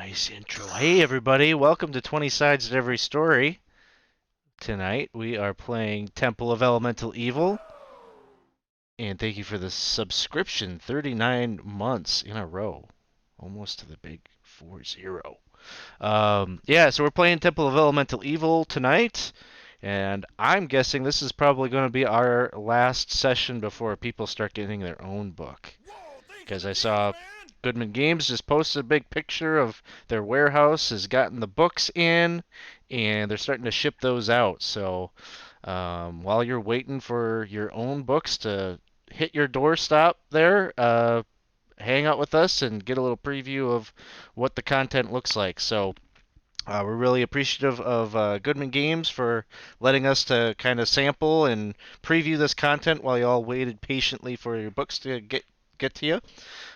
Nice intro. Hey, everybody. Welcome to 20 Sides to Every Story. Tonight we are playing Temple of Elemental Evil. And thank you for the subscription. 39 months in a row. Almost to the big 4-0. So we're playing Temple of Elemental Evil tonight. And I'm guessing this is probably going to be our last session before people start getting their own book. Because I saw Goodman Games just posted a big picture of their warehouse has gotten the books in, and they're starting to ship those out. So while you're waiting for your own books to hit your doorstep there, hang out with us and get a little preview of what the content looks like. So we're really appreciative of Goodman Games for letting us to kind of sample and preview this content while y'all waited patiently for your books to get to you.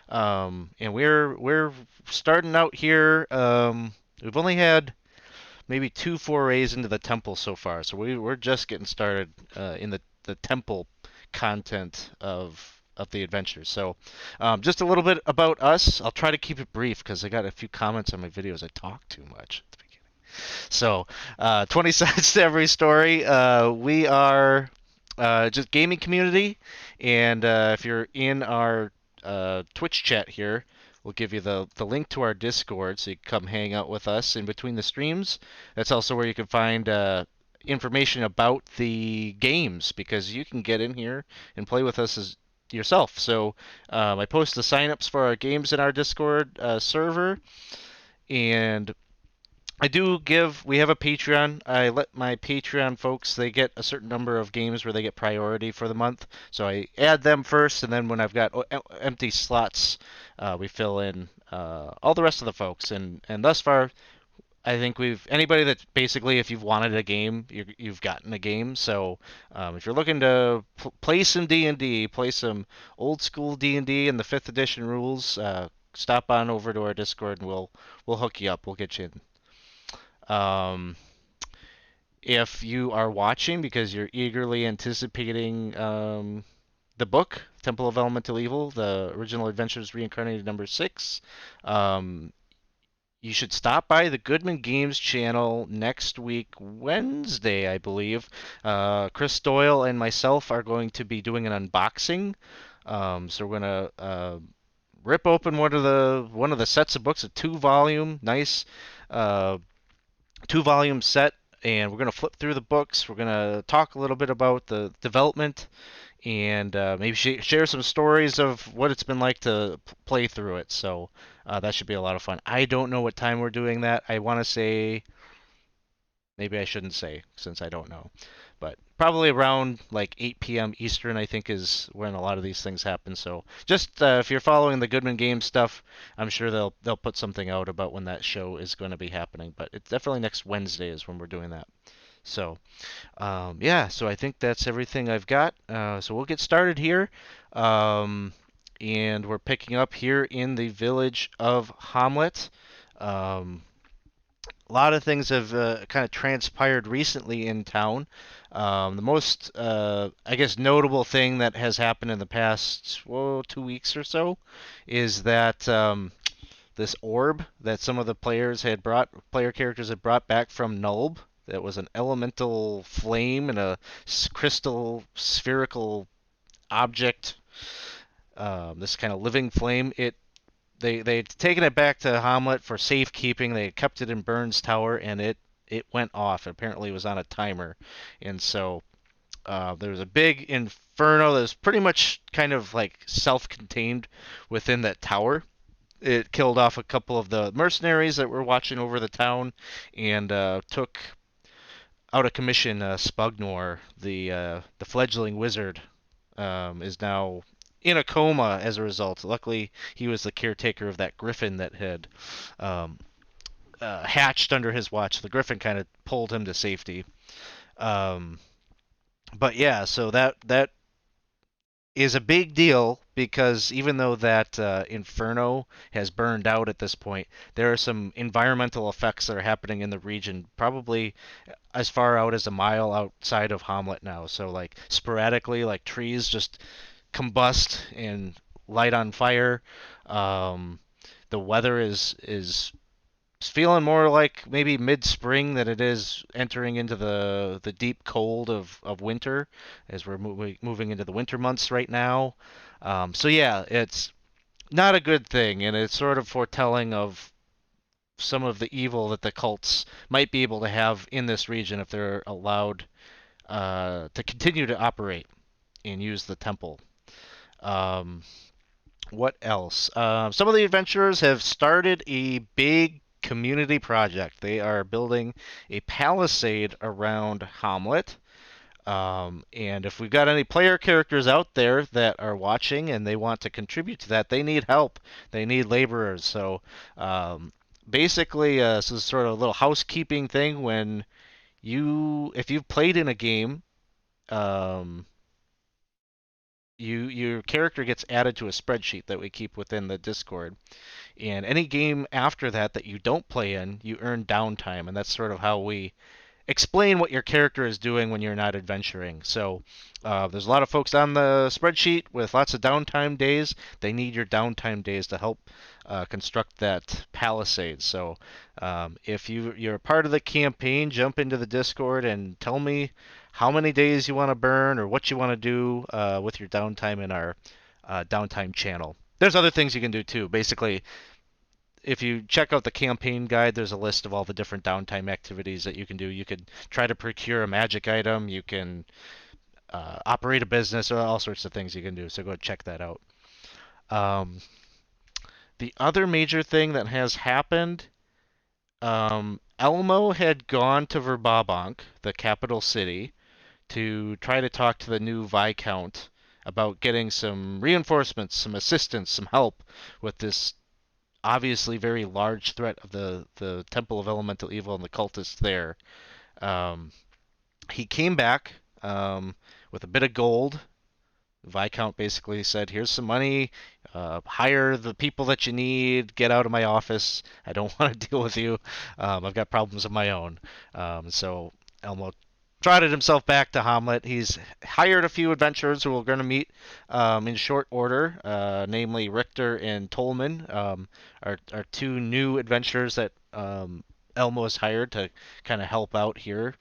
And we're starting out here. We've only had maybe 2 forays into the temple so far, so we're just getting started in the temple content of the adventure. So, just a little bit about us. I'll try to keep it brief because I got a few comments on my videos. I talk too much at the beginning. So, 20 sides to every story. We are just gaming community, and if you're in our Twitch chat here, we'll give you the link to our Discord so you can come hang out with us in between the streams. That's also where you can find information about the games because you can get in here and play with us as yourself. So I post the signups for our games in our Discord server, and we have a Patreon. I let my Patreon folks, they get a certain number of games where they get priority for the month. So I add them first, and then when I've got empty slots, we fill in all the rest of the folks. And thus far, I think anybody that basically, if you've wanted a game, you've gotten a game. So if you're looking to play some D&D, play some old school D&D and the 5th edition rules, stop on over to our Discord and we'll hook you up. We'll get you in. If you are watching because you're eagerly anticipating the book, Temple of Elemental Evil, the original Adventures Reincarnated #6, um, you should stop by the Goodman Games channel next week, Wednesday, I believe. Chris Doyle and myself are going to be doing an unboxing. So we're gonna rip open one of the sets of books, a 2-volume, nice uh, 2-volume set, and we're going to flip through the books. We're going to talk a little bit about the development and maybe share some stories of what it's been like to play through it. So that should be a lot of fun. I don't know what time we're doing that. I want to say, maybe I shouldn't say since I don't know. But probably around like 8 p.m. Eastern, I think, is when a lot of these things happen. So just if you're following the Goodman Games stuff, I'm sure they'll put something out about when that show is going to be happening. But it's definitely next Wednesday is when we're doing that. So so I think that's everything I've got. So we'll get started here. And we're picking up here in the village of Hamlet. Um, a lot of things have kind of transpired recently in town. The most, I guess, notable thing that has happened in the past 2 weeks or so is that this orb that some of the player characters had brought back from Nulb, that was an elemental flame and a crystal spherical object, this kind of living flame. They'd taken it back to Hamlet for safekeeping. They had kept it in Burns Tower, and it went off. Apparently, it was on a timer, and so there was a big inferno that was pretty much kind of like self-contained within that tower. It killed off a couple of the mercenaries that were watching over the town, and took out of commission Spugnor, the fledgling wizard, is now in a coma as a result. Luckily, he was the caretaker of that griffin that had um, hatched under his watch. The griffin kind of pulled him to safety. Um, but yeah, so that is a big deal because even though that inferno has burned out at this point, there are some environmental effects that are happening in the region, probably as far out as a mile outside of Hamlet now. So like sporadically, like trees just combust and light on fire. Um, the weather is it's feeling more like maybe mid-spring than it is entering into the deep cold of winter, as we're moving into the winter months right now. So yeah, it's not a good thing, and it's sort of foretelling of some of the evil that the cults might be able to have in this region if they're allowed to continue to operate and use the temple. Um, what else? Some of the adventurers have started a big community project. They are building a palisade around Hamlet. And if we've got any player characters out there that are watching and they want to contribute to that, they need help. They need laborers. So um, basically, this is sort of a little housekeeping thing. If you've played in a game, um, your character gets added to a spreadsheet that we keep within the Discord. And any game after that you don't play in, you earn downtime, and that's sort of how we explain what your character is doing when you're not adventuring. So there's a lot of folks on the spreadsheet with lots of downtime days. They need your downtime days to help construct that palisade. So if you're a part of the campaign, jump into the Discord and tell me how many days you want to burn or what you want to do with your downtime in our downtime channel. There's other things you can do too. Basically, if you check out the campaign guide, there's a list of all the different downtime activities that you can do. You could try to procure a magic item. You can operate a business, or all sorts of things you can do. So go check that out. Um, the other major thing that has happened, Elmo had gone to Verbabank, the capital city, to try to talk to the new Viscount about getting some reinforcements, some assistance, some help with this obviously very large threat of the Temple of Elemental Evil and the cultists there. Um, he came back with a bit of gold. Viscount basically said, "Here's some money. Hire the people that you need. Get out of my office. I don't want to deal with you. I've got problems of my own." So Elmo trotted himself back to Hamlet. He's hired a few adventurers who we're going to meet in short order, namely Richter and Tolman, are two new adventurers that Elmo has hired to kind of help out here.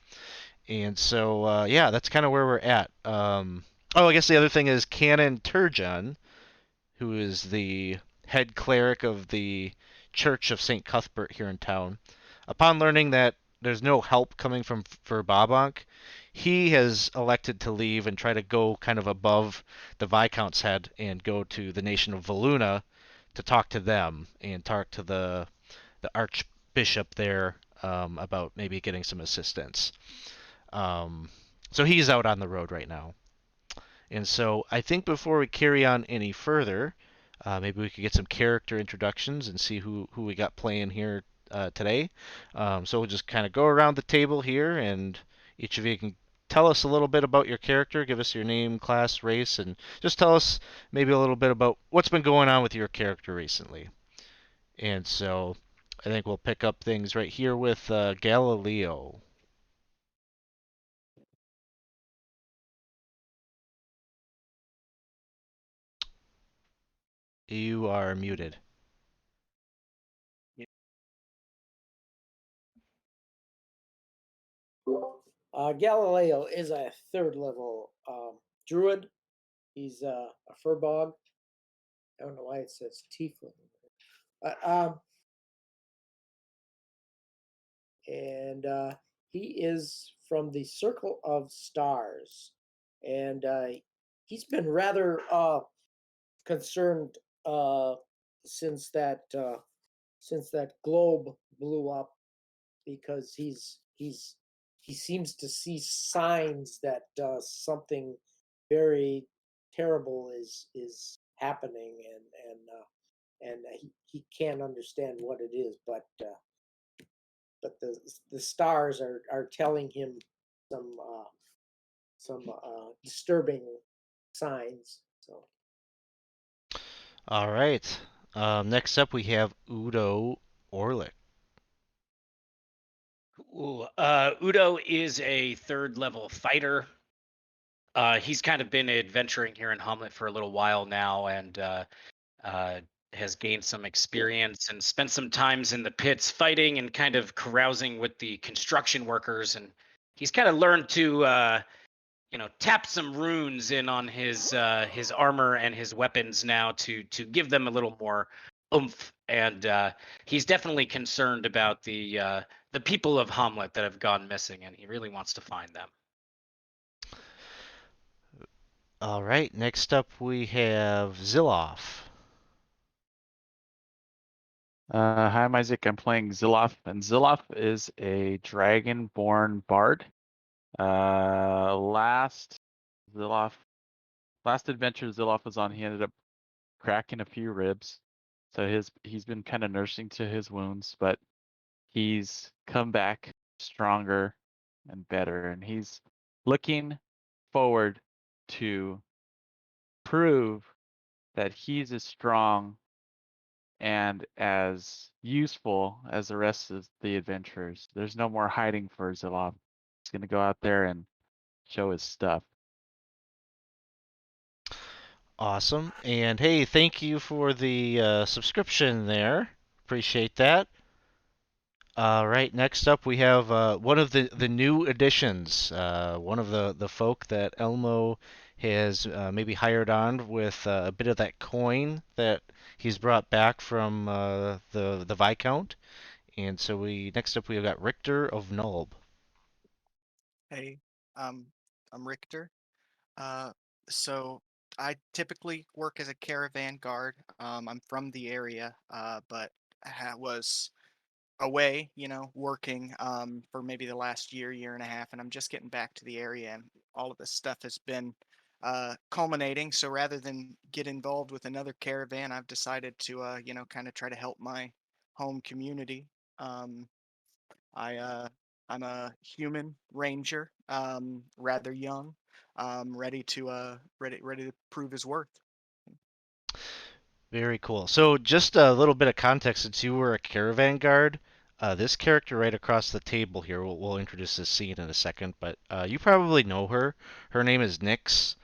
And so, yeah, that's kind of where we're at. Oh, I guess the other thing is Canon Turgeon, who is the head cleric of the Church of St. Cuthbert here in town. Upon learning that there's no help coming from for Bobank, he has elected to leave and try to go kind of above the Viscount's head and go to the nation of Valuna to talk to them and talk to the Archbishop there about maybe getting some assistance. Um, so he's out on the road right now. And so I think before we carry on any further, maybe we could get some character introductions and see who we got playing here today. So we'll just kind of go around the table here, and each of you can tell us a little bit about your character, give us your name, class, race, and just tell us maybe a little bit about what's been going on with your character recently. And so I think we'll pick up things right here with Galileo. You are muted. Galileo is a third level druid. He's a furbog. I don't know why it says tiefling. Um, and he is from the Circle of Stars. And he's been rather concerned uh, since that uh, since that globe blew up because he seems to see signs that something very terrible is happening, and he can't understand what it is, but the stars are telling him some disturbing signs. So All right. Next up, we have Udo Orlick. Ooh, Udo is a third level fighter. He's kind of been adventuring here in Hamlet for a little while now, and has gained some experience and spent some times in the pits fighting and kind of carousing with the construction workers, and he's kind of learned to tap some runes in on his armor and his weapons now to give them a little more oomph. And he's definitely concerned about the people of Hamlet that have gone missing, and he really wants to find them. All right, next up we have Ziloff. Hi, I'm Isaac. I'm playing Ziloff, and Ziloff is a dragon-born bard. Last adventure Ziloff was on, he ended up cracking a few ribs, so he's been kind of nursing to his wounds, but he's come back stronger and better, and he's looking forward to prove that he's as strong and as useful as the rest of the adventurers. There's no more hiding for Ziloff. He's gonna go out there and show his stuff. Awesome. And hey, thank you for the subscription there. Appreciate that. All right, next up we have one of the new additions, one of the folk that Elmo has maybe hired on with a bit of that coin that he's brought back from the Viscount. And so next up we've got Richter of Nulb. Hey, I'm Richter. Uh, so I typically work as a caravan guard. I'm from the area, but was away, working for maybe the last year and a half, and I'm just getting back to the area, and all of this stuff has been culminating. So rather than get involved with another caravan, I've decided to, kind of try to help my home community. Um, I'm a human ranger, rather young, ready to prove his worth. Very cool. So just a little bit of context, since you were a caravan guard, this character right across the table here, we'll introduce this scene in a second, but you probably know her. Her name is Nyx.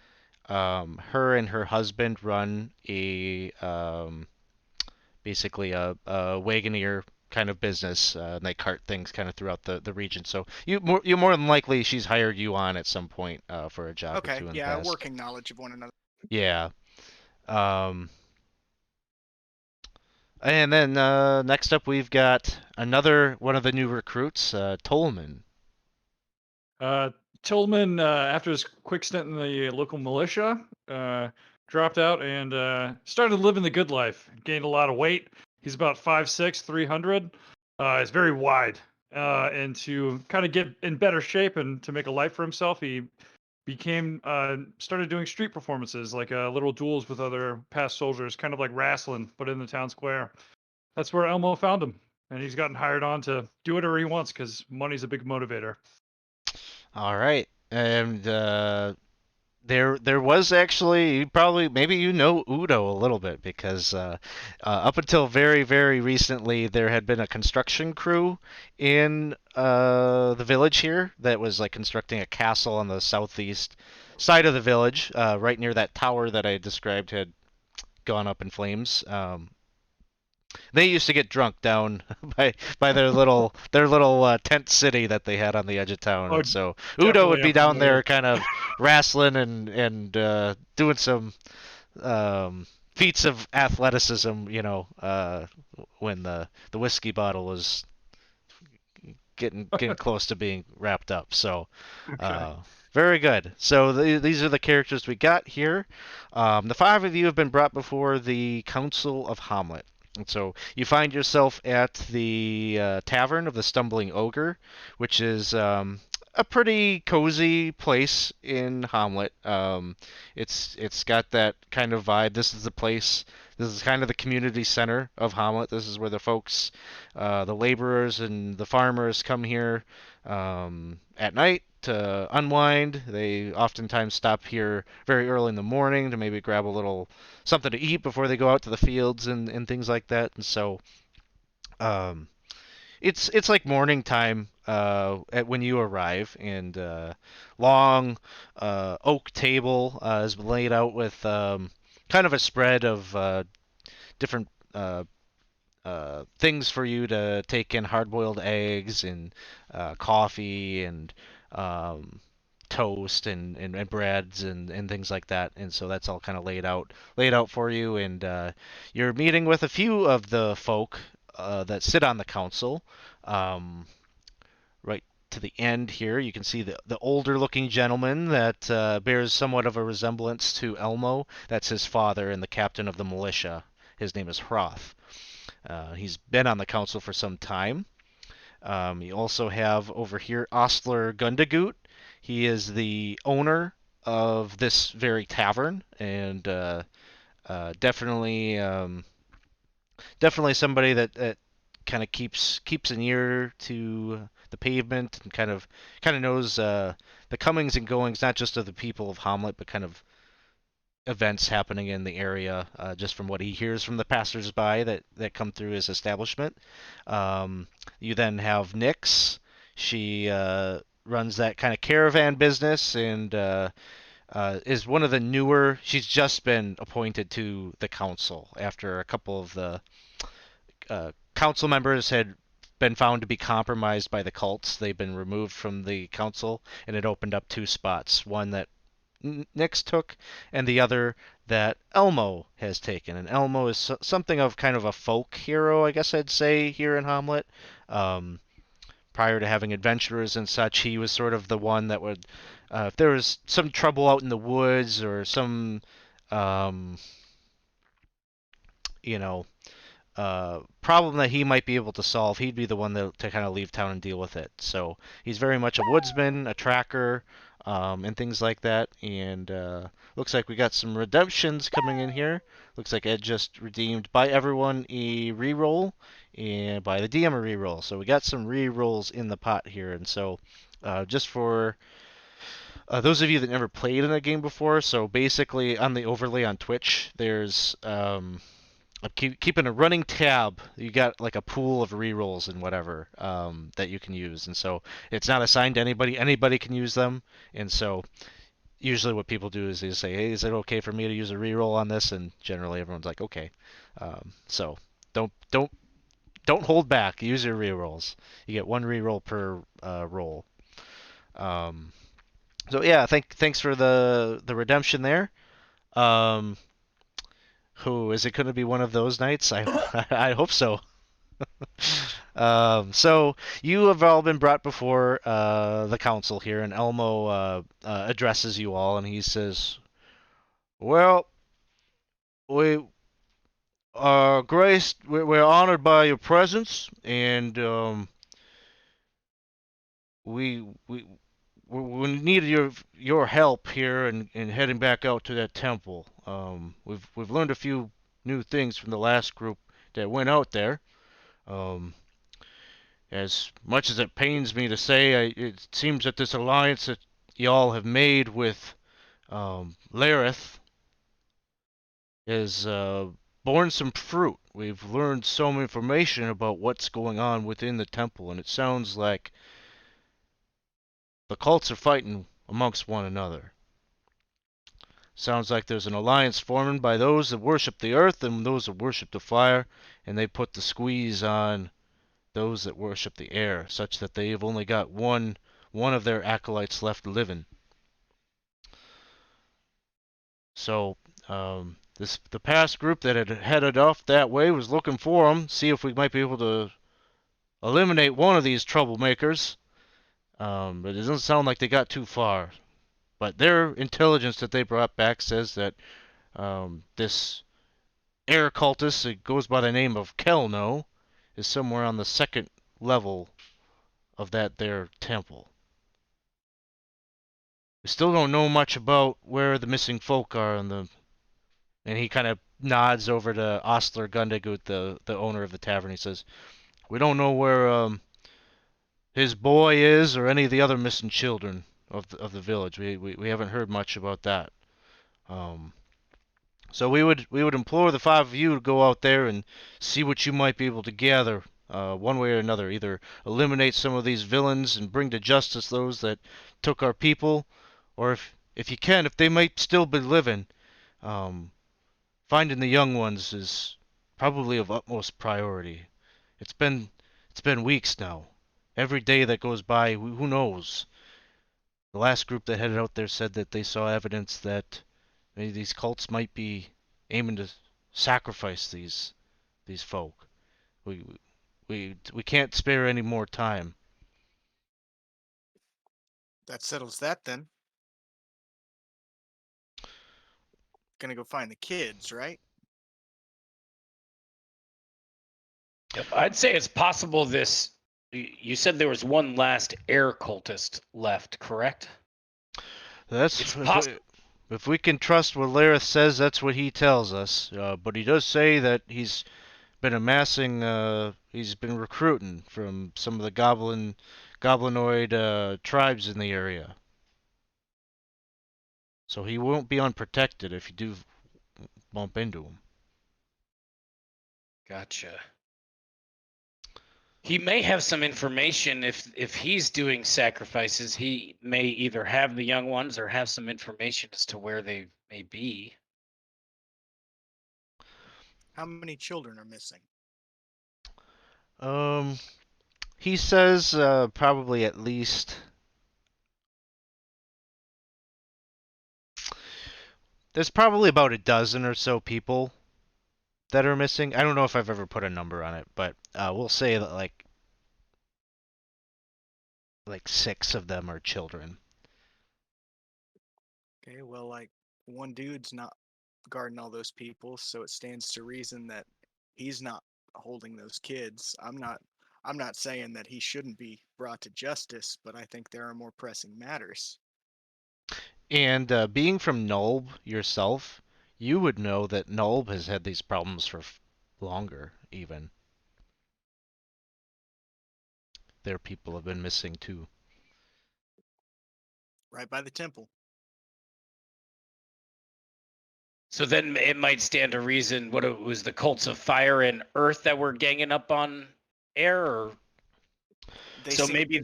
Her and her husband run basically a wagoneer kind of business, and they cart things kind of throughout the region. So you more than likely she's hired you on at some point for a job or Okay, two in the yeah, past. working knowledge of one another. Yeah. Um, and then next up we've got another one of the new recruits, Tolman. Tillman, after his quick stint in the local militia, dropped out and started living the good life. Gained a lot of weight. He's about 5'6", 300. He's very wide. And to kind of get in better shape and to make a life for himself, he started doing street performances, like little duels with other past soldiers, kind of like wrestling, but in the town square. That's where Elmo found him. And he's gotten hired on to do whatever he wants because money's a big motivator. All right, and there was actually probably maybe you know Udo a little bit because up until very recently there had been a construction crew in the village here that was like constructing a castle on the southeast side of the village, right near that tower that I described had gone up in flames. They used to get drunk down by their little tent city that they had on the edge of town, Oh, and so Udo would definitely, be I'm down familiar. there, kind of wrestling and doing some feats of athleticism, when the whiskey bottle was getting close to being wrapped up. So, Okay. very good. So these are the characters we got here. The five of you have been brought before the Council of Hamlet. And so you find yourself at the Tavern of the Stumbling Ogre, which is a pretty cozy place in Hamlet. It's got that kind of vibe. This is the place. This is kind of the community center of Hamlet. This is where the folks, the laborers and the farmers, come here at night to unwind. They oftentimes stop here very early in the morning to maybe grab a little something to eat before they go out to the fields and things like that. And so um, it's like morning time when you arrive, and long oak table is laid out with kind of a spread of different things for you to take in, hard-boiled eggs and coffee and um, toast and breads and things like that. And so that's all kind of laid out for you. And you're meeting with a few of the folk that sit on the council. Right to the end here, you can see the older-looking gentleman that bears somewhat of a resemblance to Elmo. That's his father and the captain of the militia. His name is Hroth. He's been on the council for some time. You also have over here Ostler Gundagoot. He is the owner of this very tavern, and definitely somebody that kind of keeps an ear to the pavement and kind of knows the comings and goings, not just of the people of Hamlet, but kind of events happening in the area, just from what he hears from the passersby that come through his establishment. You then have Nyx. She runs that kind of caravan business and is one of the newer. She's just been appointed to the council after a couple of the council members had been found to be compromised by the cults. They've been removed from the council, and it opened up two spots. One that Nyx took, and the other that Elmo has taken. And Elmo is something of kind of a folk hero, I guess I'd say, here in Hamlet. Um, Prior to having adventurers and such, he was sort of the one that would, if there was some trouble out in the woods or some, um, you know, problem that he might be able to solve, he'd be the one to kind of leave town and deal with it. So he's very much a woodsman, a tracker, and things like that. And looks like we got some redemptions coming in here. Looks like Ed just redeemed by everyone a reroll and by the DM a reroll. So we got some rerolls in the pot here. And so just for those of you that never played in a game before, so basically on the overlay on Twitch, there's I'm keeping a running tab. You got like a pool of rerolls and whatever that you can use, and so it's not assigned to anybody. Anybody can use them, and so usually what people do is they say, "Hey, is it okay for me to use a reroll on this?" And generally everyone's like, "Okay." So don't don't don't hold back. Use your rerolls. You get one reroll per roll. Um, so yeah, thanks for the redemption there. Um, who is it going to be? One of those nights? I I hope so. So you have all been brought before the council here, and Elmo addresses you all, and he says, "Well, we are graced. We're honored by your presence, and we we we need your help here in heading back out to that temple. We've learned a few new things from the last group that went out there. Um, As much as it pains me to say, it seems that this alliance that y'all have made with Lareth has borne some fruit. We've learned some information about what's going on within the temple, and it sounds like the cults are fighting amongst one another. Sounds like there's an alliance formed by those that worship the earth and those that worship the fire, and they put the squeeze on those that worship the air, such that they have only got one of their acolytes left living. So the past group that had headed off that way was looking for them, see if we might be able to eliminate one of these troublemakers. But it doesn't sound like they got too far. But their intelligence that they brought back says that this air cultist that goes by the name of Kelno is somewhere on the second level of that there temple. We still don't know much about where the missing folk are, and he kind of nods over to Ostler Gundagut, the owner of the tavern. He says, "We don't know where his boy is or any of the other missing children of the village. We haven't heard much about that. Um, so we would implore the five of you to go out there and see what you might be able to gather, one way or another. Either eliminate some of these villains and bring to justice those that took our people, or if you can, if they might still be living, um, finding the young ones is probably of utmost priority. It's been weeks now. Every day that goes by, who knows? The last group that headed out there said that they saw evidence that maybe these cults might be aiming to sacrifice these folk. We we can't spare any more time. That settles that then. Gonna go find the kids, right? Yep, I'd say it's possible this. You said there was one last air cultist left, correct? That's It's possible. if we can trust what Lareth says, that's what he tells us. But he does say that he's been amassing, he's been recruiting from some of the goblinoid tribes in the area. So he won't be unprotected if you do bump into him. Gotcha. He may have some information if he's doing sacrifices. He may either have the young ones or have some information as to where they may be. How many children are missing? He says probably at least. There's probably about a dozen or so people that are missing. I don't know if I've ever put a number on it, but we'll say that like 6 of them are children. Okay, well, like one dude's not guarding all those people, so it stands to reason that he's not holding those kids. I'm not saying that he shouldn't be brought to justice, but I think there are more pressing matters. And being from Nulb yourself, you would know that Nulb has had these problems for longer, even. Their people have been missing too. Right by the temple. So then it might stand to reason what it was the cults of fire and earth that were ganging up on air, or They so seem maybe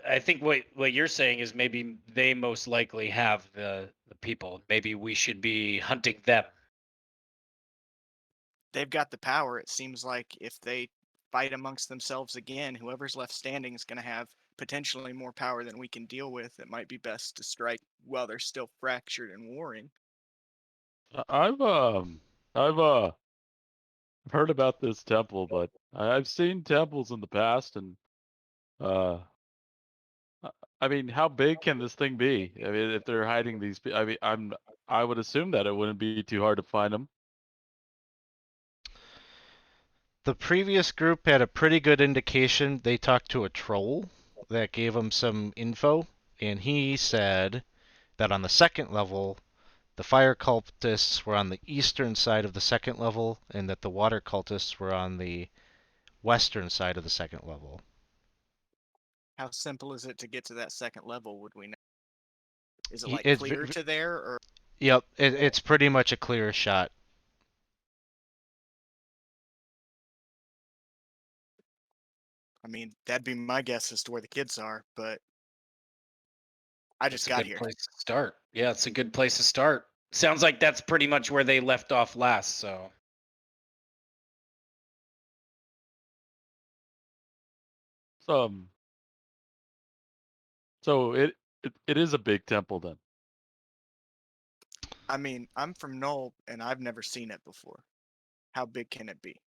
I think what you're saying is maybe they most likely have the people. Maybe we should be hunting them. they've got the power. It seems like if they fight amongst themselves again, whoever's left standing is going to have potentially more power than we can deal with. It might be best to strike while they're still fractured and warring. I've heard about this temple, but I've seen temples in the past, and uh, I mean, how big can this thing be? I mean, if they're hiding these, I mean, I would assume that it wouldn't be too hard to find them. The previous group had a pretty good indication. They talked to a troll that gave them some info, and he said that on the second level, the fire cultists were on the eastern side of the second level, and that the water cultists were on the western side of the second level. How simple is it to get to that second level? Would we know? Is it He, like it's, clear to there, or yep, it's pretty much a clear shot. I mean, that'd be my guess as to where the kids are, but I just That's a got good here. place to start. Yeah, it's a good place to start. Sounds like that's pretty much where they left off last. So So, so it is a big temple then. I mean, I'm from Knoll and I've never seen it before. How big can it be?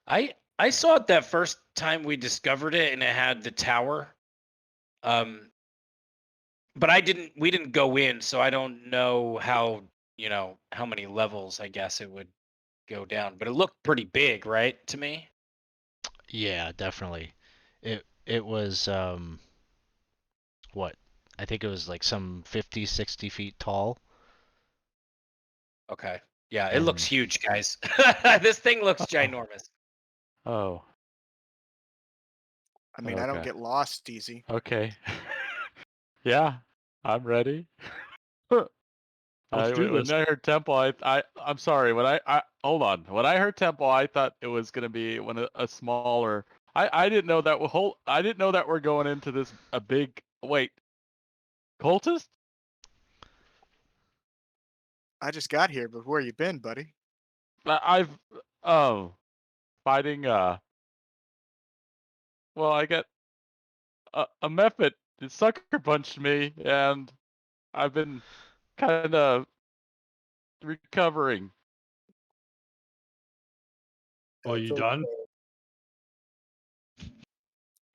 I saw it that first time we discovered it, and it had the tower. But we didn't go in, so I don't know how many levels I guess it would go down. But it looked pretty big, right, to me? Yeah, definitely. It was what? I think it was like some 50, 60 feet tall. Okay. Yeah, it looks And huge, guys. This thing looks ginormous. Oh, I mean, I don't okay, get lost easy. okay. Yeah, I'm ready. Let's do When this. I heard temple, I'm sorry. When I hold on. When I heard temple, I thought it was gonna be a smaller. I didn't know that I didn't know that we're going into this a big. Wait, cultist? I just got here, but where you been, buddy? I've fighting well, I got a method that sucker punched me, and I've been kind of recovering. Well, That's you done?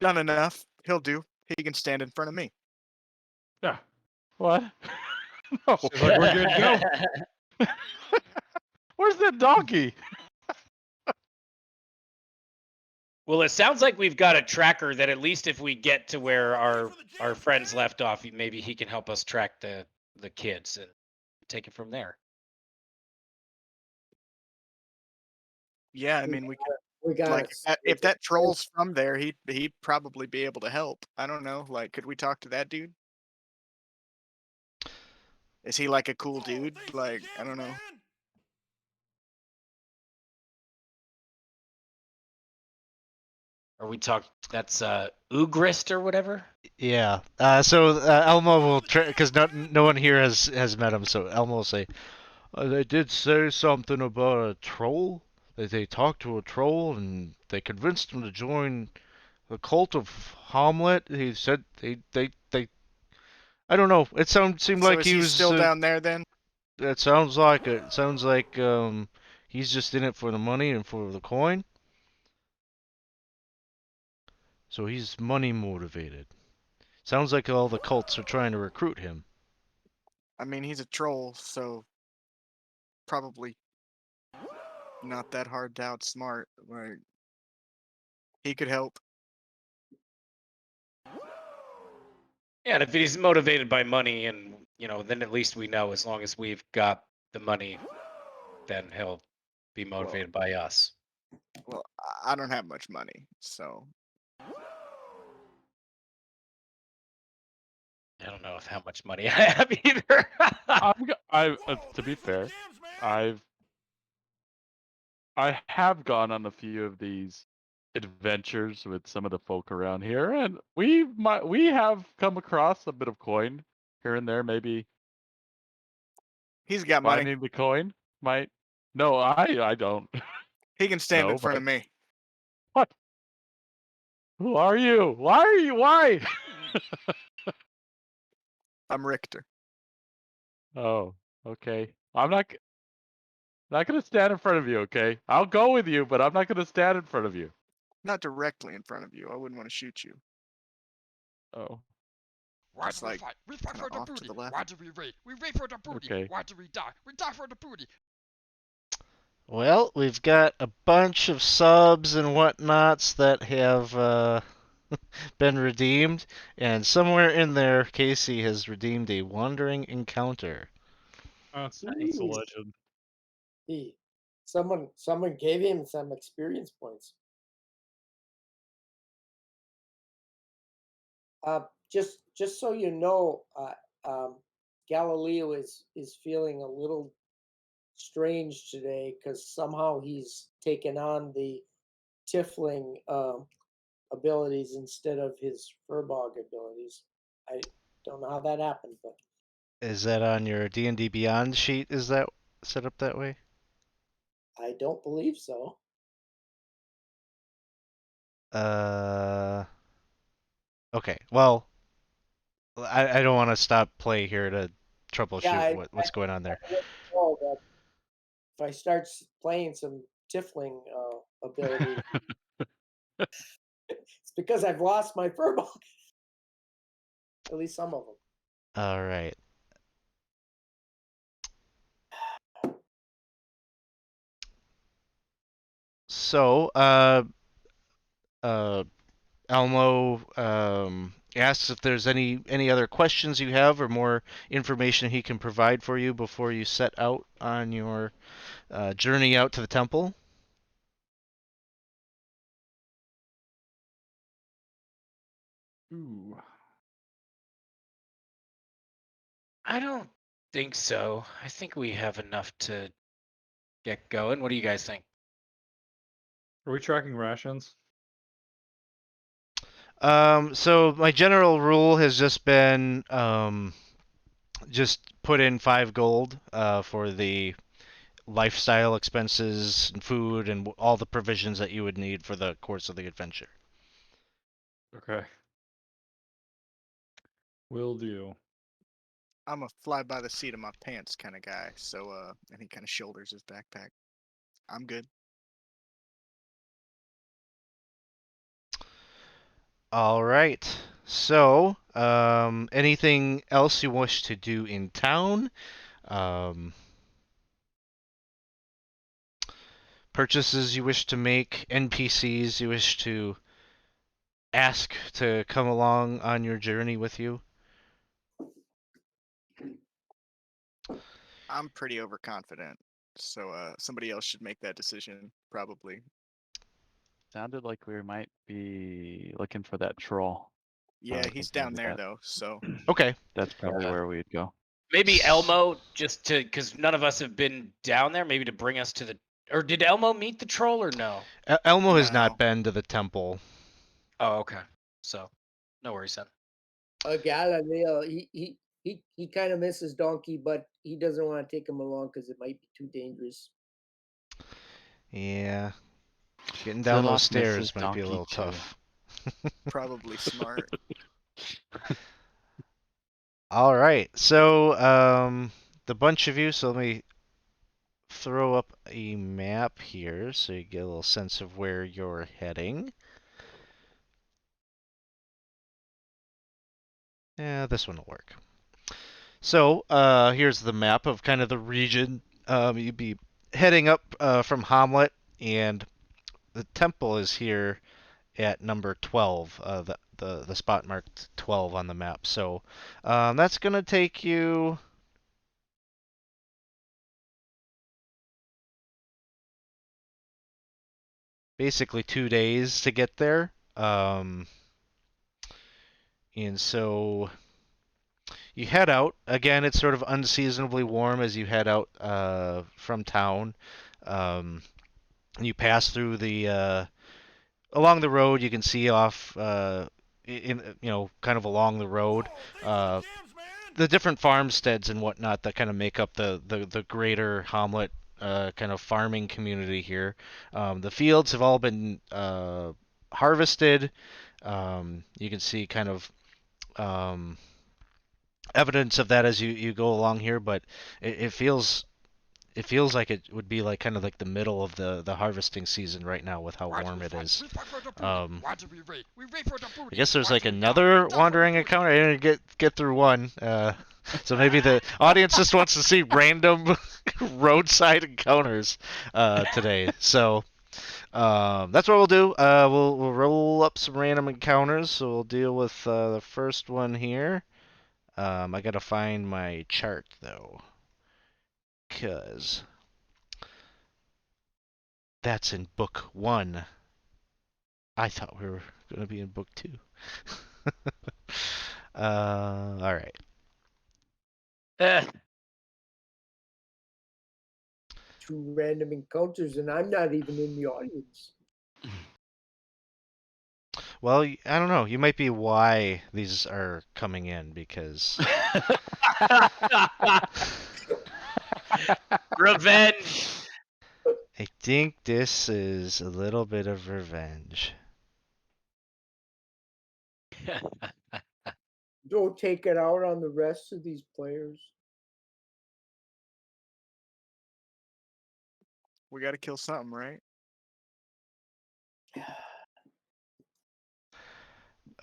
Done enough. He'll do. He can stand in front of me. Yeah. What? No. Seems like we're good to go. Where's that donkey? Well, it sounds like we've got a tracker that at least if we get to where our friends left off, maybe he can help us track the kids and take it from there. Yeah, I mean, we could, We got like, it. if that troll's from there, he'd probably be able to help. I don't know. Like, could we talk to that dude? Is he like a cool dude? Like, I don't know. Or we talk. That's Ugrist or whatever. Yeah. So Elmo will because no one here has met him. So Elmo will say, "They did say something about a troll. They talked to a troll and they convinced him to join the cult of Hamlet. He said they. I don't know. Seemed So like is he he was. still down there then? It sounds like it. Sounds like he's just in it for the money and for the coin. So he's money motivated. Sounds like all the cults are trying to recruit him. I mean, he's a troll, so probably not that hard to outsmart. Like, he could help. Yeah, and if he's motivated by money, and then at least we know as long as we've got the money, then he'll be motivated by us. Well, I don't have much money, so I don't know if how much money I have either. To be fair, I have gone on a few of these adventures with some of the folk around here, and we have come across a bit of coin here and there. Maybe he's got money. finding the coin might. No, I don't. He can stand in No, front but of me. what? Who are you? Why are you? Why? I'm Richter. Oh, okay. I'm not gonna stand in front of you. Okay, I'll go with you, but I'm not gonna stand in front of you. Not directly in front of you. I wouldn't want to shoot you. Oh, Why Just do we like fight? We fight kinda for the off to booty. the left. Why do we wait? We wait for the booty. okay. Why do we die? We die for the booty. Well, we've got a bunch of subs and whatnots that have been redeemed, and somewhere in there, Casey has redeemed a wandering encounter. That's a Nice. legend. Someone gave him some experience points. Just so you know, Galileo is feeling a little strange today because somehow he's taken on the Tiefling abilities instead of his Furbog abilities. I don't know how that happened, but Is that on your D&D Beyond sheet? Is that set up that way? I don't believe so. Okay. Well, I don't want to stop play here to troubleshoot Yeah, what's going on there. I know that if I start playing some Tiefling abilities, it's because I've lost my Furbog. At least some of them. All right. So, Elmo asks if there's any other questions you have or more information he can provide for you before you set out on your journey out to the temple. Ooh. I don't think so. I think we have enough to get going. What do you guys think? Are we tracking rations? So my general rule has just been just put in 5 gold for the lifestyle expenses and food and all the provisions that you would need for the course of the adventure. Okay. Will do. I'm a fly by the seat of my pants kind of guy. So, and he kind of shoulders his backpack. I'm good. All right. So, anything else you wish to do in town? Um, purchases you wish to make, NPCs you wish to ask to come along on your journey with you? I'm pretty overconfident. So, somebody else should make that decision, probably. Sounded like we might be looking for that troll. Yeah, was he's thinking down of there that. though. So, Okay. That's probably where we'd go. Maybe Elmo, just to, because none of us have been down there, maybe to bring us to the. Or did Elmo meet the troll or no? Elmo has No. not been to the temple. Oh, okay. So, no worries then. Galileo, he kind of misses Donkey, but he doesn't want to take him along because it might be too dangerous. Yeah. Getting down those Zilloff misses stairs might be a Donkey little too. tough. probably smart. All right. So, the bunch of you, so let me throw up a map here so you get a little sense of where you're heading. Yeah, this one will work. So, here's the map of kind of the region. You'd be heading up from Hamlet, and the temple is here at number 12, the spot marked 12 on the map. So, that's gonna take you basically 2 days to get there. And so you head out. Again, it's sort of unseasonably warm as you head out from town. You pass through along the road. You can see off kind of along the road, the different farmsteads and whatnot that kind of make up the greater Hamlet kind of farming community here. The fields have all been harvested. You can see kind of evidence of that as you go along here, but it feels like it would be like kind of like the middle of the harvesting season right now with how Why do warm we it fight? is. We fight for the booty. Why do we wait? We wait for the booty. I guess there's Why like do we die? another We die for the wandering booty. encounter. I didn't get through one. So maybe the audience just wants to see random roadside encounters today. So that's what we'll do. We'll roll up some random encounters. So we'll deal with the first one here. I gotta find my chart though, 'cause that's in book 1. I thought we were gonna be in book 2. All right. Eh, Two random encounters, and I'm not even in the audience. Well, I don't know. You might be why these are coming in because Revenge. I think this is a little bit of revenge. Don't take it out on the rest of these players. We got to kill something, right?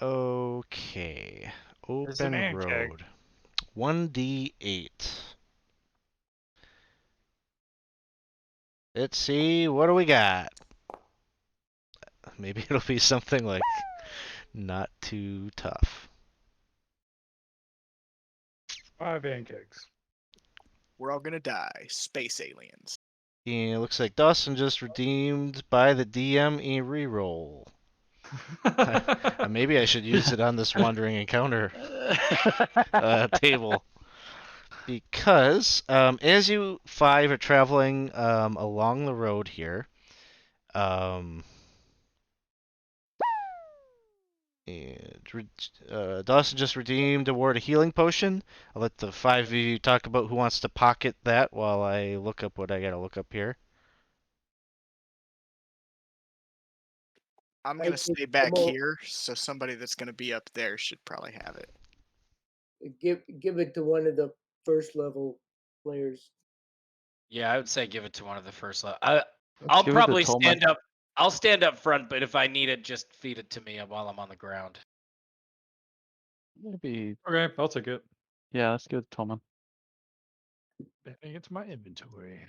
Okay. There's an Open ant keg. road. 1d8. Let's see. What do we got? Maybe it'll be something like not too tough. 5 ant kegs. We're all gonna die. Space aliens. And it looks like Dawson just redeemed by the DM a reroll. Maybe I should use it on this wandering encounter table. Because as you 5 are traveling along the road here, And Dawson just redeemed award a healing potion. I'll let the five of you talk about who wants to pocket that while I look up what I gotta look up here. I'm I gonna think stay back Tomo- here, so somebody that's gonna be up there should probably have it. Give it to one of the first level players. Yeah, I would say give it to one of the first level. Let's I'll give it to probably Tolman. stand up. I'll stand up front, but if I need it, just feed it to me while I'm on the ground. Maybe. Okay, I'll take it. Yeah, let's give it to Tolman. Adding it to my inventory.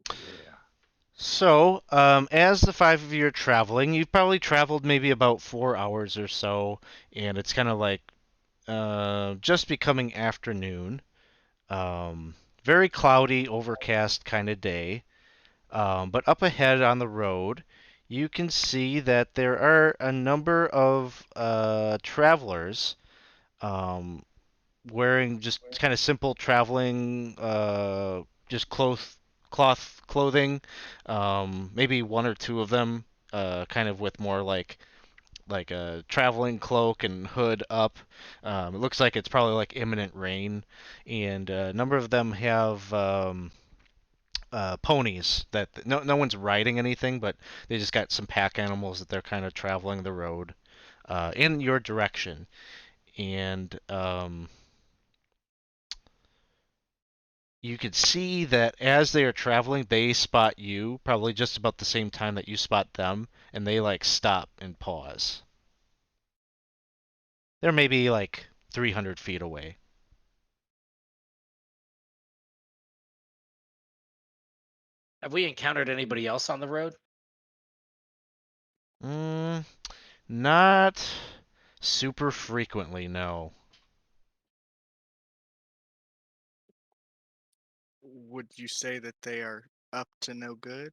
Yeah. So, as the five of you are traveling, you've probably traveled maybe about 4 hours or so, and it's kind of like just becoming afternoon. Very cloudy, overcast kind of day. But up ahead on the road, you can see that there are a number of travelers um, wearing just kind of simple traveling, just cloth clothing. Maybe one or two of them, kind of with more like a traveling cloak and hood up. It looks like it's probably like imminent rain, and a number of them have ponies that no one's riding anything, but they just got some pack animals that they're kind of traveling the road in your direction. And you could see that as they are traveling, they spot you probably just about the same time that you spot them, and they like stop and pause. They're maybe like 300 feet away. Have we encountered anybody else on the road? Mm, not super frequently, no. Would you say that they are up to no good?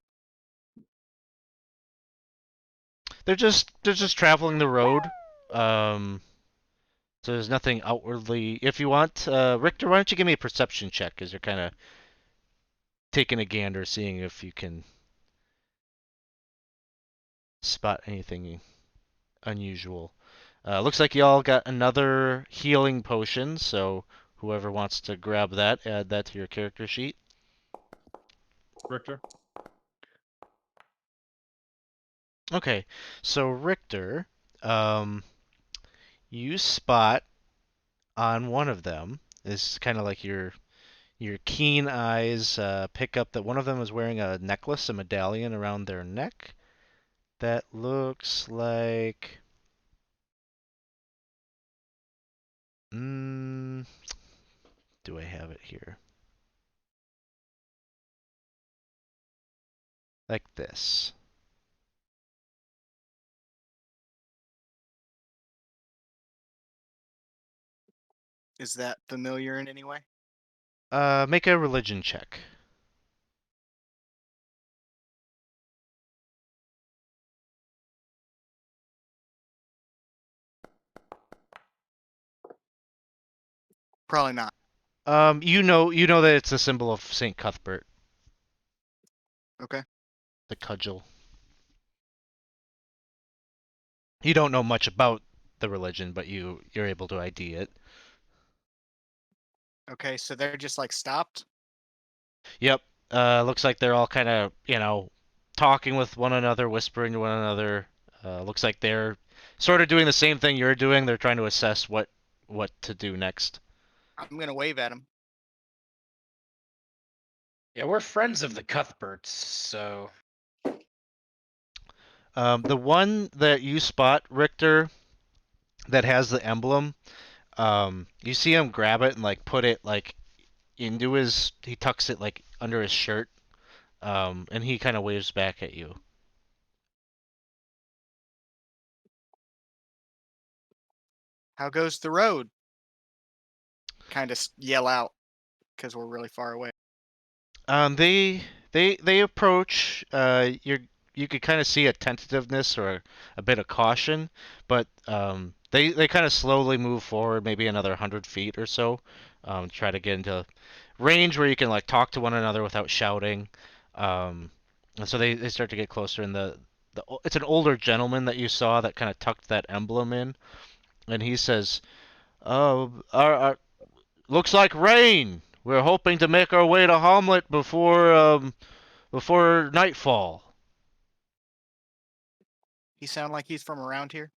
They're just traveling the road. Um, so there's nothing outwardly. If you want, Richter, why don't you give me a perception check? Because you're kind of taking a gander, seeing if you can spot anything unusual. Looks like y'all got another healing potion, so whoever wants to grab that, add that to your character sheet. Richter. Okay, so Richter, um, you spot on one of them. This is kind of like your keen eyes pick up that one of them is wearing a necklace, a medallion around their neck that looks like. Mm, do I have it here? Like this. Is that familiar in any way? Make a religion check. Probably not. You know that it's a symbol of Saint Cuthbert, Okay. the cudgel. You don't know much about the religion, but you're able to ID it. Okay, so they're just like stopped. Yep. Looks like they're all kind of, talking with one another, whispering to one another. Looks like they're sort of doing the same thing you're doing. They're trying to assess what to do next. I'm gonna wave at them. Yeah, we're friends of the Cuthberts, so The one that you spot, Richter, that has the emblem, you see him grab it and like put it like into his. He tucks it like under his shirt, and he kind of waves back at you. How goes the road? Kind of yell out because we're really far away. They approach. You could kind of see a tentativeness or a bit of caution, but they kind of slowly move forward, maybe another 100 feet or so, try to get into range where you can like talk to one another without shouting. And so they start to get closer, and the it's an older gentleman that you saw that kind of tucked that emblem in, and he says, looks like rain. We're hoping to make our way to Hamlet before nightfall." He sound like he's from around here.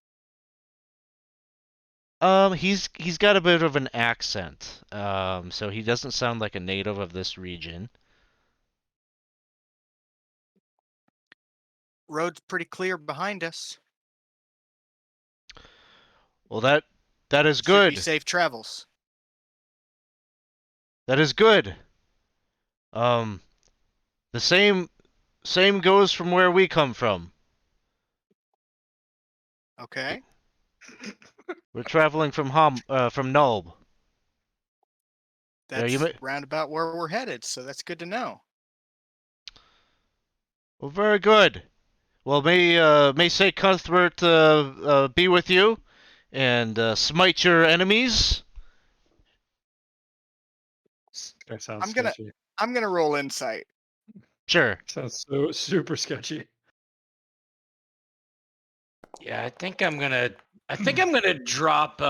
He's got a bit of an accent. So he doesn't sound like a native of this region. Road's pretty clear behind us. Well, that is Should be good. safe travels. That is good. Um, the same goes from where we come from. Okay. We're traveling from Nulb. Yeah, That's roundabout where we're headed, so that's good to know. Well, very good. Well, may Saint Cuthbert be with you, and smite your enemies. That sounds I'm gonna sketchy. I'm gonna roll insight. Sure. Sounds so super sketchy. Yeah, I think I'm gonna drop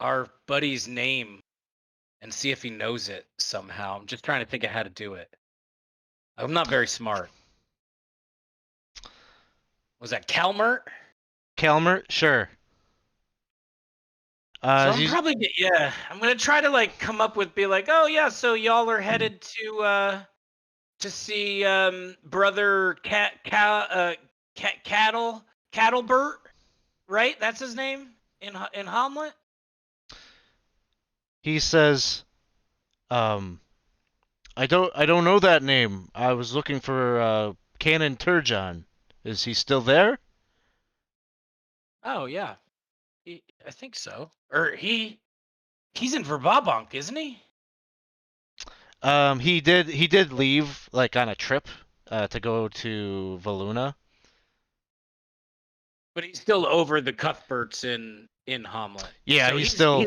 our buddy's name and see if he knows it somehow. I'm just trying to think of how to do it. I'm not very smart. Was that Calmert? Calmer, sure. So I'm he's- probably I'm gonna try to like come up with be like, oh yeah, so y'all are headed to see brother Cattlebert, right? That's his name in Hamlet. he says, I don't know that name. I was looking for Canon Turjon. Is he still there? Oh yeah, I think so. Or he's in Verbabonk, isn't he? He did leave like on a trip to go to Valuna. But he's still over the Cuthberts in Hamlet. Yeah, So he's still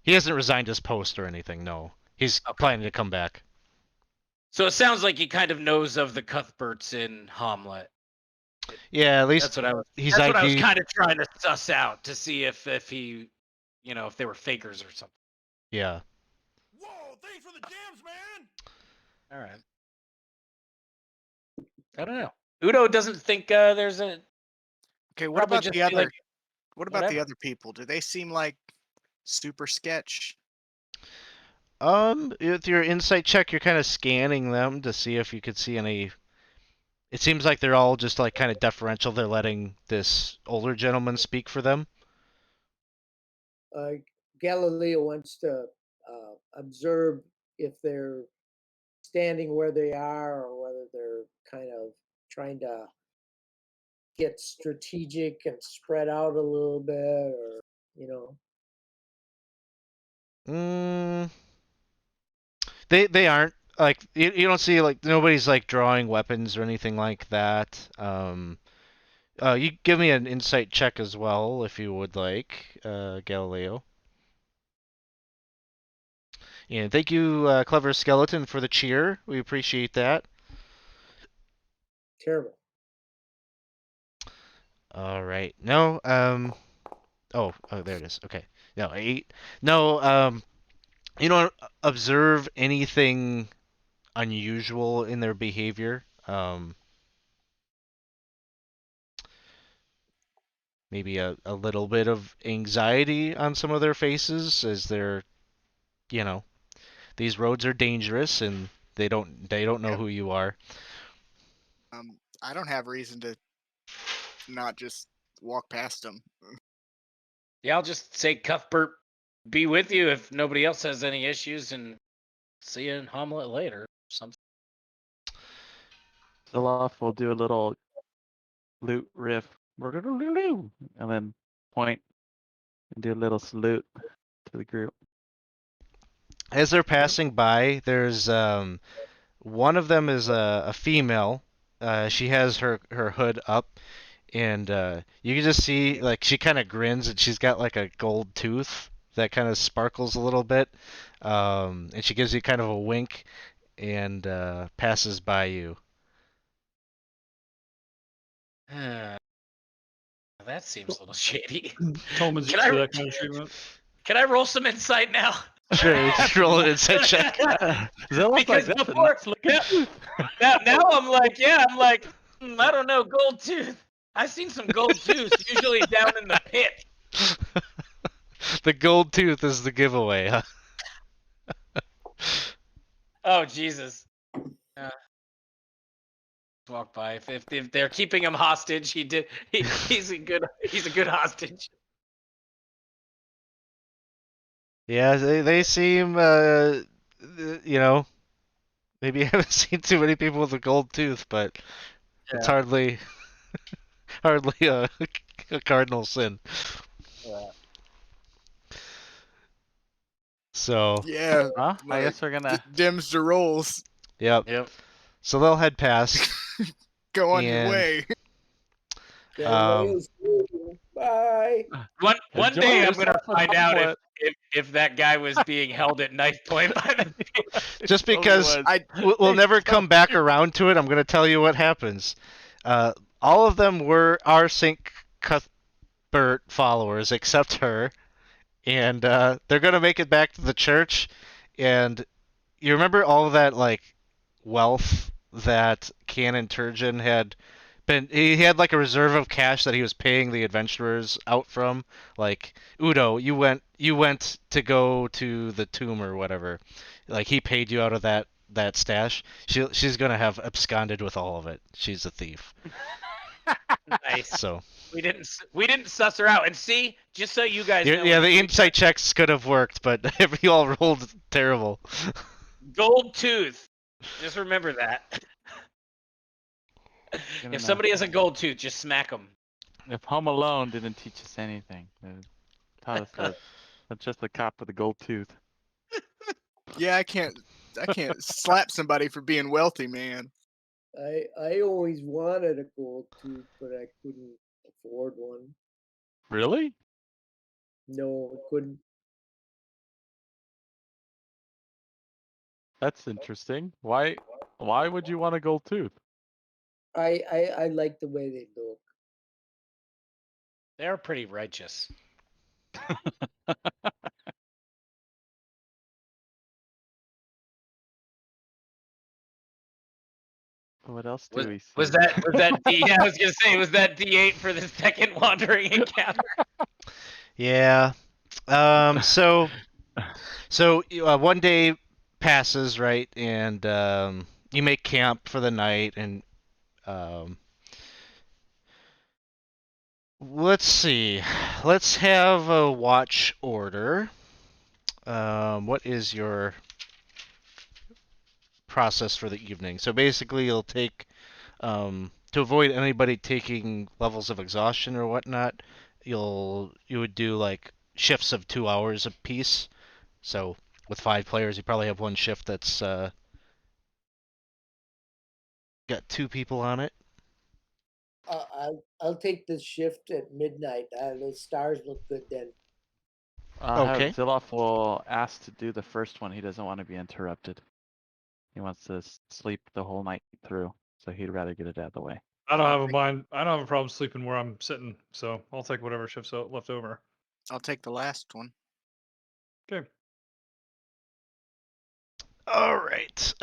he hasn't resigned his post or anything. No, he's Okay. planning to come back. So it sounds like he kind of knows of the Cuthberts in Hamlet. Yeah, at least That's what I was. he's That's what I was ID. kind of trying to suss out to see if he, if they were fakers or something. Yeah. Whoa, thanks for the jams, man! All right. I don't know. Udo doesn't think there's a. Okay, what Probably about just the be other like, what about the whatever. other people? Do they seem like super sketch? With your insight check, you're kind of scanning them to see if you could see any. It seems like they're all just like kind of deferential. They're letting this older gentleman speak for them. Galileo wants to observe if they're standing where they are or whether they're kind of trying to get strategic and spread out a little bit, or Mm, they aren't like you don't see like nobody's like drawing weapons or anything like that. You give me an insight check as well if you would like, Galileo. And thank you, Clever Skeleton, for the cheer. We appreciate that. terrible. All right. No. Oh, there it is. Okay. No, 8. No. You don't observe anything unusual in their behavior. Maybe a little bit of anxiety on some of their faces as they're, you know, these roads are dangerous and they don't know Yep. who you are. I don't have reason to not just walk past them. Yeah, I'll just say Cuthbert be with you if nobody else has any issues, and see you in Hamlet later. Or something. Zoloff will do a little lute riff, and then point and do a little salute to the group. As they're passing by, there's one of them is a female. She has her hood up, and you can just see like she kind of grins, and she's got like a gold tooth that kind of sparkles a little bit, and she gives you kind of a wink and passes by you. That seems a little shady. Tolman's Can used to I that kind of treatment. can I roll some insight now? Sure, just roll an insight check. Zillow's like, Because that's a before nice looking tooth. now I'm like, yeah, I'm like, I don't know, gold tooth. I've seen some gold tooths, usually down in the pit. The gold tooth is the giveaway, huh? Oh Jesus. Walk by. If they're keeping him hostage, he's a good hostage. Yeah, they seem, you know, maybe you haven't seen too many people with a gold tooth, but it's Yeah. hardly a cardinal sin. Yeah. So, Yeah, Huh? I like guess we're gonna. dims the rolls. yep. Yep. So they'll head past, Go on your and way. Galileo's leaving. Bye. One Enjoy day I'm gonna yourself at find out Homewood. if that guy was being held at knife point by the just Totally because was. I we'll never come back around to it, I'm going to tell you what happens. All of them are St. Cuthbert followers except her, and they're going to make it back to the church. And you remember all of that like wealth that Canon Turgeon had been? He had like a reserve of cash that he was paying the adventurers out from. Like Udo, you went to go to the tomb or whatever. Like he paid you out of that stash. She's gonna have absconded with all of it. She's a thief. Nice. So We didn't suss her out. And see, just so you guys know, yeah, the insight checks could have worked, but you all rolled terrible. gold tooth. Just remember that. Gonna If know. somebody has a gold tooth, just smack them. If Home Alone didn't teach us anything, it taught us that that's just a cop with a gold tooth. yeah, I can't slap somebody for being wealthy, man. I always wanted a gold tooth, but I couldn't afford one. Really? No, I couldn't. That's interesting. Why would you want a gold tooth? I like the way they look. They're pretty righteous. What else do we see? Was that D? Yeah, I was gonna say, was that D8 for the second wandering encounter? Yeah. So one day passes, right, and you make camp for the night, and um, let's see. Let's have a watch order. What is your process for the evening? So basically, you'll take to avoid anybody taking levels of exhaustion or whatnot. You would do like shifts of 2 hours apiece. So with 5 players, you probably have one shift that's got 2 people on it. I'll take the shift at midnight. The stars look good then. Okay. Zilloff will ask to do the first one. He doesn't want to be interrupted. He wants to sleep the whole night through, so he'd rather get it out of the way. I don't have a mind. I don't have a problem sleeping where I'm sitting, so I'll take whatever shifts left over. I'll take the last one. Okay. All right.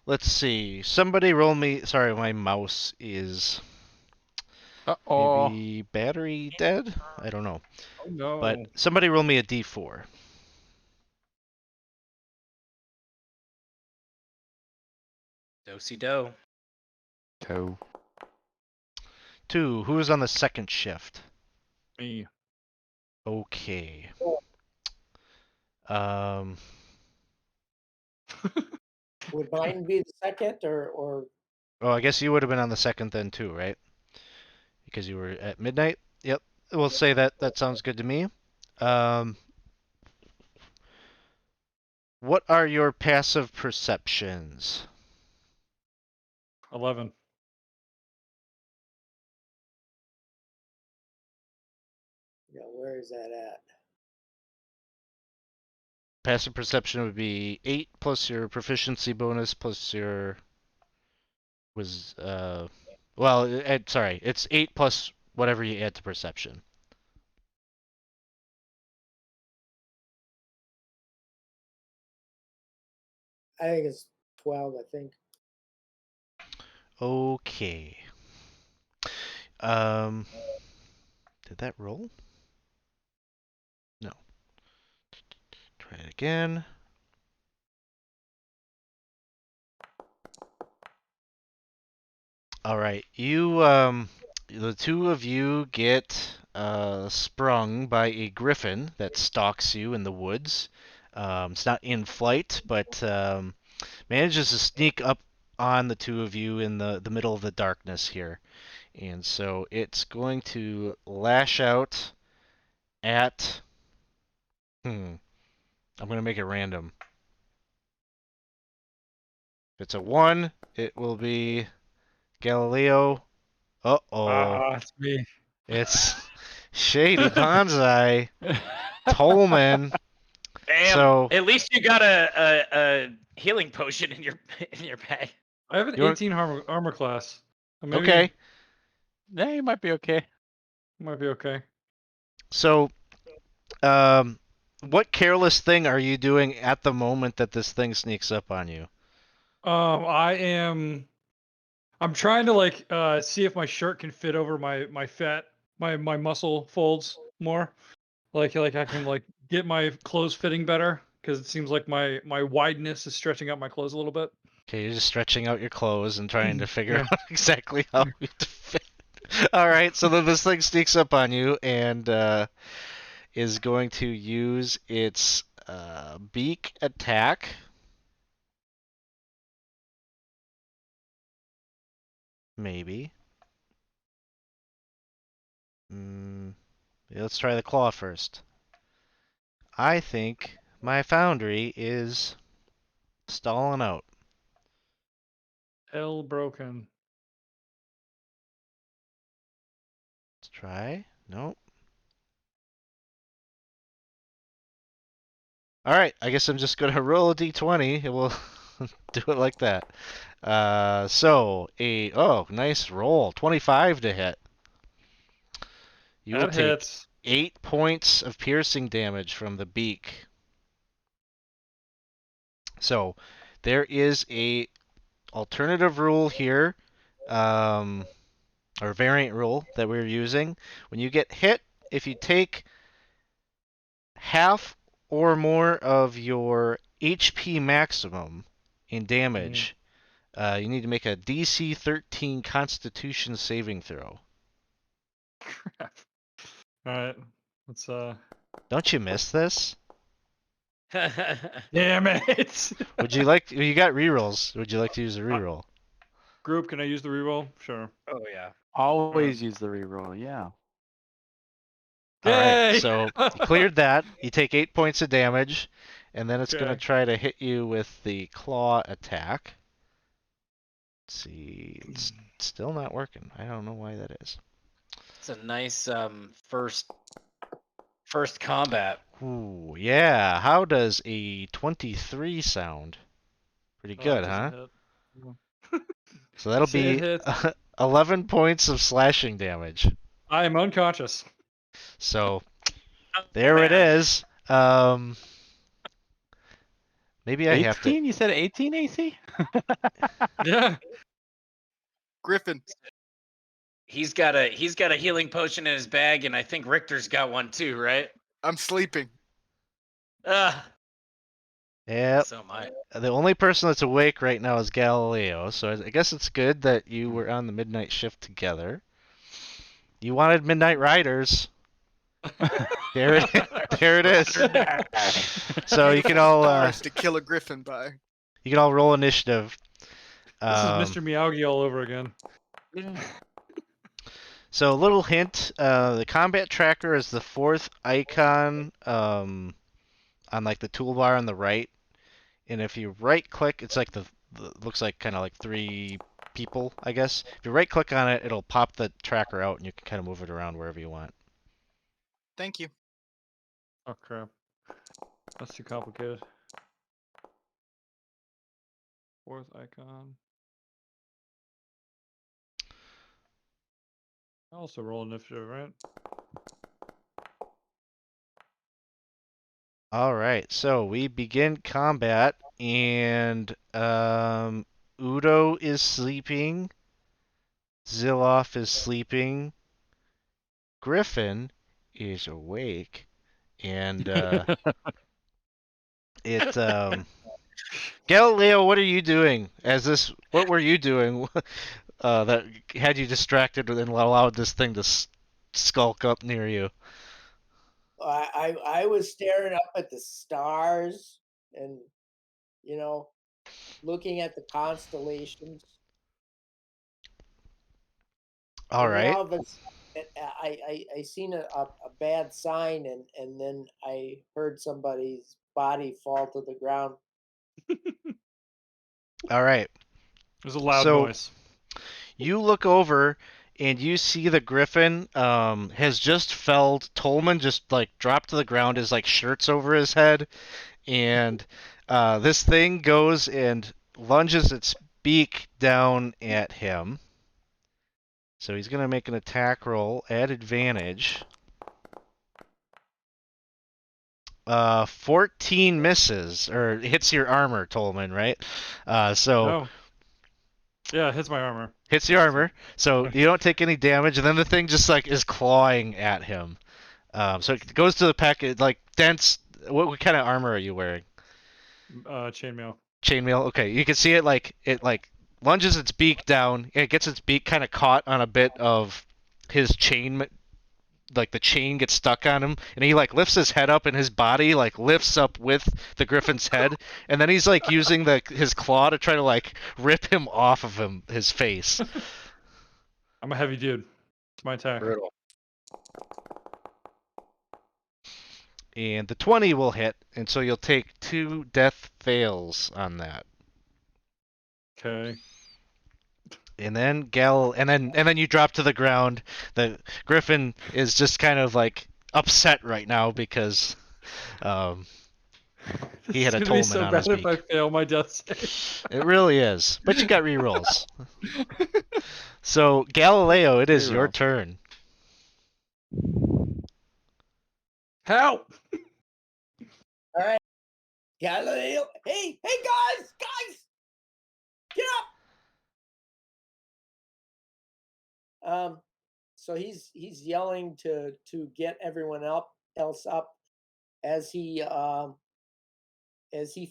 Let's see. Somebody roll me. Sorry, my mouse is Uh-oh. maybe battery dead. I don't know. Oh no. But somebody roll me a d4. Do-si do. Toe. 2. Who is on the second shift? Me. Okay. Um. Would mine be the second or Oh, I guess you would have been on the second then too, right? Because you were at midnight. Yep. We'll say that sounds good to me. Um. What are your passive perceptions? 11. yeah, where is that at? Passive perception would be 8 plus your proficiency bonus plus your Well, sorry, it's 8 plus whatever you add to perception. I think it's 12. I think. Okay. Did that roll? No. Try it again. All right, the two of you get sprung by a griffin that stalks you in the woods. It's not in flight, but manages to sneak up on the two of you in the middle of the darkness here. And so it's going to lash out at. I'm going to make it random. If it's a 1, it will be Galileo. Uh-oh. It's me. It's Shady Bonsai. Tolman. Damn. So At least you got a healing potion in your bag. I have an You want- 18 armor class. Maybe okay. Yeah, you might be okay. Might be okay. So what careless thing are you doing at the moment that this thing sneaks up on you? I'm trying to like see if my shirt can fit over my fat my muscle folds more. Like I can like get my clothes fitting better because it seems like my wideness is stretching out my clothes a little bit. Okay, you're just stretching out your clothes and trying to figure Yeah. out exactly how you to fit. All right, so then this thing sneaks up on you and is going to use its beak attack. Maybe. Let's try the claw first. I think my foundry is stalling out. L broken. Let's try. Nope. All right, I guess I'm just gonna roll a d20 and we'll do it like that. Nice roll, 25 to hit. You will That take hits. 8 points of piercing damage from the beak. So there is a alternative rule here, or variant rule that we're using. When you get hit, if you take half or more of your HP maximum in damage, you need to make a DC 13 Constitution saving throw. Crap. All right. Let's Don't you miss this? Damn it. Would you like? You got rerolls. Would you like to use a reroll? Group, can I use the reroll? Sure. Oh yeah. Always use the reroll. Yeah. All right. Yay! So you cleared that. You take 8 points of damage, and then it's gonna Okay. try to hit you with the claw attack. Let's see. It's still not working. I don't know why that is. It's a nice first combat. Ooh, yeah. How does a 23 sound? Pretty Oh, good, it huh? doesn't hit. So that'll Say it be hits. 11 points of slashing damage. I am unconscious. So Oh, there it man. is. Maybe I have to. 18? You said 18 AC? Yeah. Griffin. He's got a healing potion in his bag, and I think Richter's got one too, right? I'm sleeping. Yep. So am I. The only person that's awake right now is Galileo, so I guess it's good that you were on the midnight shift together. You wanted Midnight Riders. There it is. So you can all Stars to kill a griffin by. roll initiative. This is Mr. Miyagi all over again. So a little hint: the combat tracker is the fourth icon on like the toolbar on the right, and if you right-click, it's like the looks like kind of like 3 people, I guess. If you right-click on it, it'll pop the tracker out, and you can kind of move it around wherever you want. Thank you. Oh crap. That's too complicated. Fourth icon. I also roll initiative, right? All right, so we begin combat, and Udo is sleeping. Ziloff is sleeping. Griffin is awake, and it Galileo, what are you doing? What were you doing that had you distracted and allowed this thing to skulk up near you? I was staring up at the stars and you know looking at the constellations, All and then right. all of a sudden I seen a bad sign, and then I heard somebody's body fall to the ground. All right. It was a loud So noise. you look over and you see the griffin has just felled. Tolman just like dropped to the ground. His like shirt's over his head, and this thing goes and lunges its beak down at him. So he's gonna make an attack roll at advantage. 14 misses or hits your armor, Tolman, right? So Oh. Yeah, it hits my armor. hits your armor, so you don't take any damage, and then the thing just like is clawing at him. So it goes to the pack, it like dents. What kind of armor are you wearing? Chainmail. Chainmail. Okay, you can see it like lunges its beak down. It gets its beak kind of caught on a bit of his chain, like the chain gets stuck on him, and he like lifts his head up, and his body like lifts up with the griffin's head, and then he's like using his claw to try to like rip him off of his face. I'm a heavy dude. It's my attack. Brutal. And the 20 will hit, and so you'll take 2 death fails on that. Okay. And then and then you drop to the ground. The griffin is just kind of like upset right now because um, he had It's a gonna be Tolman so on his bad if I beak. fail my death save. It really is. But you got rerolls. So Galileo, it is your Reroll. turn. Help! All right, Galileo. Hey, guys, get up! So he's yelling to get everyone else up as he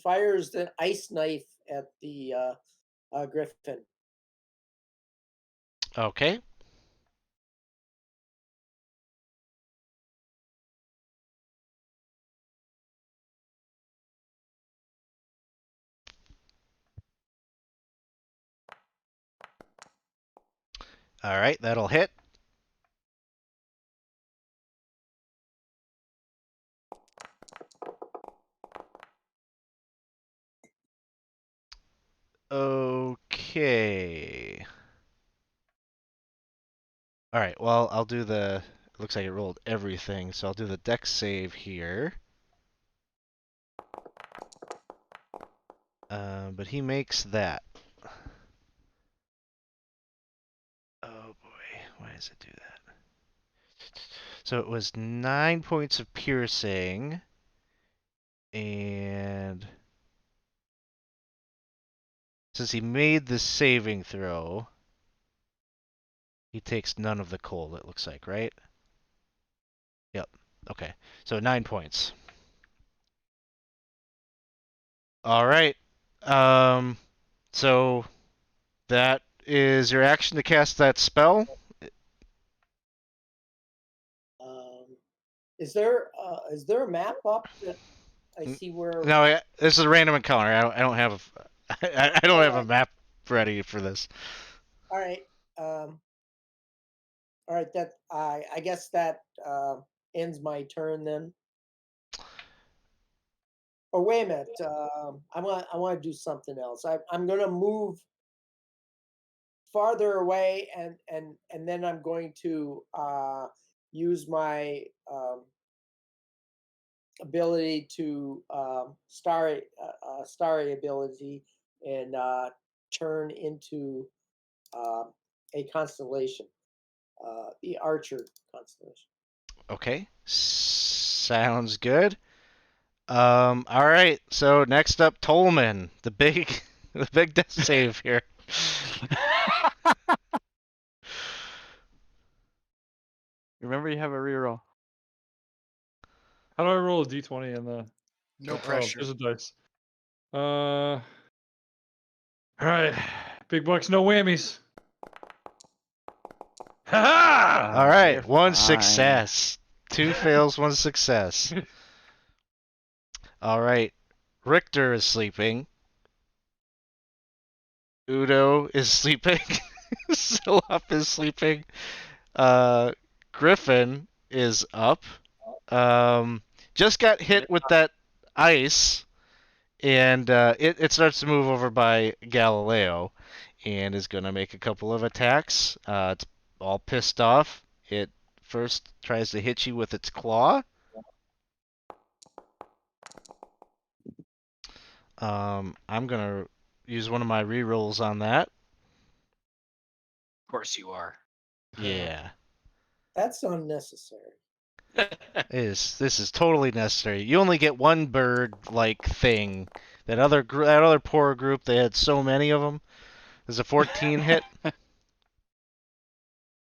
fires the ice knife at the griffin. Okay. All right, that'll hit. Okay. All right, well, I'll do the. Looks like it rolled everything, so I'll do the dex save here. But he makes that. Oh boy, why does it do that? So it was 9 points of piercing, and since he made the saving throw, he takes none of the cold, it looks like, right? Yep. Okay, so 9 points. All right. So that is your action to cast that spell. Is there a map up that I see where? No, this is a random encounter. I don't have I don't have a Alright. map ready for this. All right. All right. That I guess that ends my turn then. Oh, wait a minute. I want to do something else. I'm going to move farther away, and then I'm going to use my ability to starry ability and turn into a constellation. the Archer constellation. Okay, sounds good. All right. So next up, Tolman, the big, the big death save here. Remember, you have a reroll. How do I roll a d20 in the? No Oh, pressure. there's a dice. All right, big bucks, no whammies. Ha All right, You're one fine. success, two fails, one success. All right, Richter is sleeping. Udo is sleeping. Silop is sleeping. Griffin is up. Just got hit with that ice, and it starts to move over by Galileo, and is going to make a couple of attacks. It's all pissed off. It first tries to hit you with its claw. I'm going to use one of my rerolls on that. Of course you are. Yeah. That's unnecessary. This is totally necessary. You only get one bird like thing. That other poor group, they had so many of them. There's a 14 hit.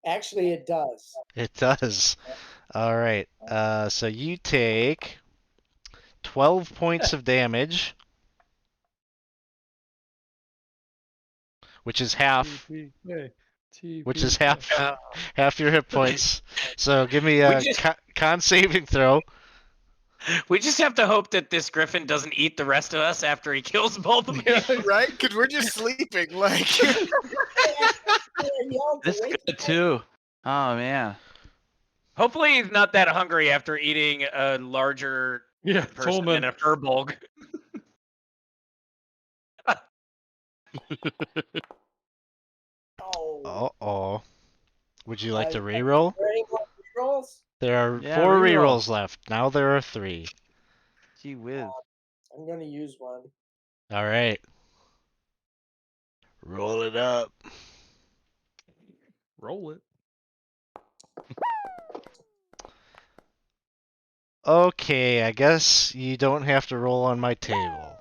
Actually, it does. It does. All right. So you take 12 points of damage, which is half. TPK. Which is TPK. half your hit points. So give me We a just- con saving throw. We just have to hope that this griffin doesn't eat the rest of us after he kills both of Yeah. them. Right? Because we're just sleeping. Like, This guy too. Oh man. Hopefully he's not that hungry after eating a larger Yeah, person Tolman. than a furbolg. Oh. Uh-oh. Would you like to Are reroll? there any more rerolls? There are Yeah, 4 reroll. rerolls left. Now there are 3. Gee whiz. I'm going to use one. All right. Roll it up. Roll it. Okay, I guess you don't have to roll on my table.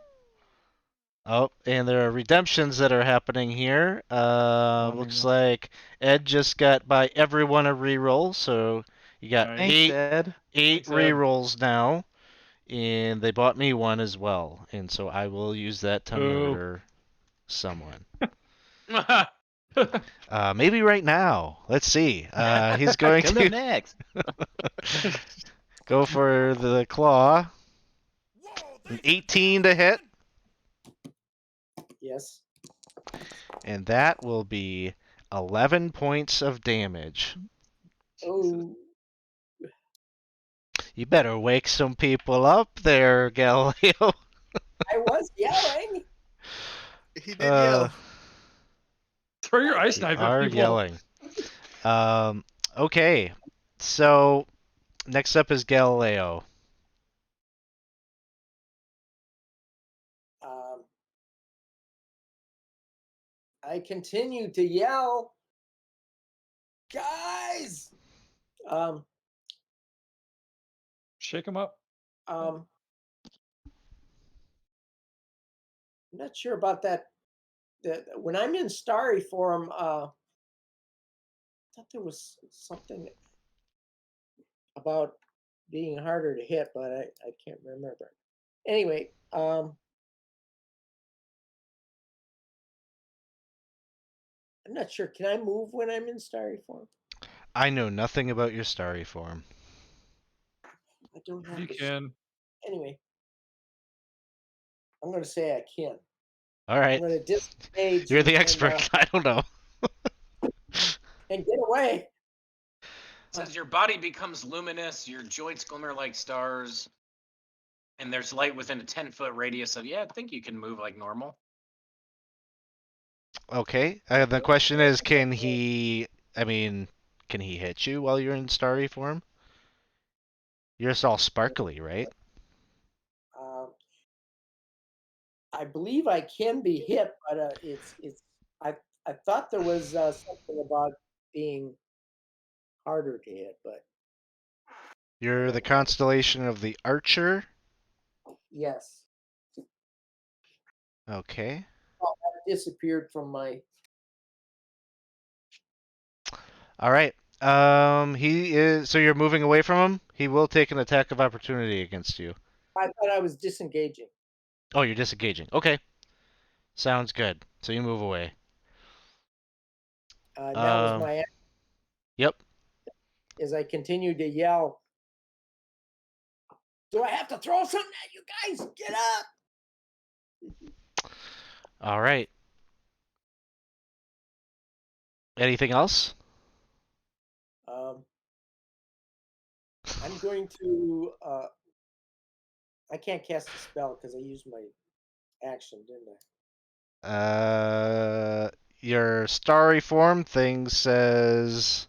Oh, and there are redemptions that are happening here. Looks like Ed just got by everyone a reroll, so you got Nice. Thanks, Ed. eight Thanks, Ed. rerolls now, and they bought me one as well, and so I will use that to Boo. murder someone. Maybe right now. Let's see. He's going Coming up to next. go for the claw. Whoa, An thanks for the 18 jams, to hit, Yes. and that will be 11 points of damage. Oh. You better wake some people up there, Galileo. I was yelling. he did yell. Throw your ice You knife at are people. yelling. Okay. So next up is Galileo. I continue to yell, guys. Shake him up. I'm not sure about that. When I'm in starry form, I thought there was something about being harder to hit, but I can't remember. Anyway, I'm not sure. Can I move when I'm in starry form? I know nothing about your starry form. I don't have You this. can. Anyway, I'm going to say I can. All right. I'm going to disengage. You're the and, expert. I don't know. and get away. It says your body becomes luminous, your joints glimmer like stars, and there's light within a 10-foot radius of. Yeah, I think you can move like normal. Okay. The question is, can he? I mean, can he hit you while you're in starry form? You're just all sparkly, right? I believe I can be hit, but it's. I thought there was something about being harder to hit, but You're the constellation of the Archer. yes. Okay. Oh, that disappeared from my. All right. He is. So you're moving away from him. He will take an attack of opportunity against you. I thought I was disengaging. Oh, you're disengaging. Okay. Sounds good. So you move away. That was my. Yep. As I continued to yell, "Do I have to throw something at you guys? Get up!" All right. Anything else? I'm going to. I can't cast a spell because I used my action, didn't I? Your starry form thing says,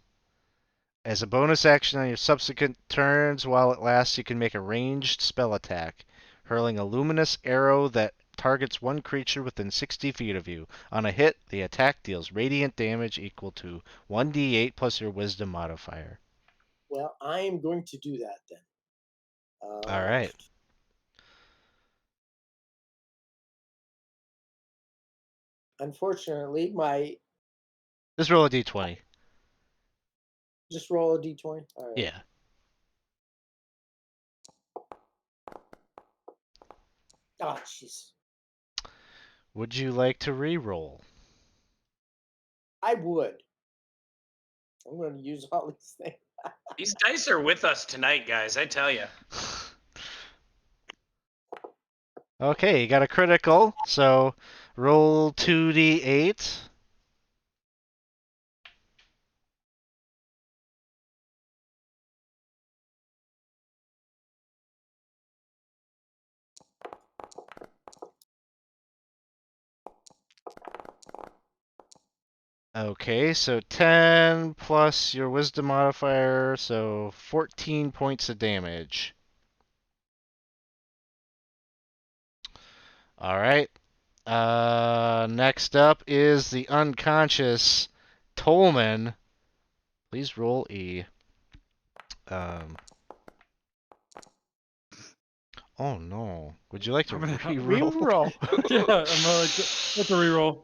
as a bonus action on your subsequent turns while it lasts, you can make a ranged spell attack, hurling a luminous arrow that targets one creature within 60 feet of you. On a hit, the attack deals radiant damage equal to 1d8 plus your wisdom modifier. Well, I am going to do that then. All right. Unfortunately, my Just roll a d20. just roll a d20. All right. Yeah. Oh, jeez. Would you like to re-roll? I would. I'm going to use all these things. These dice are with us tonight, guys. I tell you. Okay, you got a critical, so roll 2d8. Okay, so 10 plus your wisdom modifier, so 14 points of damage. All right. Next up is the unconscious Tolman. Please roll a. Um, oh no. Would you like to I'm gonna re-roll? Reroll. Yeah, I'm like, that's a reroll.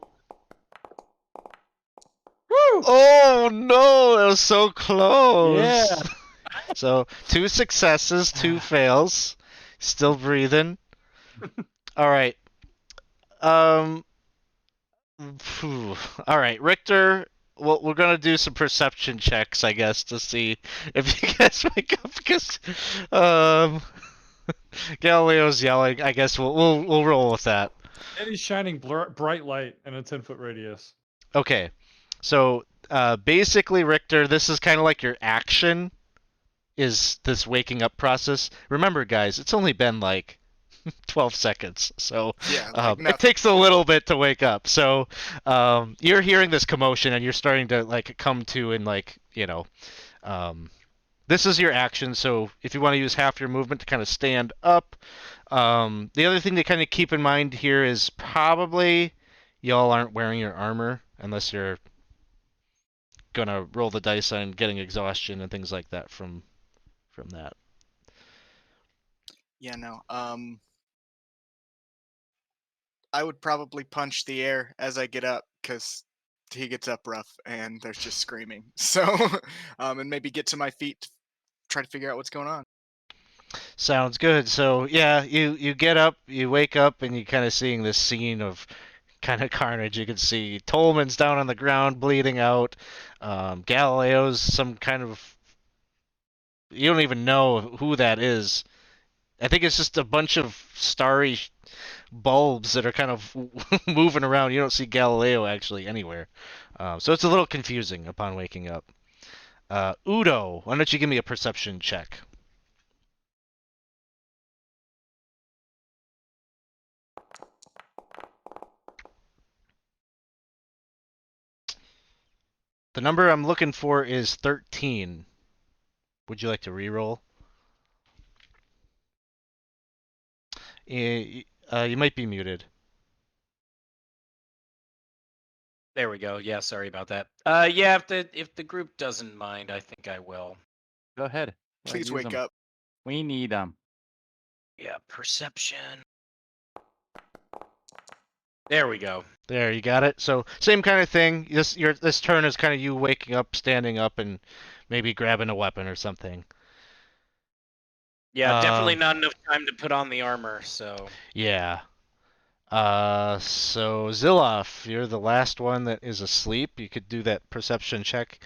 Woo! Oh no, that was so close. Yeah. So 2 successes, 2 fails. Still breathing. All right. Um. All right, Richter. Well, we're gonna do some perception checks, I guess, to see if you guys wake up because um, Galileo's yelling. I guess we'll roll with that. And he's shining bright light in a 10-foot radius. Okay, so basically, Richter, this is kind of like your action is this waking up process. Remember, guys, it's only been like 12 seconds. So Yeah, like it nothing. takes a little bit to wake up. So you're hearing this commotion and you're starting to like come to and like, this is your action. So if you want to use half your movement to kind of stand up, the other thing to kind of keep in mind here is probably y'all aren't wearing your armor unless you're gonna roll the dice on getting exhaustion and things like that from that. Yeah, no. I would probably punch the air as I get up because he gets up rough and there's just screaming. So, and maybe get to my feet to try to figure out what's going on. Sounds good. So yeah, you get up, you wake up, and you kind of seeing this scene of kind of carnage. You can see Tolman's down on the ground bleeding out. Galileo's some kind of, you don't even know who that is. I think it's just a bunch of starry bulbs that are kind of moving around. You don't see Galileo actually anywhere. So it's a little confusing upon waking up. Udo, why don't you give me a perception check? The number I'm looking for is 13. Would you like to re-roll? You might be muted. There we go. Yeah, sorry about that. Yeah, if the group doesn't mind, I think I will. Go ahead. Yeah, Please use wake 'em. up. We need them. Yeah, perception. There we go. There, you got it. So same kind of thing. This turn is kind of you waking up, standing up, and maybe grabbing a weapon or something. Yeah, definitely not enough time to put on the armor, so. Yeah. So Zilloff, you're the last one that is asleep. You could do that perception check.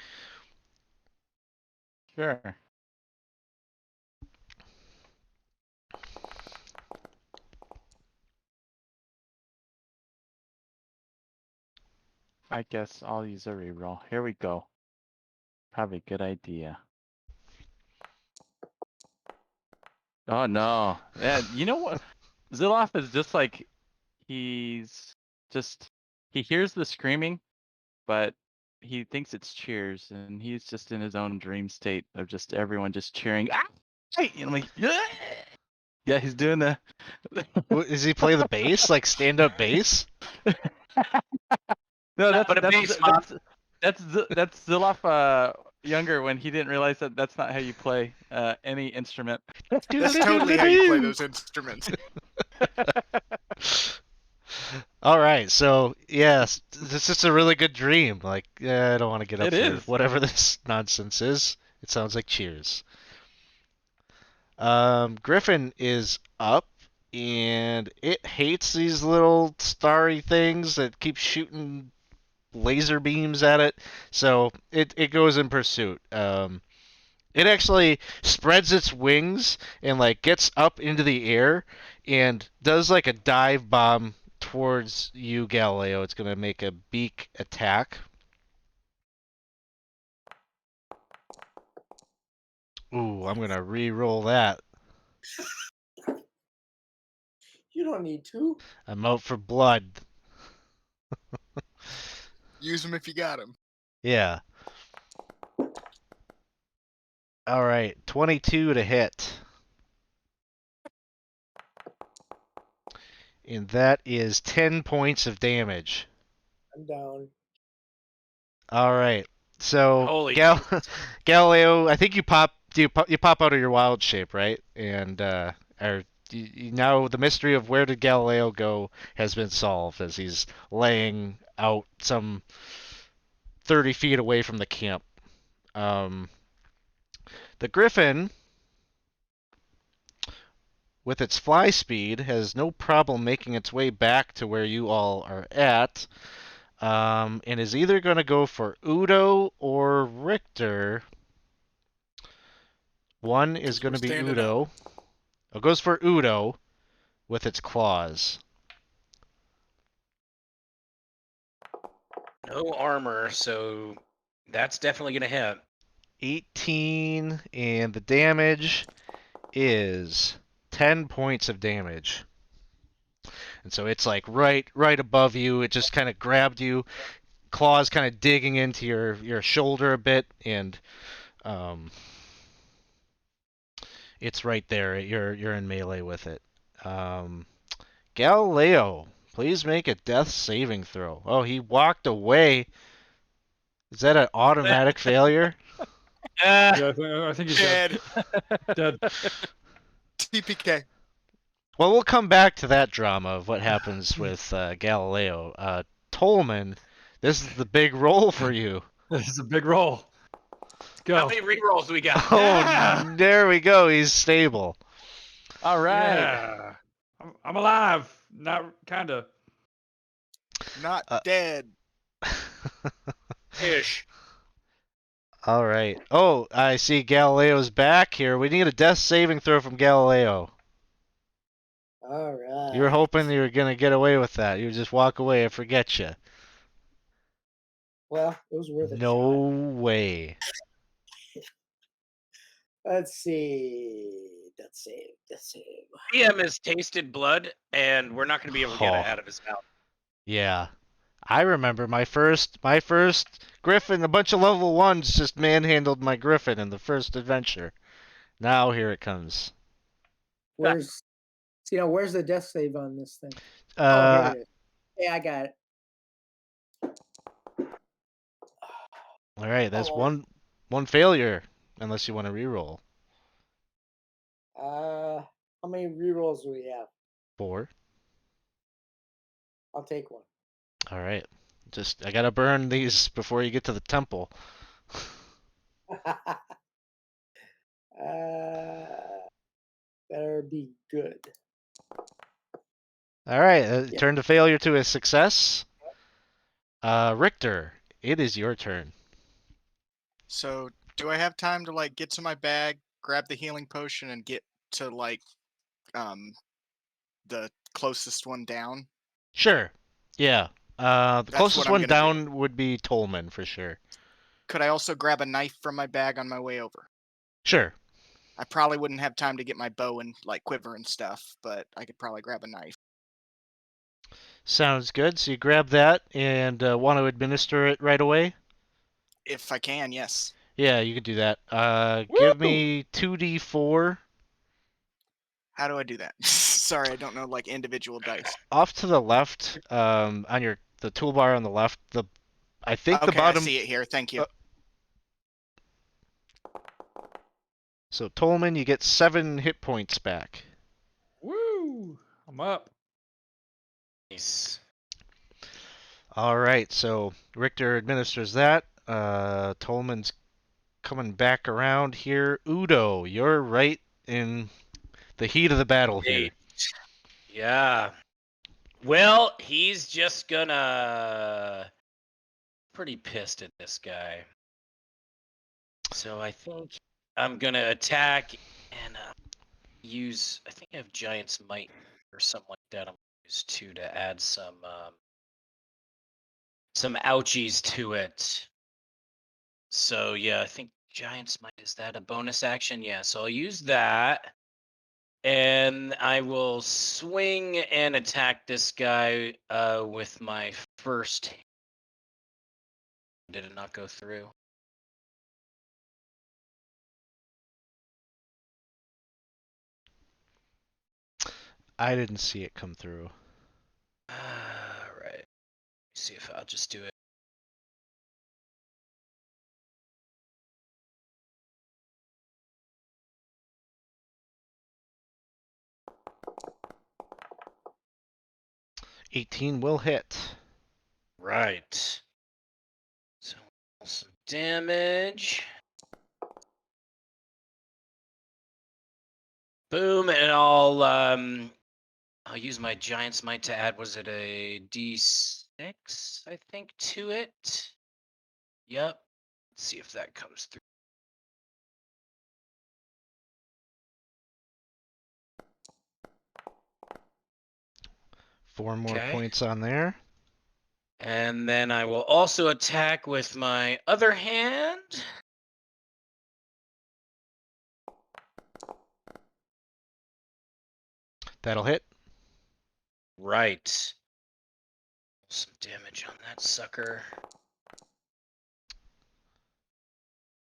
Sure. I guess I'll use a reroll. Here we go. Probably a good idea. Oh no. Yeah, you know what? Zilloff is just like he hears the screaming, but he thinks it's cheers, and he's just in his own dream state of just everyone just cheering. Ah! Hey! And I'm like, yeah, yeah, he's doing the. Does he play the bass, like stand-up bass? No, But a bass mod. that's Zilloff younger when he didn't realize that that's not how you play any instrument. That's totally how you play those instruments. All right, so yes, this is a really good dream. Like, I don't want to get up It for is. whatever this nonsense is. It sounds like cheers. Griffin is up, and it hates these little starry things that keep shooting laser beams at it. So it goes in pursuit. It actually spreads its wings and like gets up into the air and does like a dive bomb towards you, Galileo. It's gonna make a beak attack. Ooh, I'm gonna re-roll that. You don't need to. I'm out for blood. Use them if you got them. Yeah. All right, 22 to hit. And that is 10 points of damage. I'm down. All right. So Holy Galileo, I think you pop out of your wild shape, right? And now the mystery of where did Galileo go has been solved as he's laying out some 30 feet away from the camp. Um, the Griffin, with its fly speed, has no problem making its way back to where you all are at. And is either going to go for Udo or Richter. One is going to be standing Udo. It goes for Udo with its claws. No armor, so that's definitely gonna hit. 18, and the damage is 10 points of damage. And so it's like right above you. It just kind of grabbed you, claws kind of digging into your shoulder a bit, and it's right there. You're in melee with it. Galileo, please make a death saving throw. Oh, he walked away. Is that an automatic failure? Yeah, I think he's Dead. dead. TPK. Well, we'll come back to that drama of what happens with Galileo. Tolman, this is the big roll for you. This is a big roll. Let's go. How many rerolls we got? Oh, Yeah! there we go. He's stable. All right. Yeah. I'm alive. Not kinda. Not Uh, dead. Ish. All right. Oh, I see Galileo's back here. We need a death saving throw from Galileo. All right. You were hoping you were going to get away with that. You would just walk away and forget you. Well, it was worth a No shot. way. Let's see. Death save. Death save. DM has tasted blood, and we're not gonna be able to get it Oh. out of his mouth. Yeah. I remember my first Griffin, a bunch of level 1s just manhandled my Griffin in the first adventure. Now here it comes. Where's where's the death save on this thing? Oh, Uh, here it is. Hey, I got it. All right, that's Oh. one failure, unless you want to reroll. How many rerolls do we have? 4. I'll take one. All right. I gotta burn these before you get to the temple. Better be good. All right, Yeah. turn the failure to a success. Richter, it is your turn. So, do I have time to like get to my bag, grab the healing potion, and get to like um the closest one down? Sure. Yeah. The That's what closest I'm one gonna do. down would be Tolman for sure. Could I also grab a knife from my bag on my way over? Sure. I probably wouldn't have time to get my bow and like quiver and stuff, but I could probably grab a knife. Sounds good. So you grab that and want to administer it right away? If I can, yes. Yeah, you could do that. Give Woo! me 2d4. How do I do that? Sorry, I don't know like individual dice. Off to the left, on the toolbar on the left. I think the Okay, I bottom. see it here. Thank you. So Tolman, you get 7 hit points back. Woo! I'm up. Nice. All right, so Richter administers that. Tolman's coming back around here. Udo, you're right in the heat of the battle here. Great. Yeah. Well, he's just gonna pretty pissed at this guy. So I think I'm gonna attack and use. I think I have Giant's Might or something like that. I'm gonna use 2 to add some ouchies to it. So yeah, I think Giant's Might, is that a bonus action? Yeah, so I'll use that. And I will swing and attack this guy with my first. Did it not go through? I didn't see it come through. All right. See if I'll just do it. '18 will hit. Right. So some damage. Boom, and I'll use my Giant's Might to add. Was it a D6? I think to it. Yep. Let's see if that comes through. Four more Okay. points on there. And then I will also attack with my other hand. That'll hit. Right. Some damage on that sucker.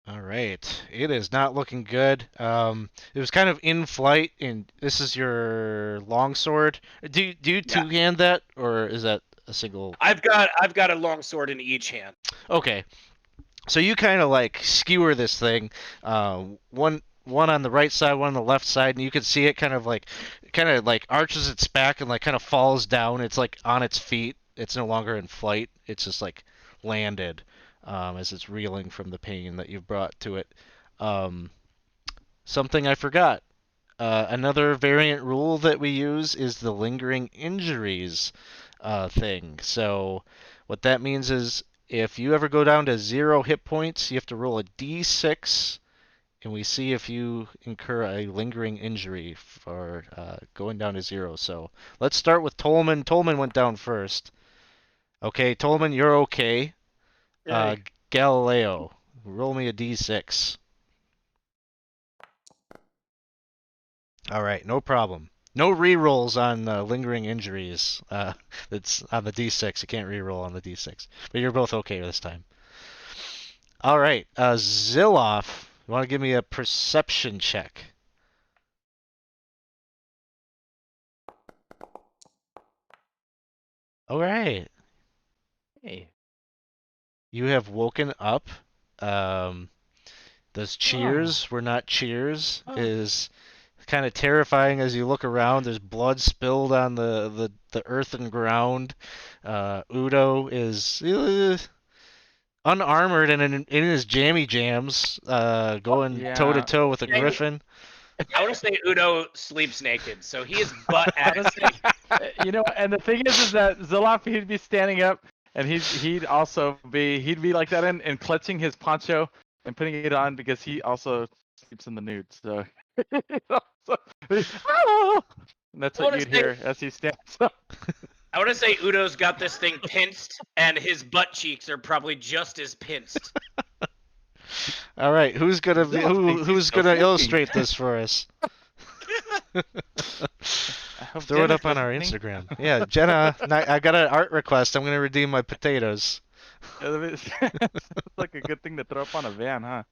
All right. It is not looking good. It was kind of in flight, and this is your longsword. Do you Yeah. two-hand that, or is that a single? I've got a long sword in each hand. Okay. So you kind of like skewer this thing, one on the right side, one on the left side, and you can see it kind of like arches its back and like kind of falls down. It's like on its feet. It's no longer in flight. It's just like landed, as it's reeling from the pain that you've brought to it. Um, Something I forgot. Another variant rule that we use is the lingering injuries thing. So what that means is if you ever go down to 0 hit points, you have to roll a d6, and we see if you incur a lingering injury for going down to 0. So let's start with Tolman. Tolman went down first. Okay, Tolman, you're okay. Yay. Galileo, roll me a d6. All right, no problem. No re-rolls on lingering injuries. It's on the d6. You can't re-roll on the d6. But you're both okay this time. All right, Ziloff, you want to give me a perception check? All right. Hey. You have woken up Those cheers were not cheers. Is kind of terrifying as you look around. There's blood spilled on the earthen ground. Udo is unarmored and in his jammy jams, going toe to Yeah. toe with a Hey. griffin. I want to say Udo sleeps naked, so he is butt ass naked. You know, and the thing is that Zolaf, he'd be standing up, and he'd be like that and clutching his poncho and putting it on because he also sleeps in the nude. So, "Ah!" and that's I what wanna you'd say- hear as he stands up. I want to say Udo's got this thing pinched, and his butt cheeks are probably just as pinched. All right, who's gonna be, Zolaf thinks he's who's still gonna sleeping. illustrate this for us? I hope Throw it Jenna's up on our listening. Instagram. Yeah, Jenna, I got an art request. I'm gonna redeem my potatoes. Sounds like a good thing to throw up on a van, huh?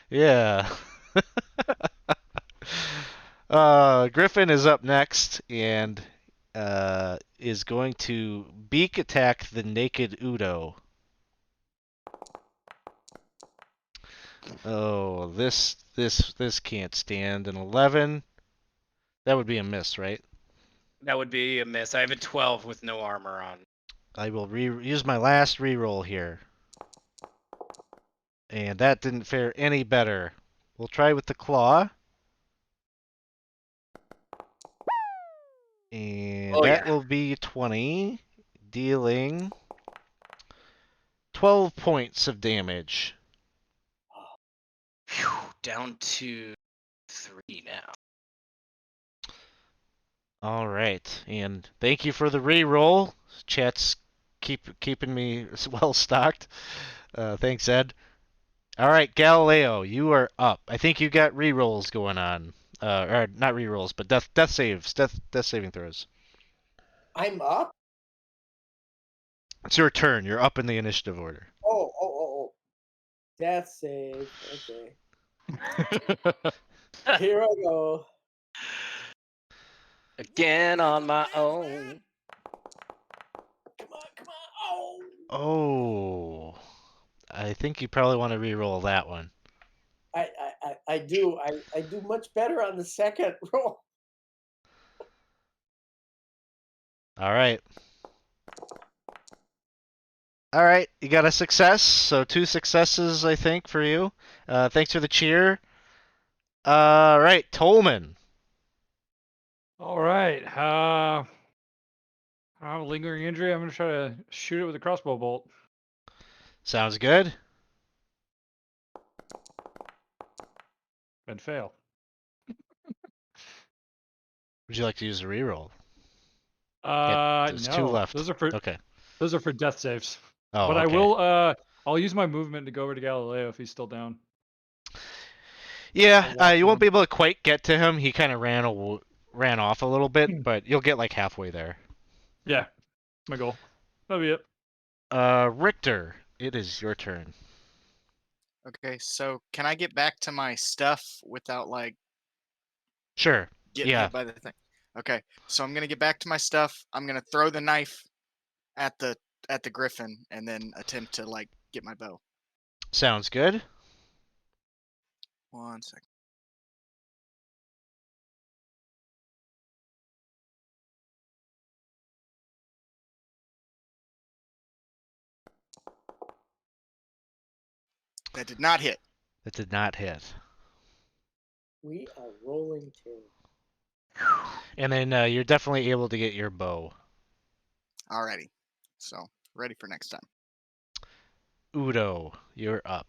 Yeah. Griffin is up next and is going to beak attack the naked Udo. Oh, this can't stand. An 11. That would be a miss, right? That would be a miss. I have a 12 with no armor on. I will use my last reroll here. And that didn't fare any better. We'll try with the claw. And Oh, that yeah. will be 20, dealing 12 points of damage. Phew, down to 3 now. All right, and thank you for the reroll. Chat's keeping me well stocked. Thanks, Ed. All right, Galileo, you are up. I think you got rerolls going on, or not rerolls, but death saves, death saving throws. I'm up. It's your turn. You're up in the initiative order. Oh. Death save. Okay. Here I go. Again on my own. Come on. Oh. Oh, I think you probably want to reroll that one. I do. I do much better on the second roll. All right. All right, you got a success, so 2 successes, I think, for you. Thanks for the cheer. All right, Tolman. All right. I have a lingering injury. I'm gonna try to shoot it with a crossbow bolt. Sounds good. And fail. Would you like to use a reroll? There's No. 2 left. Those are for Okay. death saves. Oh, But I okay. will. I'll use my movement to go over to Galileo if he's still down. Yeah, I'll walk you won't him. be able to quite get to him. He kind of ran off a little bit, but you'll get like halfway there. Yeah, my goal. That'll be it. Richter, it is your turn. Okay, so can I get back to my stuff without like Sure. getting Yeah. hit by the thing? Okay, so I'm gonna get back to my stuff. I'm gonna throw the knife at the griffin and then attempt to like get my bow. Sounds good. 1 second. That did not hit. That did not hit. We are rolling too. And then you're definitely able to get your bow. Alrighty. So ready for next time. Udo, you're up.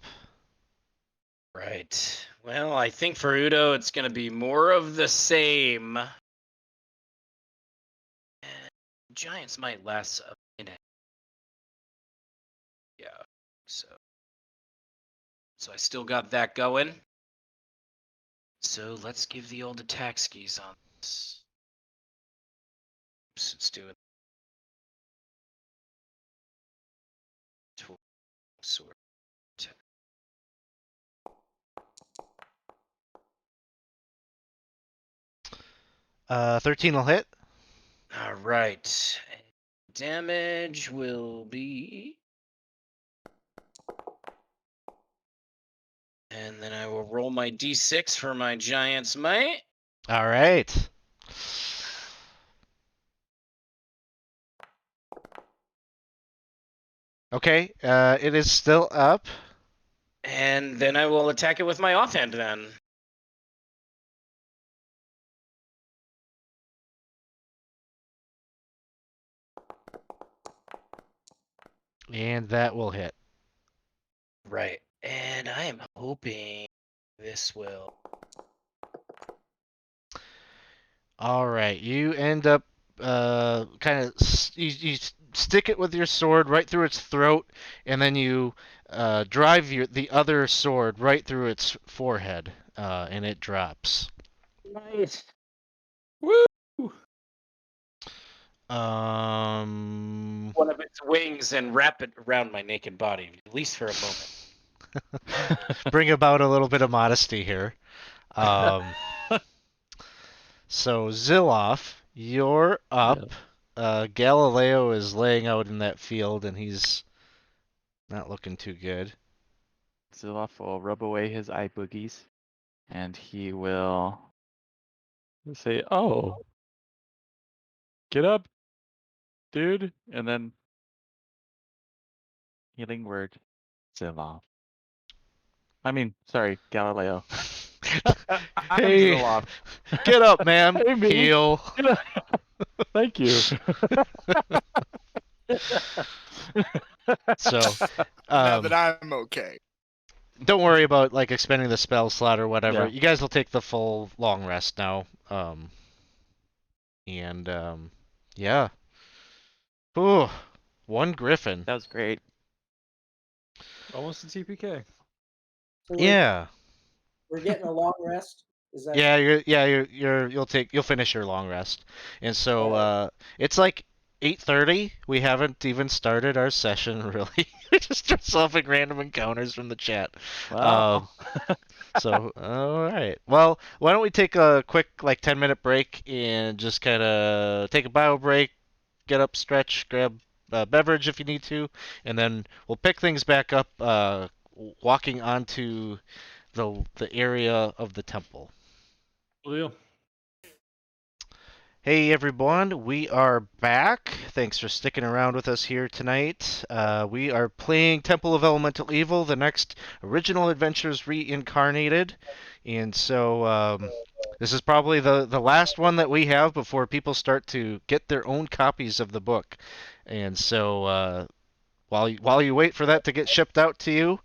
Right. Well, I think for Udo, it's going to be more of the same. And Giants might last a minute. Yeah. So I still got that going. So let's give the old attack skis on this. Oops, let's do it. Sword. 13 will hit. All right. Damage will be roll my d6 for my giant's might. All right. Okay, it is still up. And then I will attack it with my offhand then. And that will hit. Right. And I am hoping this will. All right, you end up kind of you stick it with your sword right through its throat, and then you drive the other sword right through its forehead, and it drops. Nice. Woo! One of its wings and wrap it around my naked body, at least for a moment. Bring about a little bit of modesty here. So Zilloff, you're up. Galileo is laying out in that field, and he's not looking too good. Zilloff will rub away his eye boogies, and he will say, "Oh, get up, dude!" And then healing word, Zilloff. I mean, sorry, Galileo. I'm Hey, Zilloff. get up, man. Hey, me. Heal. Thank you. So, Now that I'm okay. don't worry about like expending the spell slot or whatever. Yeah. You guys will take the full long rest now. Yeah. Ooh, one griffin. That was great. Almost a TPK. So Yeah. we're getting a long rest. Is that You'll finish your long rest. And so Alright. it's like 8:30. We haven't even started our session really. We just start solving random encounters from the chat. Wow. So all right. Well, why don't we take a quick like 10-minute break and just kind of take a bio break, get up, stretch, grab a beverage if you need to, and then we'll pick things back up walking onto the area of the temple. Deal. Hey everyone, we are back. Thanks for sticking around with us here tonight. We are playing Temple of Elemental Evil, the next original adventures reincarnated. And so this is probably the last one that we have before people start to get their own copies of the book. And so while you wait for that to get shipped out to you,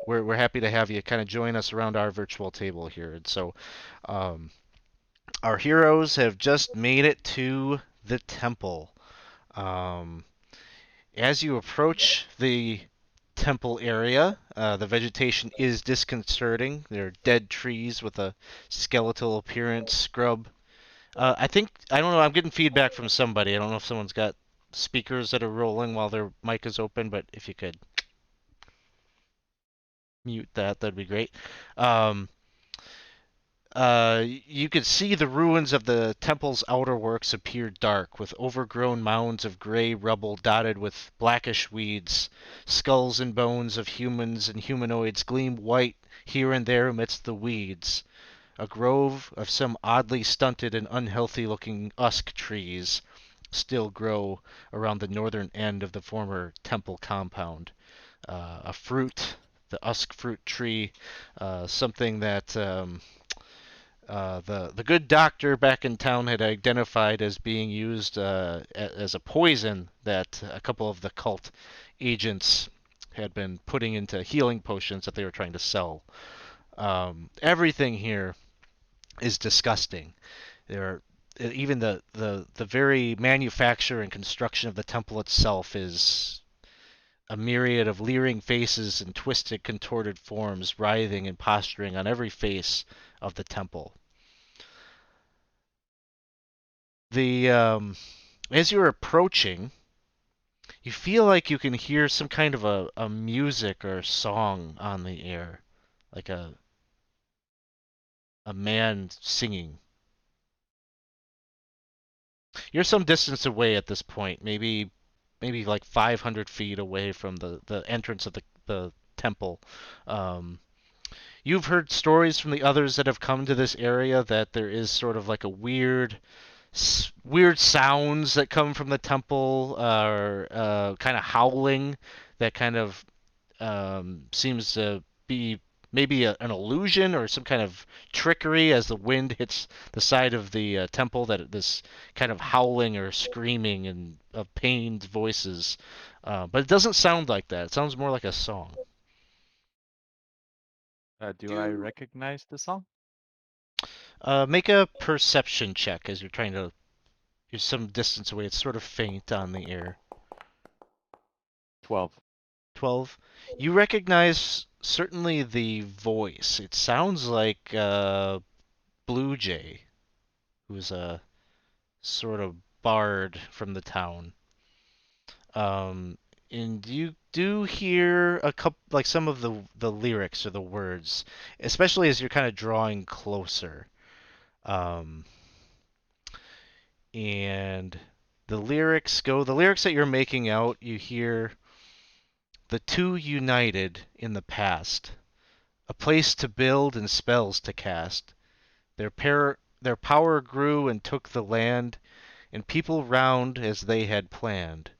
we're happy to have you kind of join us around our virtual table here. And so um, our heroes have just made it to the temple. Um, as you approach the temple area, the vegetation is disconcerting. There are dead trees with a skeletal appearance, scrub. I don't know, I'm getting feedback from somebody. I don't know if someone's got speakers that are rolling while their mic is open, but if you could mute that, that'd be great. You could see the ruins of the temple's outer works appear dark, with overgrown mounds of gray rubble dotted with blackish weeds. Skulls and bones of humans and humanoids gleam white here and there amidst the weeds. A grove of some oddly stunted and unhealthy-looking usk trees still grow around the northern end of the former temple compound. A fruit, the usk fruit tree, something that the good doctor back in town had identified as being used as a poison that a couple of the cult agents had been putting into healing potions that they were trying to sell. Everything here is disgusting. There, even the very manufacture and construction of the temple itself is a myriad of leering faces and twisted, contorted forms writhing and posturing on every face of the temple. As you're approaching, you feel like you can hear some kind of a music or song on the air, like a man singing. You're some distance away at this point, maybe like 500 feet away from the entrance of the temple. Um, you've heard stories from the others that have come to this area that there is sort of like a weird sounds that come from the temple, or kind of howling that kind of seems to be maybe an illusion or some kind of trickery as the wind hits the side of the temple. That this kind of howling or screaming and of pained voices, but it doesn't sound like that. It sounds more like a song. Do I recognize the song? Make a perception check as you're trying to. You're some distance away. It's sort of faint on the air. 12. 12. You recognize certainly the voice. It sounds like Blue Jay, who's a sort of bard from the town. Um, and you do hear a couple, like some of the lyrics or the words, especially as you're kind of drawing closer. Um, and the lyrics go. The lyrics that you're making out, you hear the two united in the past, a place to build and spells to cast. Their power grew and took the land, and people round as they had planned.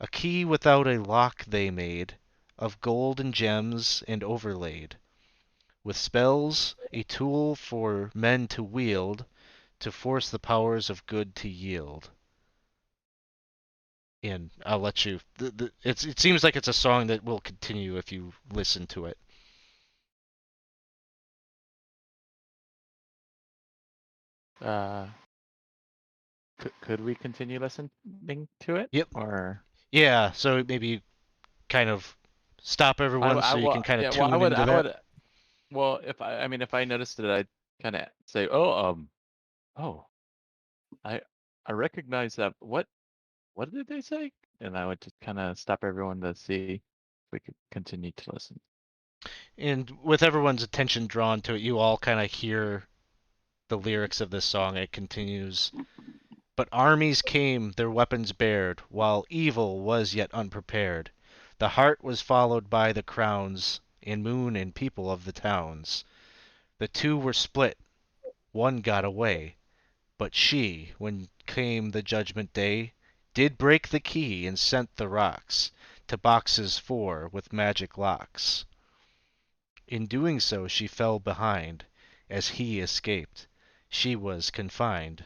A key without a lock they made, of gold and gems and overlaid, with spells, a tool for men to wield, to force the powers of good to yield. And I'll let you. It seems like it's a song that will continue if you listen to it. Could we continue listening to it? Yep. Or Yeah. So maybe kind of stop everyone so you can kind of tune into that. Well, if I noticed it, I'd kind of say, oh, I recognize that. What did they say? And I would just kind of stop everyone to see if we could continue to listen. And with everyone's attention drawn to it, you all kind of hear the lyrics of this song. It continues. But armies came, their weapons bared, while evil was yet unprepared. The heart was followed by the crowns, and moon and people of the towns. The two were split, one got away, but she, when came the judgment day, did break the key and sent the rocks to boxes 4 with magic locks. In doing so she fell behind, as he escaped. She was confined.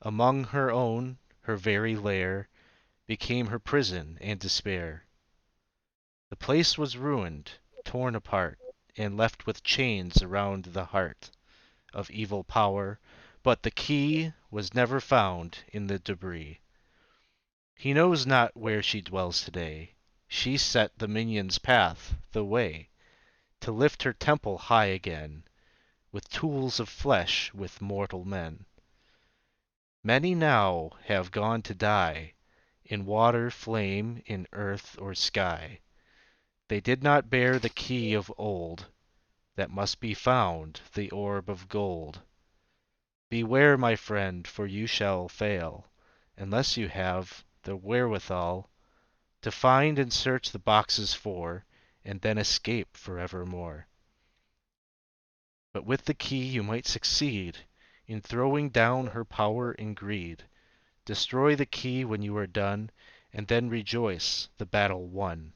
Among her own, her very lair became her prison and despair. The place was ruined, torn apart, and left with chains around the heart of evil power, but the key was never found in the debris. He knows not where she dwells today. She set the minion's path the way to lift her temple high again, with tools of flesh with mortal men. Many now have gone to die in water, flame, in earth or sky. They did not bear the key of old that must be found, the orb of gold. Beware, my friend, for you shall fail, unless you have the wherewithal to find and search the boxes 4, and then escape forevermore. But with the key you might succeed in throwing down her power and greed. Destroy the key when you are done, and then rejoice, the battle won.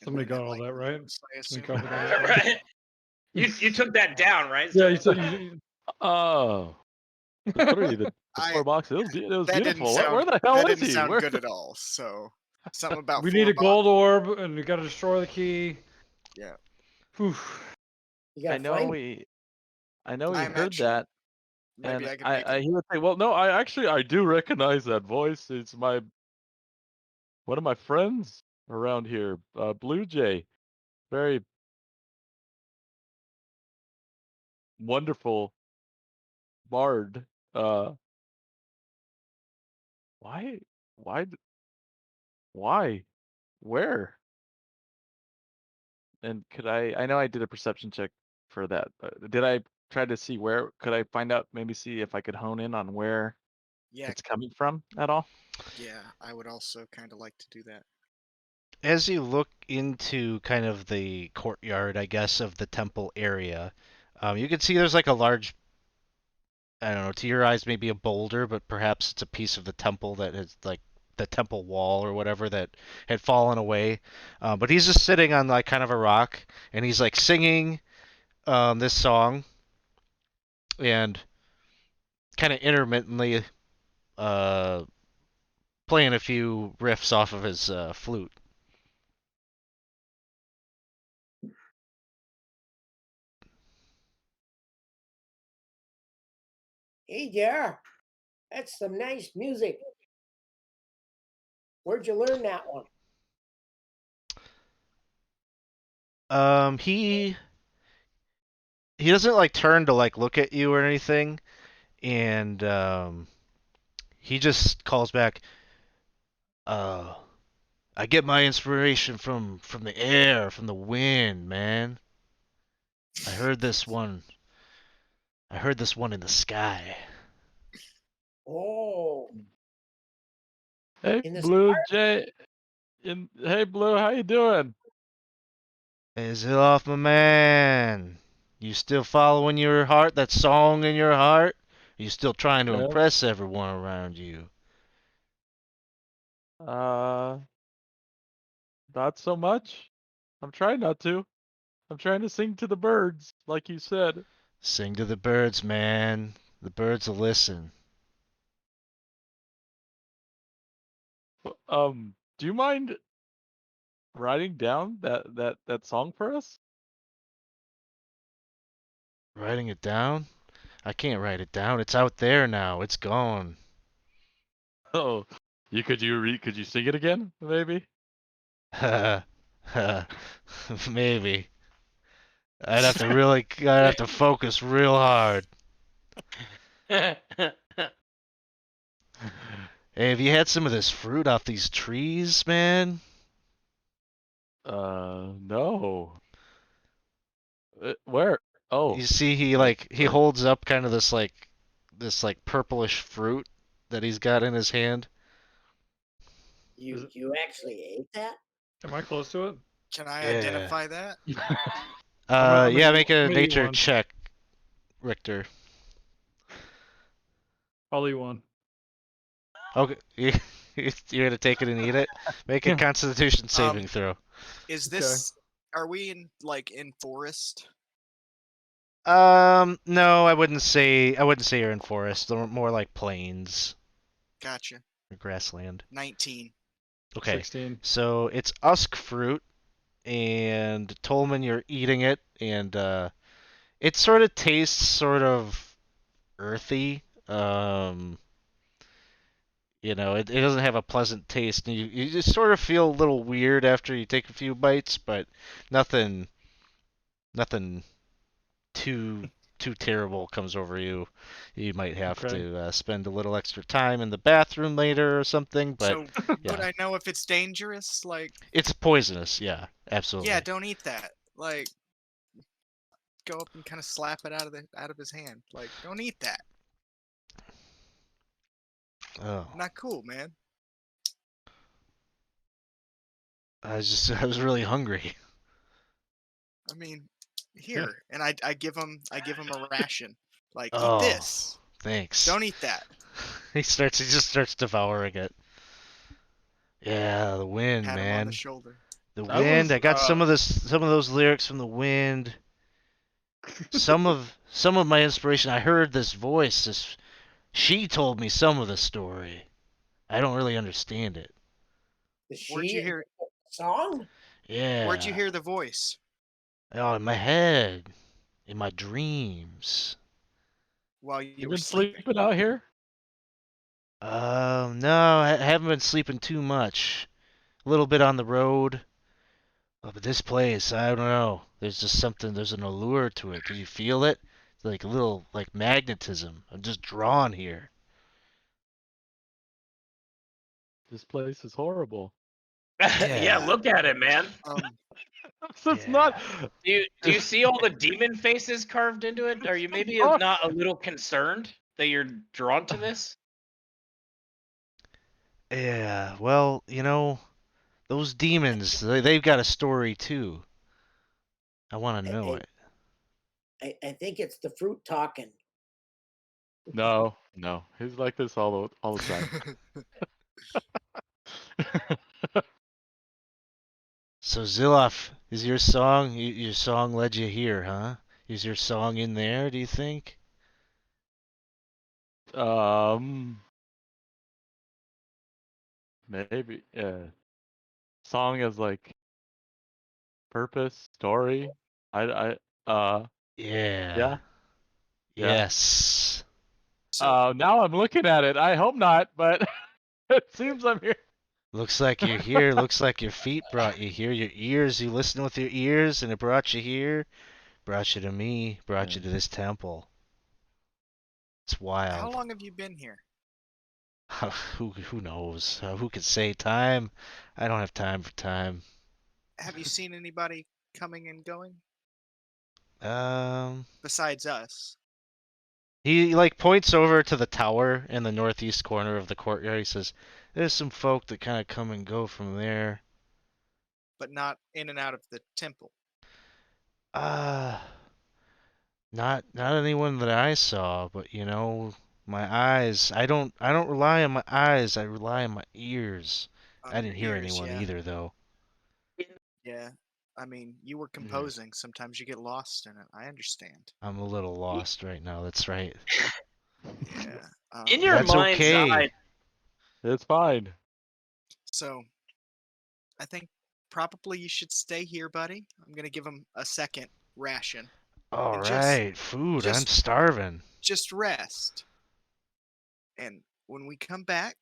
And Somebody then got all that right. I We assume. covered all that. Right. You took that down, right? Yeah, So- Oh, the I- 4 boxes. It was That beautiful. didn't sound. Where the hell that is didn't he? sound Where? good at all. So something about. we 4 need a box- gold orb, and we got to destroy the key. Yeah. Whew. You I got know find we I heard imagine that, Maybe and I could make it. he would say, "Well, no, I do recognize that voice. It's one of my friends around here, Blue Jay, very wonderful bard. Uh, why, why, why, where?" And could I know I did a perception check for that. Did I try to see where? Could I find out? Maybe see if I could hone in on where Yeah, it's coming from at all? yeah. I would also kind of like to do that. as you look into kind of the courtyard, I guess, of the temple area, you can see there's like a large, I don't know, to your eyes maybe a boulder, but perhaps it's a piece of the temple that is like the temple wall or whatever that had fallen away. But he's just sitting on like kind of a rock, and he's like singing this song and kind of intermittently uh, playing a few riffs off of his flute. Hey there, that's some nice music. Where'd you learn that one? He doesn't like turn to like look at you or anything, and he just calls back, uh, I get my inspiration from the air, from the wind, man. I heard this one. I heard this one in the sky. Oh, Hey, in the Blue Jay. Hey, Blue, how you doing? Hey, Ziloff, my man. You still following your heart, that song in your heart? Are you still trying to Yeah. impress everyone around you? Uh, Not so much. I'm trying not to. I'm trying to sing to the birds, like you said. Sing to the birds, man. The birds will listen. Do you mind writing down that song for us? Writing it down? I can't write it down. It's out there now. It's gone. Oh, could you sing it again, maybe? Maybe. I'd have to focus real hard. Hey, have you had some of this fruit off these trees, man? No. Where? Oh, You see, he where? holds up kind of this like purplish fruit that he's got in his hand. you actually ate that? Am I close to it? Can I Yeah. identify that? I'm Yeah, gonna make a I'm gonna eat nature one. check, Richter. I'll eat one. Okay, you're gonna take it and eat it. Make a Constitution saving throw. Is Okay. this? Are we in forest? No, I wouldn't say you're in forest. They're more like plains Gotcha. or grassland. 19. Okay, 16. so it's usk fruit, and Tolman, you're eating it, and it sort of tastes sort of earthy. It doesn't have a pleasant taste, and you just sort of feel a little weird after you take a few bites, but nothing nothing too terrible comes over you. You might have Okay. to spend a little extra time in the bathroom later or something, but So would yeah, I know if it's dangerous? Like, it's poisonous. Yeah, absolutely. yeah, don't eat that. Like, go up and kind of slap it out of his hand. Like, don't eat that. Oh, Not cool, man. I was really hungry. I mean, here, and I give him a ration. Like, eat Oh, this. thanks. Don't eat that. He just starts devouring it. Yeah, the wind, Pat him on the man. shoulder. The I wind. was I got some of those lyrics from the wind. Some of my inspiration. I heard this voice. She told me some of the story. I don't really understand it. The Where'd you she hear? song? Yeah. Where'd you hear the voice? Oh, in my head, in my dreams. While you You were been sleeping? sleeping out here? No, I haven't been sleeping too much. A little bit on the road. Oh, but this place, I don't know. There's just something. There's an allure to it. Did you feel it? It's like a little like magnetism. I'm just drawn here. This place is horrible. Yeah, look at it, man. It's not. Do you see all the demon faces carved into it? Are you maybe Oh. not a little concerned that you're drawn to this? Yeah. Well, Those demons, they've got a story too. I want to know it. I think it's the fruit talking. No, he's like this all the time. So Ziloff, is your song your song led you here, huh? Is your song in there, do you think? Maybe. Song is like purpose, story. Yeah. Yeah. Yes. So Now I'm looking at it. I hope not, but it seems I'm here. Looks like you're here. Looks like your feet brought you here. Your ears, you listen with your ears, and it brought you here. Brought you to me. Brought you to this temple. It's how wild. long have you been here? Who knows? Who could say time? I don't have time for time. Have you seen anybody coming and going Um, besides us? he like points over to the tower in the northeast corner of the courtyard. He says, "There's some folk that kind of come and go from there." But not in and out of the temple. Uh, not anyone that I saw, but you know, my eyes. I don't rely on my eyes. I rely on my ears. On I your didn't hear ears, anyone yeah. either, though. Yeah. I mean, you were Mm. composing. Sometimes you get lost in it. I understand. I'm a little lost right now. That's right. Yeah. In your That's mind's okay. eye, It's fine. So I think probably you should stay here, buddy. I'm gonna give him a second ration All and right, food. I'm just starving. just rest. And when we come back,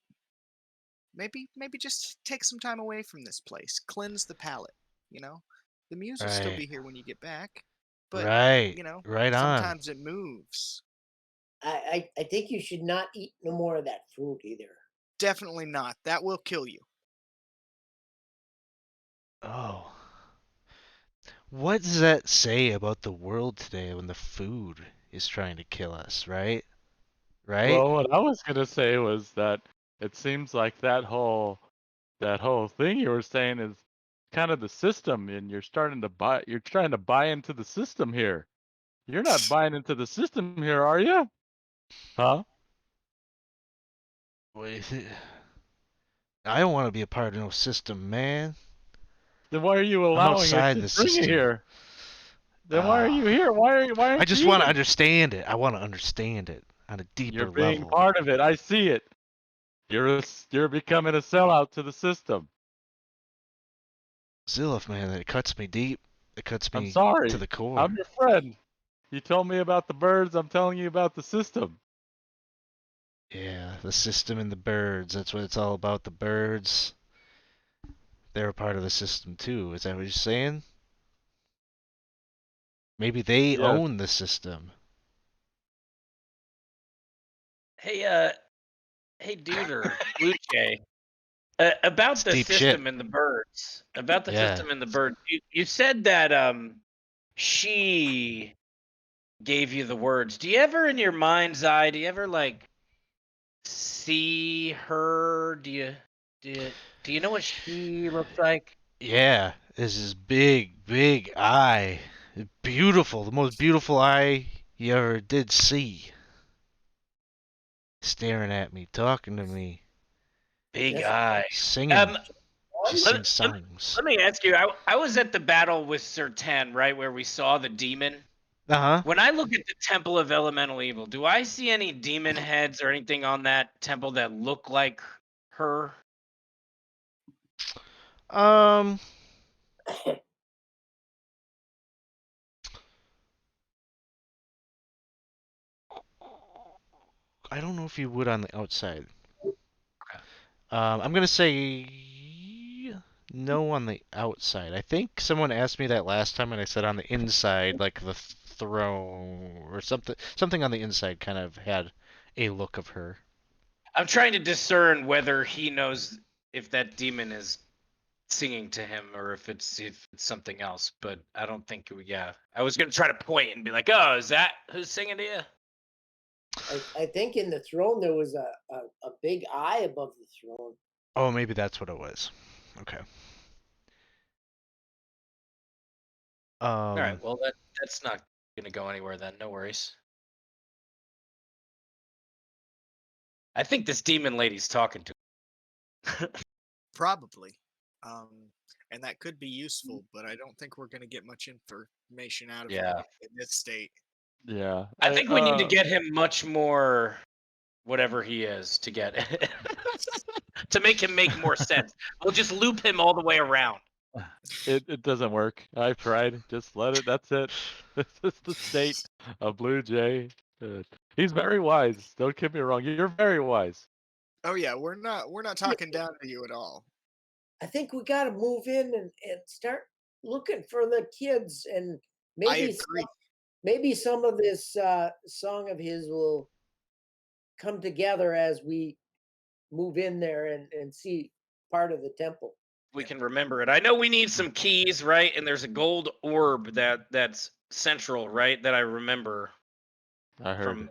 maybe just take some time away from this place. Cleanse the palate, you know? The muse will still Right. be here when you get back. But, Right. you know, Right on. sometimes it moves. I think you should not eat no more of that fruit either. Definitely not. That will kill you. Oh. What does that say about the world today when the food is trying to kill us, right? Right? Well, what I was gonna say was that it seems like that whole thing you were saying is kind of the system, and you're trying to buy into the system here. You're not buying into the system here, are you? Huh? Wait, I don't want to be a part of no system, man. Then why are you I'm allowing it outside to the bring you system. here? Then why are you here? Why I aren't just you want to even? understand it. I want to understand it on a You're deeper being level. part of it. I see it. You're becoming a sellout to the system. Zilliff, man, it cuts me deep. It cuts I'm me to sorry. the core. I'm your friend. You told me about the birds. I'm telling you about the system. Yeah, the system and the birds. That's what it's all about. The birds. They're a part of the system too. Is that what you're saying? Maybe they Yes. own the system. hey, dude, or Blue Jay, about It's the deep shit. system and the birds. About the Yeah. system and the birds. You said that she gave you the words. Do you ever, in your mind's eye, do you ever like see her? Do you know what she looks like? Yeah. This is big, big eye. Beautiful. The most beautiful eye you ever did see. Staring at me, talking to me, Big Yes. eye. singing. Um, She let, sings songs. let me ask you. I was at the battle with Sir Ten, right, where we saw the demon. Uh-huh. When I look at the Temple of Elemental Evil, do I see any demon heads or anything on that temple that look like her? Um, I don't know if you would on the outside. I'm gonna say no on the outside. I think someone asked me that last time, and I said on the inside, like the throne or something on the inside kind of had a look of her. I'm trying to discern whether he knows if that demon is singing to him or if it's something else. But I don't think. Yeah, I was gonna try to point and be like, "Oh, is that who's singing to you?" I think in the throne there was a big eye above the throne. Oh, maybe that's what it was. Okay. All right. Well, that's not gonna go anywhere then. No worries. I think this demon lady's talking to. Probably. And that could be useful, but I don't think we're going to get much information out of him Yeah. in this state. Yeah. I think we need to get him much more, whatever he is, to get to make him make more sense. We'll just loop him all the way around. It doesn't work. I've tried. Just let it. That's it. This is the state of Blue Jay. He's very wise. Don't get me wrong. You're very wise. Oh yeah, we're not talking down to you at all. I think we got to move in and start looking for the kids, and I maybe agree. maybe some of this song of his will come together as we move in there and see part of the temple. We can remember it. I know we need some keys, right? And there's a gold orb that's central, right? That I remember I heard from.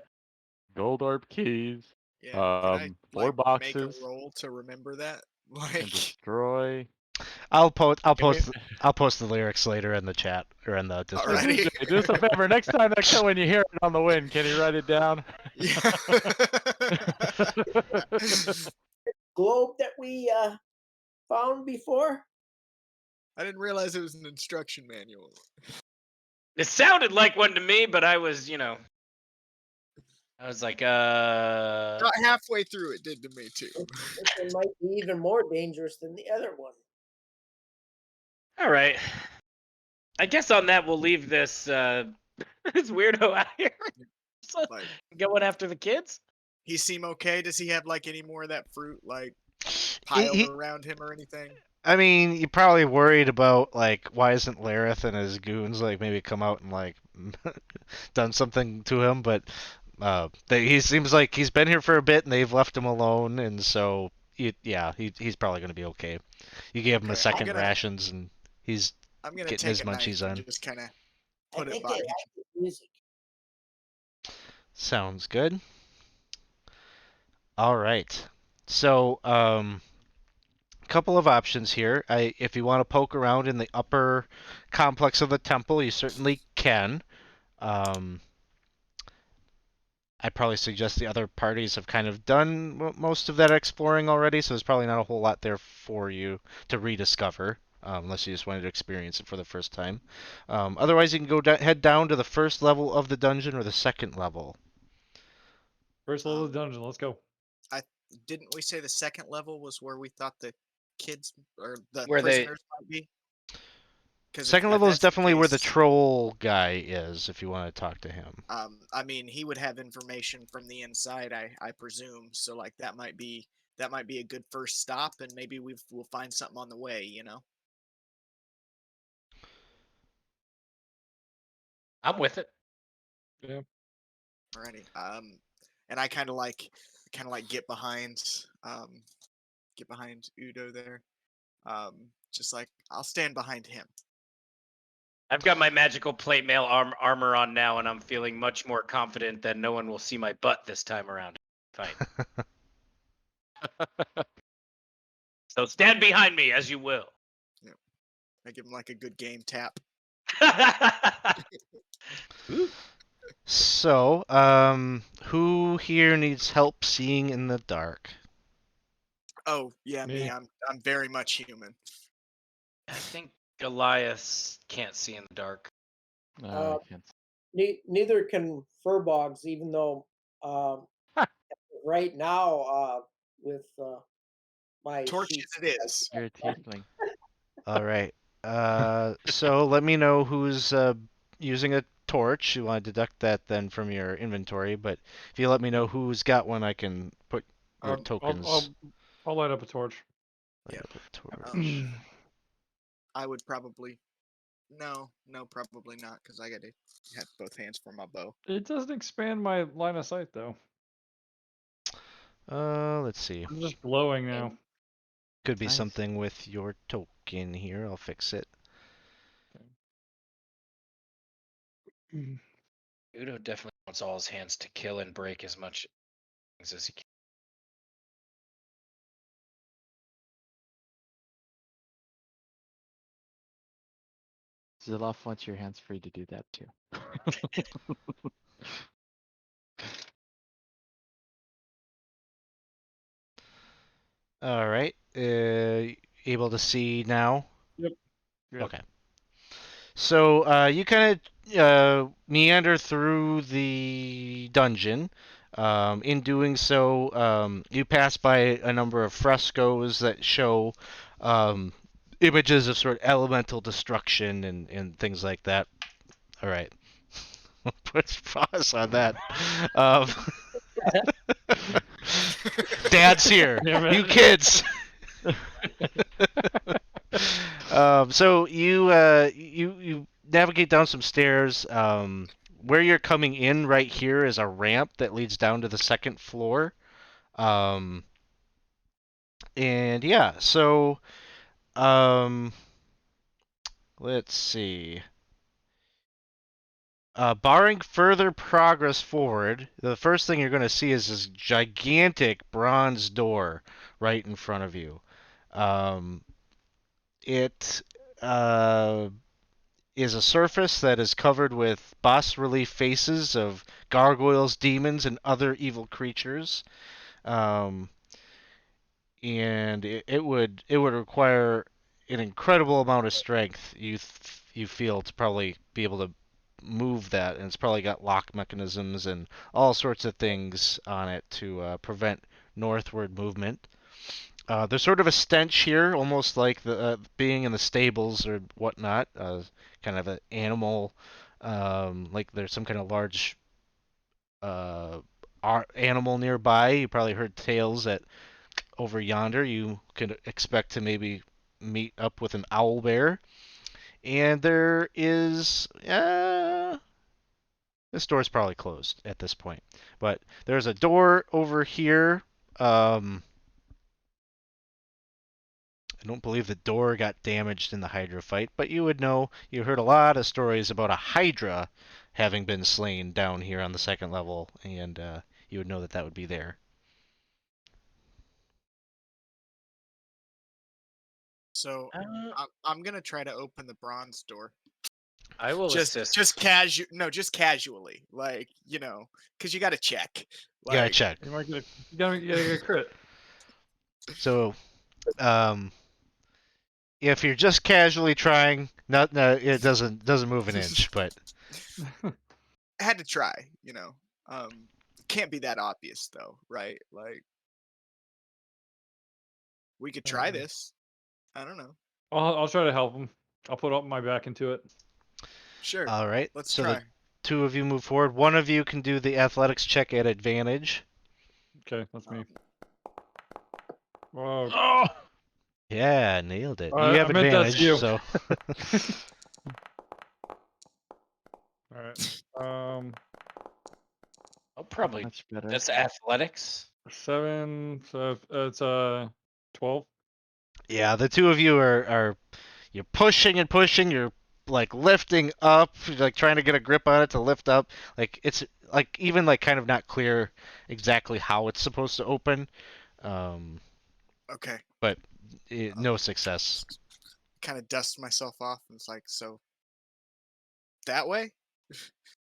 gold orb keys. Yeah, can I 4 like make a boxes roll to remember that? and Like, destroy. I'll post Give me- the lyrics later in the chat or in the Discord. Alrighty. Blue Jay, do us a favor. Next time that when you hear it on the wind, can you write it down? yeah. Globe that we found before. I didn't realize it was an instruction manual. It sounded like one to me, but I was, I was like, About halfway through, it did to me too. This one might be even more dangerous than the other one. all right. I guess on that we'll leave this this weirdo out here. So, Like, going after the kids. he seem okay? Does he have like any more of that fruit like piled he- around him or anything? I mean, you're probably worried about like why isn't Lareth and his goons like maybe come out and like done something to him, but he seems like he's been here for a bit and they've left him alone, and so he's probably gonna be okay. You gave him a Okay, second rations and he's I'm gonna getting take his a knife munchies and on. just kind of I put it think by it him. has the music. Sounds good. All right. So, couple of options here. If you want to poke around in the upper complex of the temple, you certainly can. I'd probably suggest the other parties have kind of done most of that exploring already, so there's probably not a whole lot there for you to rediscover, unless you just wanted to experience it for the first time. Otherwise, you can head down to the first level of the dungeon or the second level. First level of the dungeon. Let's go. Didn't we say the second level was where we thought the kids or the Where they- prisoners might be? 'Cause Second if level is that's the definitely where the case, troll guy is, if you want to talk to him. I mean, he would have information from the inside, I presume. So like that might be a good first stop, and maybe we'll find something on the way. You know. I'm with it. Yeah. Alrighty. And I kind of like get behind Udo there. Just like I'll stand behind him. I've got my magical plate mail armor on now, and I'm feeling much more confident that no one will see my butt this time around. Fine. So stand behind me as you will. I give him like a good game tap. So, who here needs help seeing in the dark? Oh yeah, me. Me. I'm very much human. I think Goliath can't see in the dark. Uh, I can't. Neither can furbogs, even though right now with my Torches sheets, it is. You're a tiefling. All right. So let me know who's using a torch. You want to deduct that then from your inventory, but if you let me know who's got one, I can put your tokens. I'll light up a torch. Light Yeah. up a torch. I would probably no, probably not, because I got to have both hands for my bow. It doesn't expand my line of sight though. Let's see. I'm just glowing now. Could be Nice. something with your token here. I'll fix it. Udo definitely wants all his hands to kill and break as much things as he can. Ziloff wants your hands free to do that too. All right. Able to see now? Yep. Okay. So you kind of meander through the dungeon. In doing so, you pass by a number of frescoes that show images of sort of elemental destruction and things like that. All right. Put pause on that. Um, Dad's here. Damn You it. kids. So you navigate down some stairs. Where you're coming in right here is a ramp that leads down to the second floor. Um, and yeah, so um, let's see. Barring further progress forward, the first thing you're going to see is this gigantic bronze door right in front of you. Um, it is a surface that is covered with bas relief faces of gargoyles, demons, and other evil creatures. Um, and it would require an incredible amount of strength you feel to probably be able to move that, and it's probably got lock mechanisms and all sorts of things on it to prevent northward movement. There's sort of a stench here, almost like the being in the stables or whatnot. Kind of an animal, like there's some kind of large uh, animal nearby. You probably heard tales that over yonder you could expect to maybe meet up with an owl bear. And there is this door's probably closed at this point, but there's a door over here. I don't believe the door got damaged in the Hydra fight, but you would know. You heard a lot of stories about a Hydra having been slain down here on the second level, and you would know that that would be there. So I'm gonna try to open the bronze door. I will assist. Just casually, like because you got to check. You gotta Like, check. You might get a crit. So, if you're just casually trying, not no, it doesn't move an inch, but I had to try. Can't be that obvious though, right? Like, we could try this. I don't know. I'll try to help him. I'll put up my back into it. Sure. all right. Let's So try. the two of you move forward. One of you can do the athletics check at advantage. Okay, that's me. Whoa. Oh, Yeah, nailed it. You I have meant that's advantage, you. so All right. I'll probably. Much better. That's athletics. 7. So it's 12. yeah, the two of you are you're pushing and pushing. You're like lifting up, like trying to get a grip on it to lift up. Like it's like even like kind of not clear exactly how it's supposed to open. Um, Okay. but no success. Kind of dust myself off, and it's like, so that way.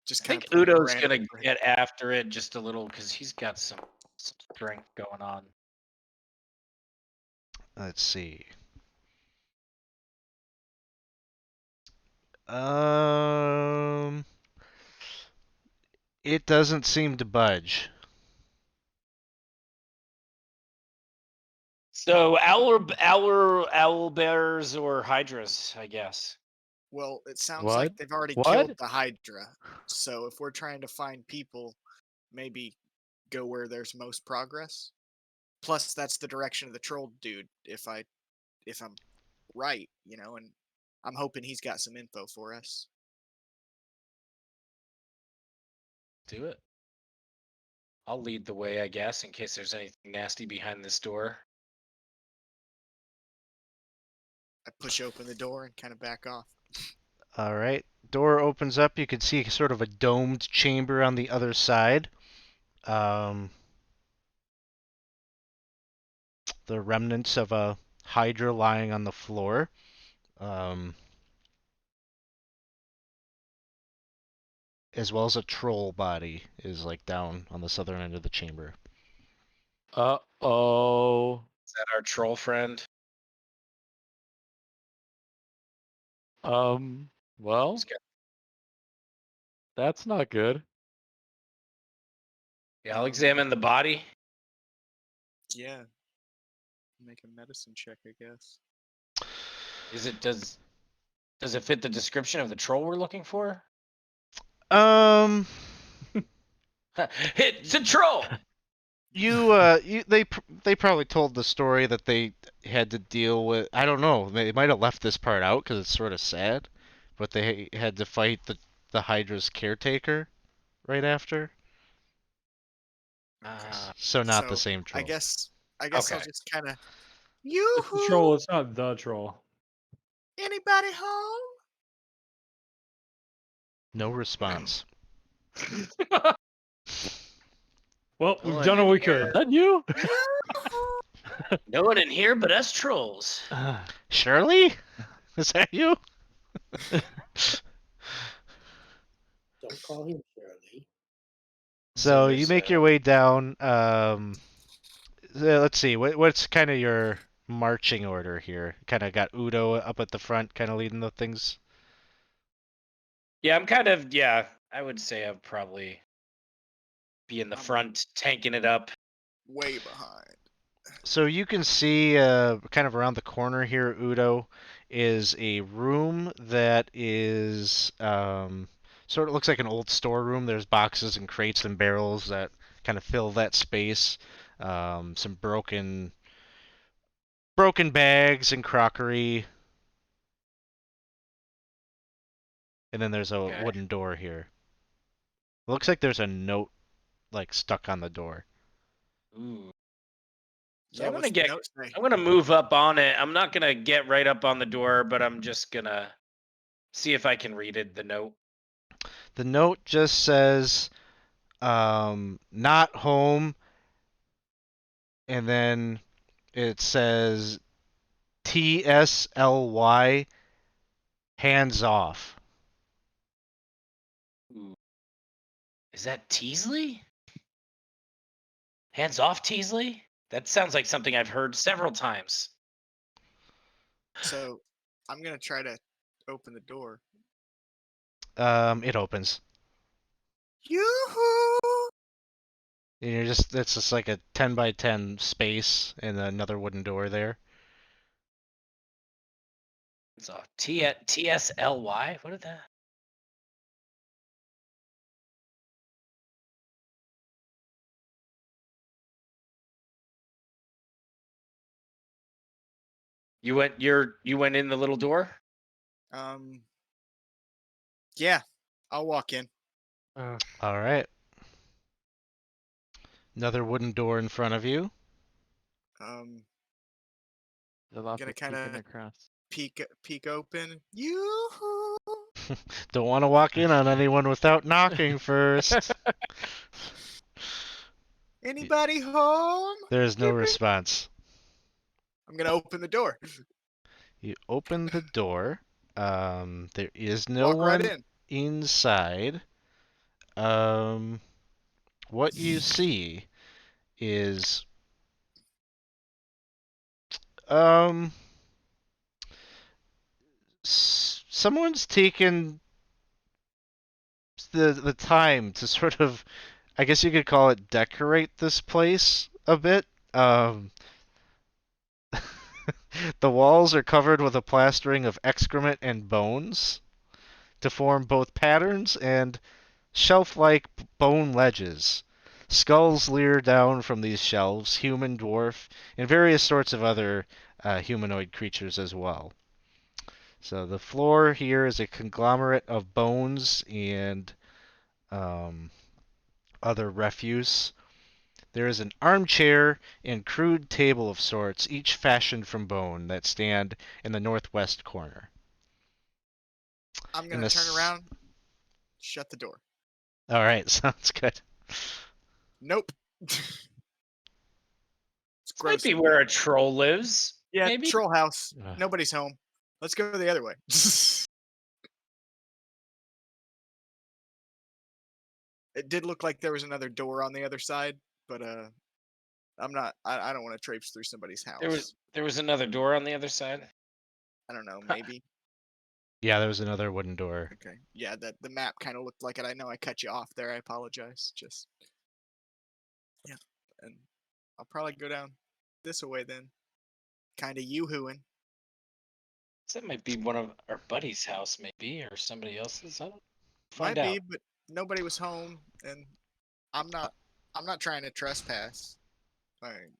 Just I kind think of point Udo's randomly. gonna get after it just a little because he's got some strength going on. Let's see. Um, it doesn't seem to budge. So owl bears or hydras, I guess. Well, it sounds What? like they've already What? killed the Hydra. So if we're trying to find people, maybe go where there's most progress. Plus, that's the direction of the troll dude. If I'm right, and I'm hoping he's got some info for us. Do it. I'll lead the way, I guess, in case there's anything nasty behind this door. I push open the door and kind of back off. All right. Door opens up. You can see sort of a domed chamber on the other side. The remnants of a hydra lying on the floor. Um, as well as a troll body is like down on the southern end of the chamber. Uh-oh. Is that our troll friend? Well, He's got- that's not good. Yeah, I'll examine the body. Yeah. Make a medicine check, I guess. Does it fit the description of the troll we're looking for? Um, It's a troll. they probably told the story that they had to deal with. I don't know. They might have left this part out because it's sort of sad, but they had to fight the Hydra's caretaker right after. So not the So, same troll. I guess I'll Okay. just kind of. It's the Yoo-hoo! troll. It's not the troll. Anybody home? No response. Well, we've Well, done I what we didn't could. Is that you? Yoo-hoo! No one in here but us trolls. Shirley, is that you? Don't call him Shirley. So you there's make your way down. Let's see. What's kind of your marching order here? Kind of got Udo up at the front, kind of leading the things. Yeah, I would say I'd probably be in the I'm front, tanking it up. way behind. So you can see, kind of around the corner here, Udo, is a room that is sort of looks like an old storeroom. There's boxes and crates and barrels that kind of fill that space. Some broken bags and crockery, and then there's a Okay. wooden door here. Looks like there's a note like stuck on the door. Ooh. So Yeah, I'm what's gonna the note say? I'm gonna move up on it. I'm not gonna get right up on the door, but I'm just gonna see if I can read it. The note. The note just says, "Not home," and then it says TSLY, hands off. Ooh. Is that Teasley? Hands off, Teasley? That sounds like something I've heard several times. So, I'm gonna try to open the door. It opens. Yoo-hoo! And it's just like a 10 by 10 space and another wooden door there. Hands off. TSLY? What is that? You went in the little door? Yeah, I'll walk in. All right. Another wooden door in front of you. There's a lot Gonna of peeking kinda- across. Peek open. Yoo-hoo! Don't want to walk in on anyone without knocking first. Anybody home? There's no Beep, beep. response. I'm gonna open the door. You open the door. There is no Walk right one in. inside. What you see is someone's taken the time to sort of, I guess you could call it, decorate this place a bit. The walls are covered with a plastering of excrement and bones to form both patterns and shelf-like bone ledges. Skulls leer down from these shelves, human, dwarf, and various sorts of other humanoid creatures as well. So the floor here is a conglomerate of bones and other refuse. There is an armchair and crude table of sorts, each fashioned from bone, that stand in the northwest corner. I'm In gonna the turn s- around, shut the door. All right, sounds good. Nope. It's This might gross. be in where here. a troll lives. Yeah, maybe? troll house. Ugh. Nobody's home. Let's go the other way. It did look like there was another door on the other side, but I'm not. I don't want to traipse through somebody's house. There was another door on the other side. I don't know. Maybe. Yeah, there was another wooden door. Okay. Yeah. The map kind of looked like it. I know I cut you off there. I apologize. Just. Yeah. And I'll probably go down this way then. Kind of yoo-hooing. That might be one of our buddy's house, maybe, or somebody else's. I don't Might find out. be, but nobody was home, and I'm not. I'm not trying to trespass. Like,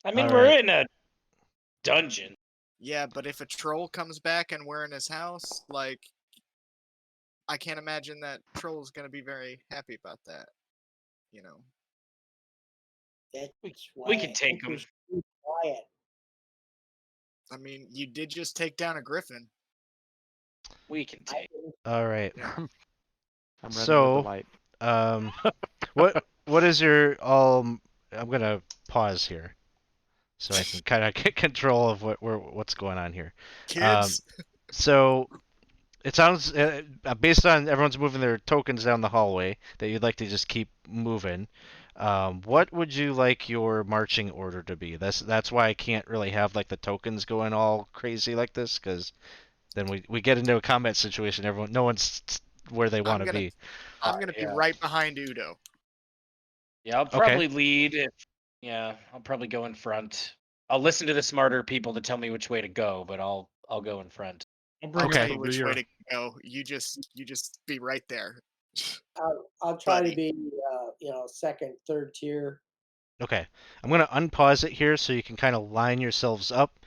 I mean, All we're right. in a dungeon. yeah, but if a troll comes back and we're in his house, like, I can't imagine that troll's gonna be very happy about that. You know. That's why We can I take think we 'em. should be quiet. I mean, you did just take down a griffin. We can I take. didn't- All right. I'm running So- with the light. What is your I'm gonna pause here so I can kind of get control of what's going on here. Kids. So it sounds based on everyone's moving their tokens down the hallway that you'd like to just keep moving. What would you like your marching order to be? That's why I can't really have like the tokens going all crazy like this, because then we get into a combat situation. No one's where they want to gonna- be. I'm gonna be yeah. right behind Udo. Yeah, I'll Okay. probably lead. Yeah, I'll probably go in front. I'll listen to the smarter people to tell me which way to go, but I'll go in front. I'll I'll bring Okay. tell up you the which rear. way to go. You just be right there. I'll try Buddy. to be, second, third tier. Okay, I'm gonna unpause it here so you can kind of line yourselves up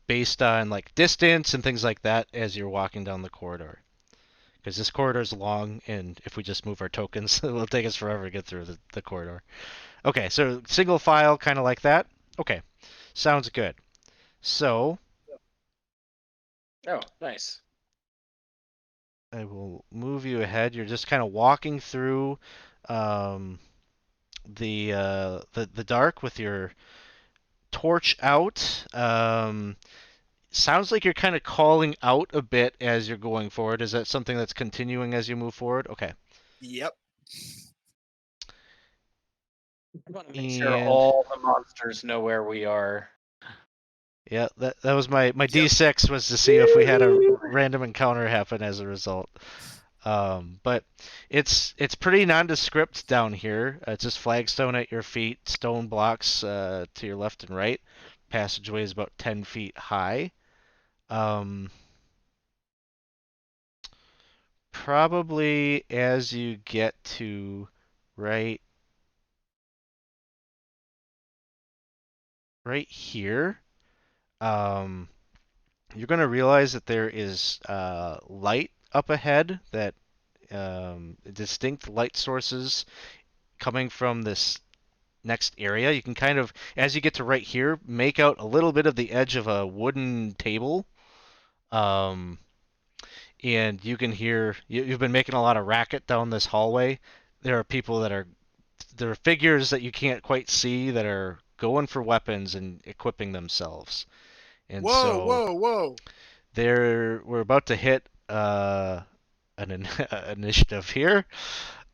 based on like distance and things like that as you're walking down the corridor. Because this corridor is long, and if we just move our tokens, it will take us forever to get through the corridor. Okay, so single file, kind of like that. Okay, sounds good. So Oh, nice. I will move you ahead. You're just kind of walking through um, the dark with your torch out. Sounds like you're kind of calling out a bit as you're going forward. Is that something that's continuing as you move forward? Okay. Yep. I want to make sure And all the monsters know where we are. yeah, that was my D6 was to see if we had a random encounter happen as a result. But it's pretty nondescript down here. It's just flagstone at your feet, stone blocks to your left and right. Passageway is about 10 feet high. Probably as you get to right here, you're going to realize that there is light up ahead, that distinct light sources coming from this next area. You can kind of, as you get to right here, make out a little bit of the edge of a wooden table. And you can hear, you've been making a lot of racket down this hallway. There are people there are figures that you can't quite see that are going for weapons and equipping themselves. And Whoa. we're about to hit initiative here.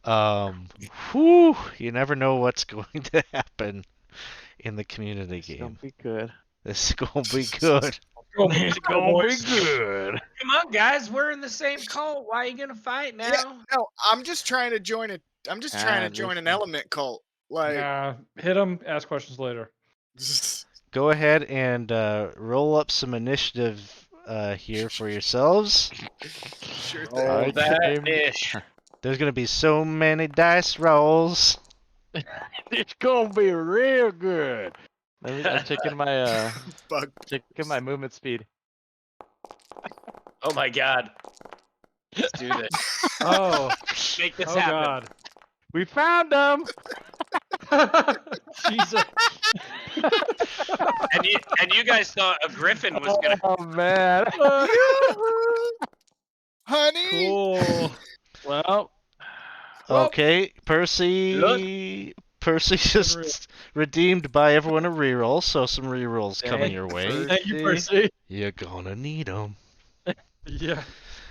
You never know what's going to happen in the community It's game. gonna be good. This is gonna be good. It's gonna be good. Come on, guys, we're in the same cult. Why are you gonna fight now? Yeah, no, I'm just trying to join it. I'm just trying to join an element cult. Like, Nah, hit them. Ask questions later. Go ahead and roll up some initiative here for yourselves. sure thing. Oh, Alright, that game. ish. There's gonna be so many dice rolls. It's gonna be real good. I'm checking my Bug. checking my movement speed. Oh my god. Let's do this. Oh, Make this oh happen. God. We found them. Jesus. And you guys thought a griffin was gonna. Oh man. Honey. Cool. Well, Okay, Percy. Percy just redeemed by everyone a reroll, so some rerolls coming your way. Thank you, Percy. You're gonna need them. Yeah.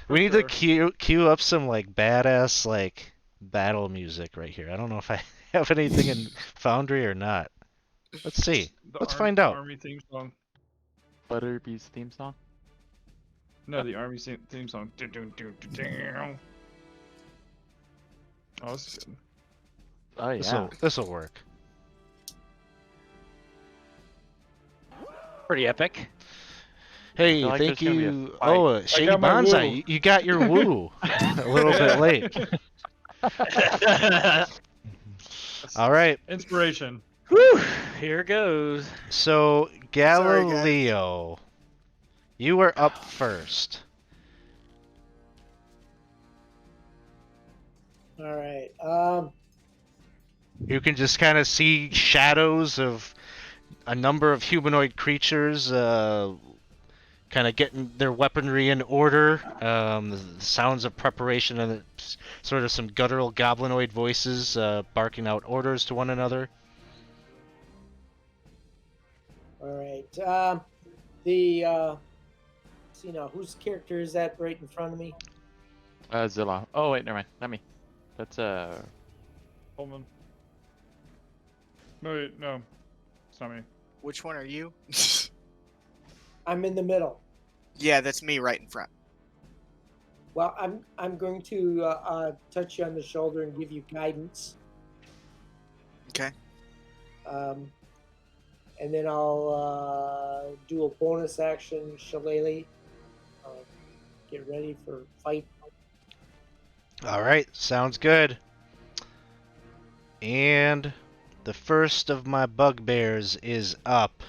We need sure. to queue up some like badass like battle music right here. I don't know if I have anything in Foundry or not. Let's see. Let's find The out. army theme song. Butterbee's theme song. No, the army theme song. Dun, dun, dun, dun, dun. Oh, that's good. Oh yeah. This'll work. Pretty epic. Hey, feel like thank there's gonna be a you. fight. Oh, Shady got my Bonsai, woo. you got your woo a little bit late. All right. Inspiration. Whew, here goes. So Sorry, guys. Galileo, you were up first. All right. You can just kind of see shadows of a number of humanoid creatures, kind of getting their weaponry in order. The sounds of preparation and sort of some guttural goblinoid voices barking out orders to one another. All right. See now, whose character is that right in front of me? Zilla. Oh wait, never mind. Not me. That's Holman. No, wait, no. It's not me. Which one are you? I'm in the middle. Yeah, that's me right in front. Well, I'm going to touch you on the shoulder and give you guidance. Okay. And then I'll do a bonus action, Shillelagh. Get ready for fight. All right, sounds good. And the first of my bugbears is up.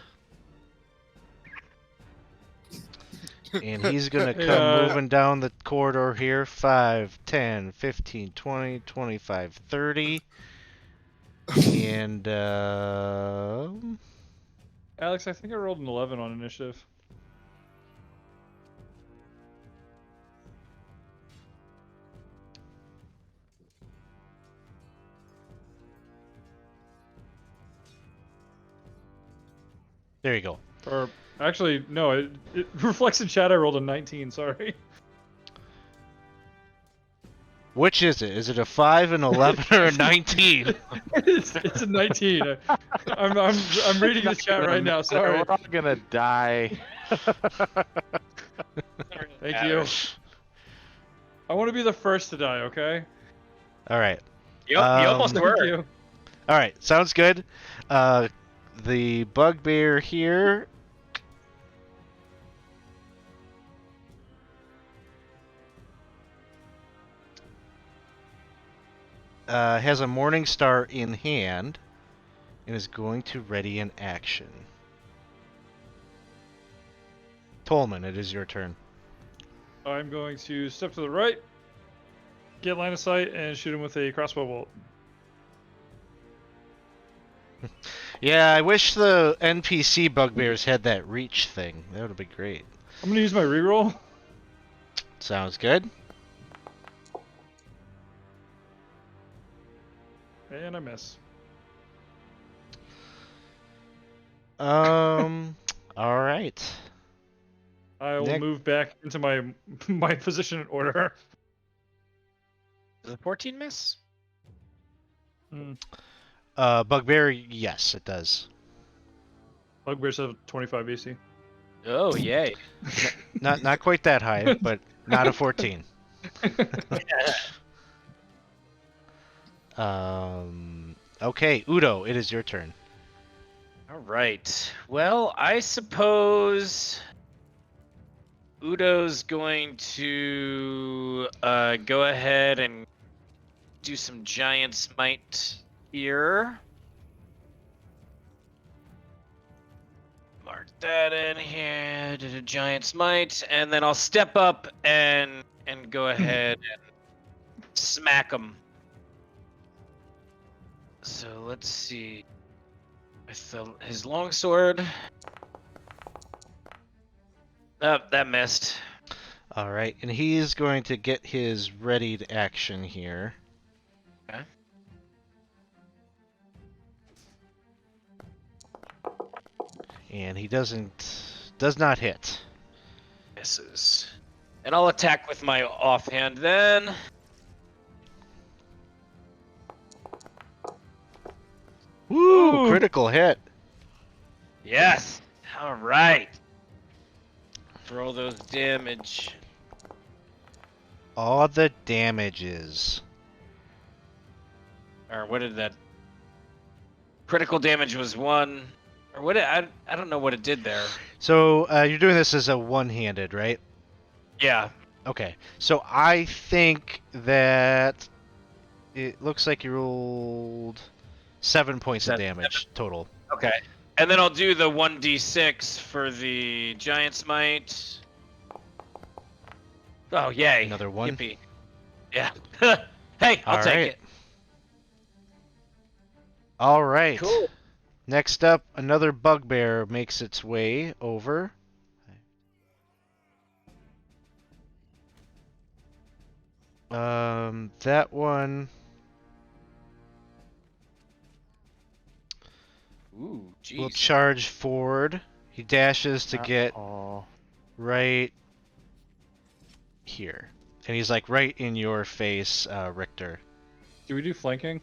And he's going to come Yeah. moving down the corridor here. 5, 10, 15, 20, 25, 30. And, Alex, I think I rolled an 11 on initiative. there you go. Or actually, no, it reflects in chat. I rolled a 19. Sorry. Which is it? Is it a 5, an 11, or a 19? it's a 19. I'm reading the chat right now. Sorry. We're all gonna die. Thank you. I want to be the first to die. Okay. All right. You almost Um, were. Thank you. All right, sounds good. The bugbear here. Has a Morning Star in hand and is going to ready an action. Tolman, it is your turn. I'm going to step to the right, get line of sight, and shoot him with a crossbow bolt. Yeah, I wish the NPC bugbears had that reach thing. That would have been great. I'm gonna use my reroll. Sounds good. And I miss. All right. I will Nick? move back into my position in order. Does a 14 miss? Bugbear, yes, it does. Bugbears have 25 AC. Oh, yay. Not quite that high, but not a 14. Okay, Udo, it is your turn. All right. Well, I suppose Udo's going to go ahead and do some giant smite here. Mark that in here. Did a giant smite, and then I'll step up and go ahead and smack him. So let's see. With his longsword. Oh, that missed. All right, and he's going to get his readied action here. Okay. And he does not hit. Misses. And I'll attack with my offhand then. Ooh, critical hit. Yes. All right. Throw those damage. All the damages. Or what did that? Critical damage was 1. Or what? I don't know what it did there. So you're doing this as a one-handed, right? Yeah. Okay. So I think that it looks like you rolled 7 points of Is that damage total. Okay. And then I'll do the 1d6 for the giant smite. Oh, yay. Another one? Yippee. Yeah. Hey, I'll All take right. it. All right. Cool. Next up, another bugbear makes its way over. That one. Ooh, jeez. Will charge forward. He dashes to get Oh, right here. And he's like right in your face, Richter. Do we do flanking?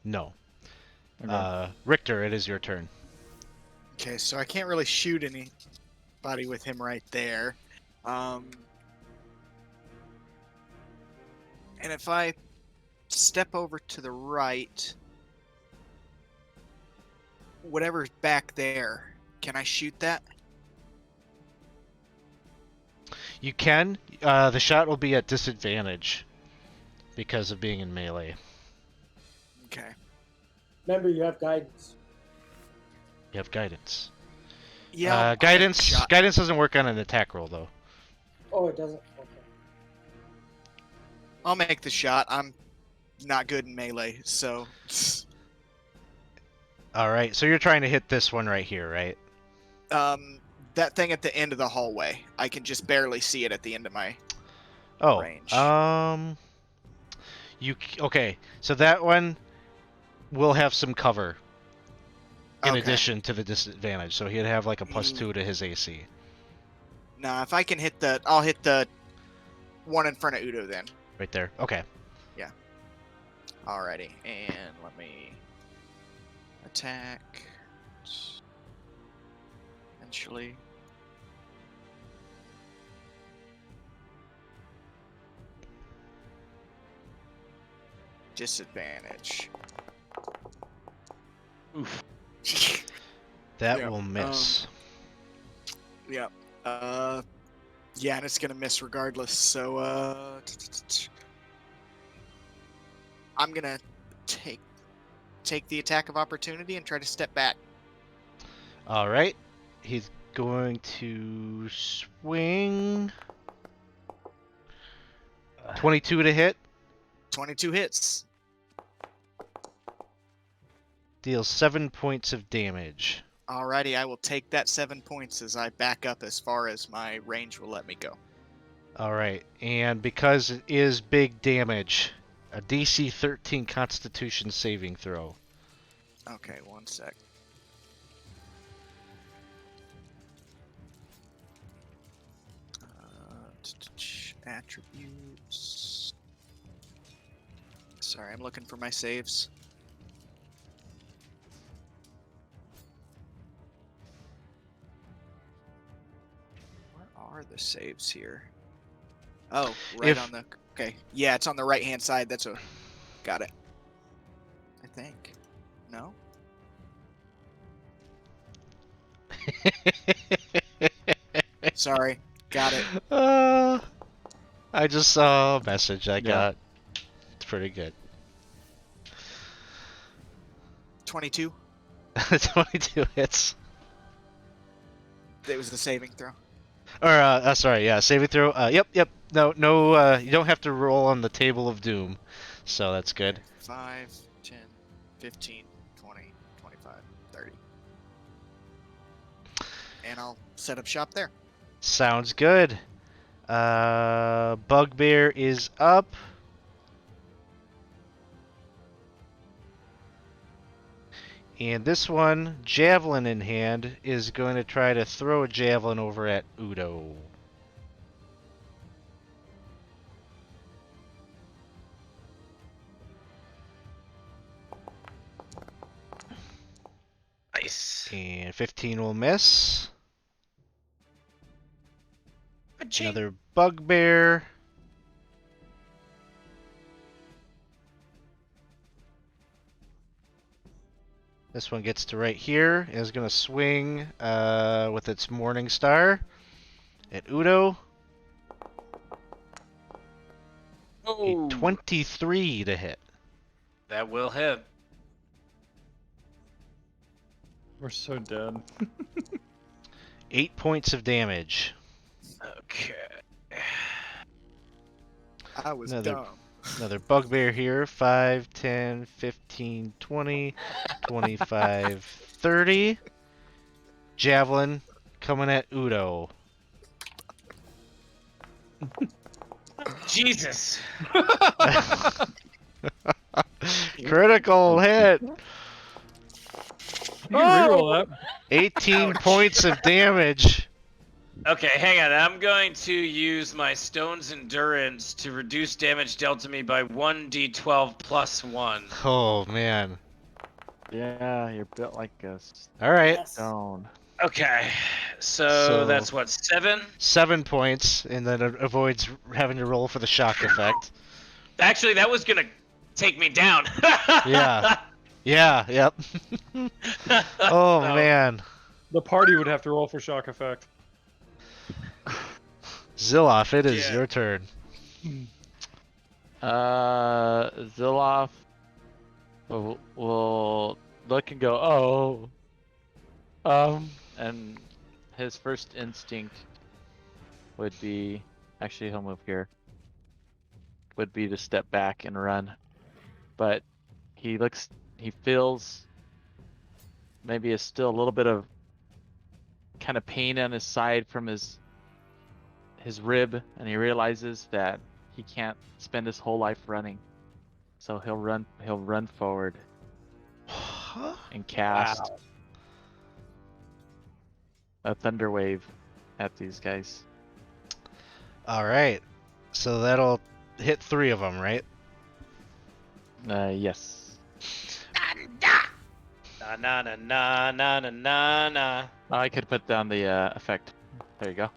No. Okay. Richter, it is your turn. Okay, so I can't really shoot anybody with him right there. And if I step over to the right, whatever's back there, can I shoot that? You can. The shot will be at disadvantage because of being in melee. Okay. Remember, you have guidance. You have guidance. Yeah. I'll make the Guidance. shot. Guidance doesn't work on an attack roll though. Oh, it doesn't. Okay. I'll make the shot. I'm not good in melee, so All right. So you're trying to hit this one right here, right? that thing at the end of the hallway. I can just barely see it at the end of my Oh. range. Okay. So that one will have some cover in Okay. addition to the disadvantage. So he'd have like a +2 Mm. to his AC. Nah, if I can hit I'll hit the one in front of Udo then. Right there. Okay. Alrighty, and let me attack. Eventually. Disadvantage. Oof. That Yeah, will miss. Yeah. Yeah, and it's gonna miss regardless. So, I'm gonna take the attack of opportunity and try to step back. All right. He's going to swing. 22 to hit. 22 hits. Deals 7 points of damage. Alrighty, I will take that 7 points as I back up as far as my range will let me go. All right. And because it is big damage, a DC 13 Constitution saving throw. Okay, one sec. Attributes. Sorry, I'm looking for my saves. Where are the saves here? Oh, right on the. Okay, yeah, it's on the right-hand side. That's a. Got it. I think. No. Sorry. Got it. I just saw a message I Yeah. got. It's pretty good. 22. 22 hits. It was the saving throw. Or, sorry, yeah, saving throw. Yep. No, you don't have to roll on the table of doom. So that's good. 5, 10, 15, 20, 25, 30. And I'll set up shop there. Sounds good. Bugbear is up. And this one, javelin in hand, is going to try to throw a javelin over at Udo. And 15 will miss. Aching. Another bugbear. This one gets to right here and is going to swing with its Morning Star at Udo. Oh, A 23 to hit. that will hit. We're so dead. 8 points of damage. Okay. I was Another- dumb. Another bugbear here. 5, 10, 15, 20, 25, 30. Javelin coming at Udo. Jesus. Critical hit. You can reroll that. 18 Ouch. points of damage. Okay, hang on. I'm going to use my Stone's Endurance to reduce damage dealt to me by 1d12 plus 1. Oh, man. Yeah, you're built like a All right. Yes. stone. Okay, so So- that's what, 7? 7 points, and then it avoids having to roll for the shock effect. Actually, that was gonna take me down. Yeah. Yeah, yep. Oh, So, man. The party would have to roll for shock effect. Ziloff, it is Yeah. your turn. Ziloff will look and go, and his first instinct would be, actually he'll move here, would be to step back and run. But he feels maybe still a little bit of kind of pain on his side from his rib, and he realizes that he can't spend his whole life running. So he'll run forward and cast a thunder wave at these guys. All right. So that'll hit 3 of them, right? Yes. na na na na na na na na. Oh, I could put down the effect. There you go.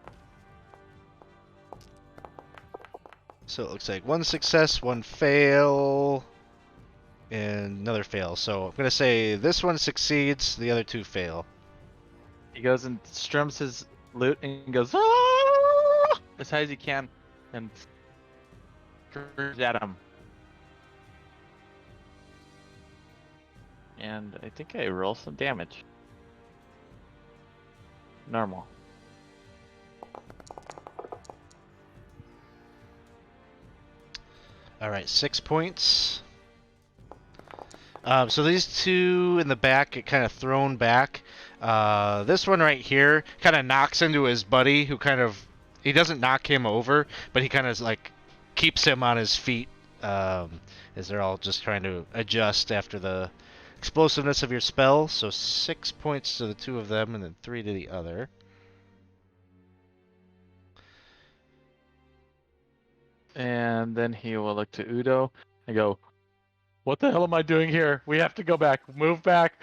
So it looks like 1 success, 1 fail, and another fail. So I'm going to say this one succeeds, the other 2 fail. He goes and strums his lute and goes "Ah!" as high as he can, and screams at him. And I think I roll some damage. Normal. All right, 6 points. So these 2 in the back get kind of thrown back. This one right here kind of knocks into his buddy, who he doesn't knock him over, but he kind of like keeps him on his feet as they're all just trying to adjust after the explosiveness of your spell. So 6 points to the 2 of them, and then 3 to the other. And then he will look to Udo and go, "What the hell am I doing here? We have to go back. Move back."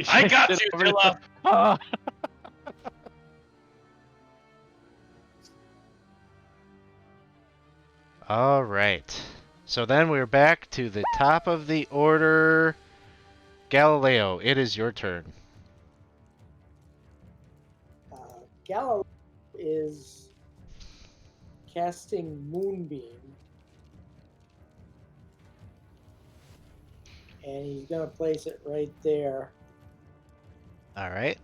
I got you, Ziloff. Ah. All right. So then we're back to the top of the order. Galileo, it is your turn. Galileo is casting Moonbeam. And he's going to place it right there. All right.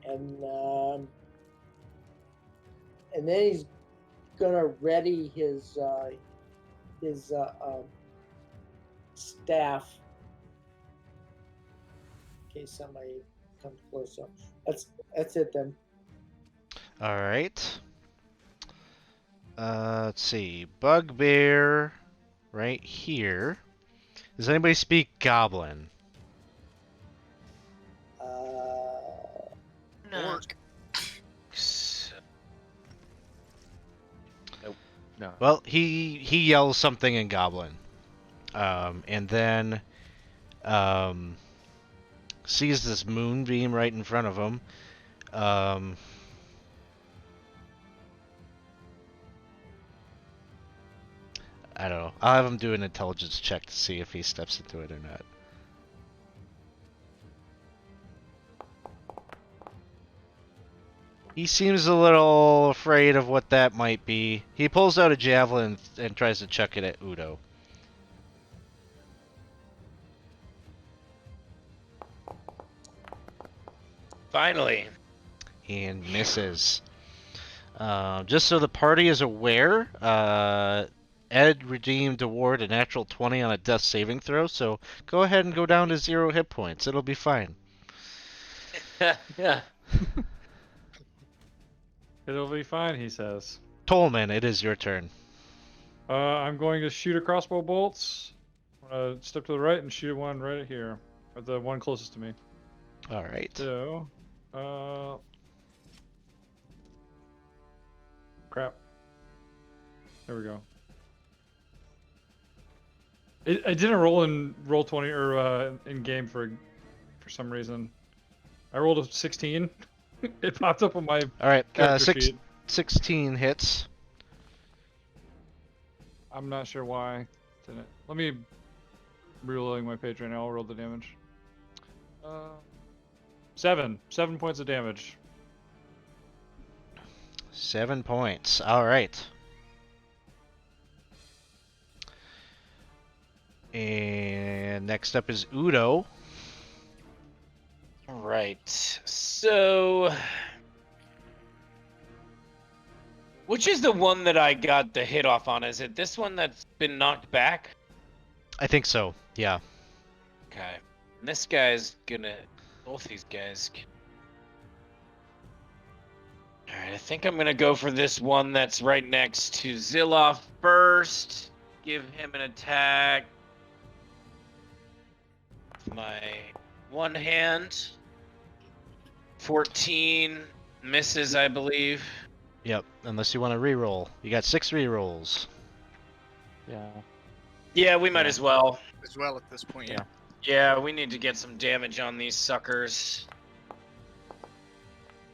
And then he's going to ready his staff in case somebody comes close up. That's it then. All right. Let's see. Bugbear right here. Does anybody speak Goblin? Orc. No. Well, he yells something in Goblin. And then sees this moonbeam right in front of him. I don't know. I'll have him do an intelligence check to see if he steps into it or not. He seems a little afraid of what that might be. He pulls out a javelin and tries to chuck it at Udo. Finally. And misses. Just so the party is aware, Ed redeemed award a natural 20 on a death saving throw, so go ahead and go down to 0 hit points. It'll be fine. Yeah. It'll be fine, he says. Tolman, it is your turn. I'm going to shoot a crossbow bolts. I'm gonna step to the right and shoot one right here, or the one closest to me. All right. So, crap. There we go. I didn't roll in roll 20 or in game for some reason. I rolled a 16. It popped up on my All right. character sheet. 16 hits. I'm not sure why. Didn't. Let me reloading my page right now. I'll roll the damage. 7 points of damage. 7 points. All right. And next up is Udo. All right. So, which is the one that I got the hit off on? Is it this one that's been knocked back? I think so. Yeah. Okay. And this guy's gonna. Both these guys. Alright, I think I'm gonna go for this one that's right next to Zilloff first. Give him an attack. With my one hand. 14 misses, I believe. Yep. Unless you want to re-roll. You got 6 re-rolls. Yeah. Yeah, we might as well. As well at this point, yeah. Yeah, we need to get some damage on these suckers.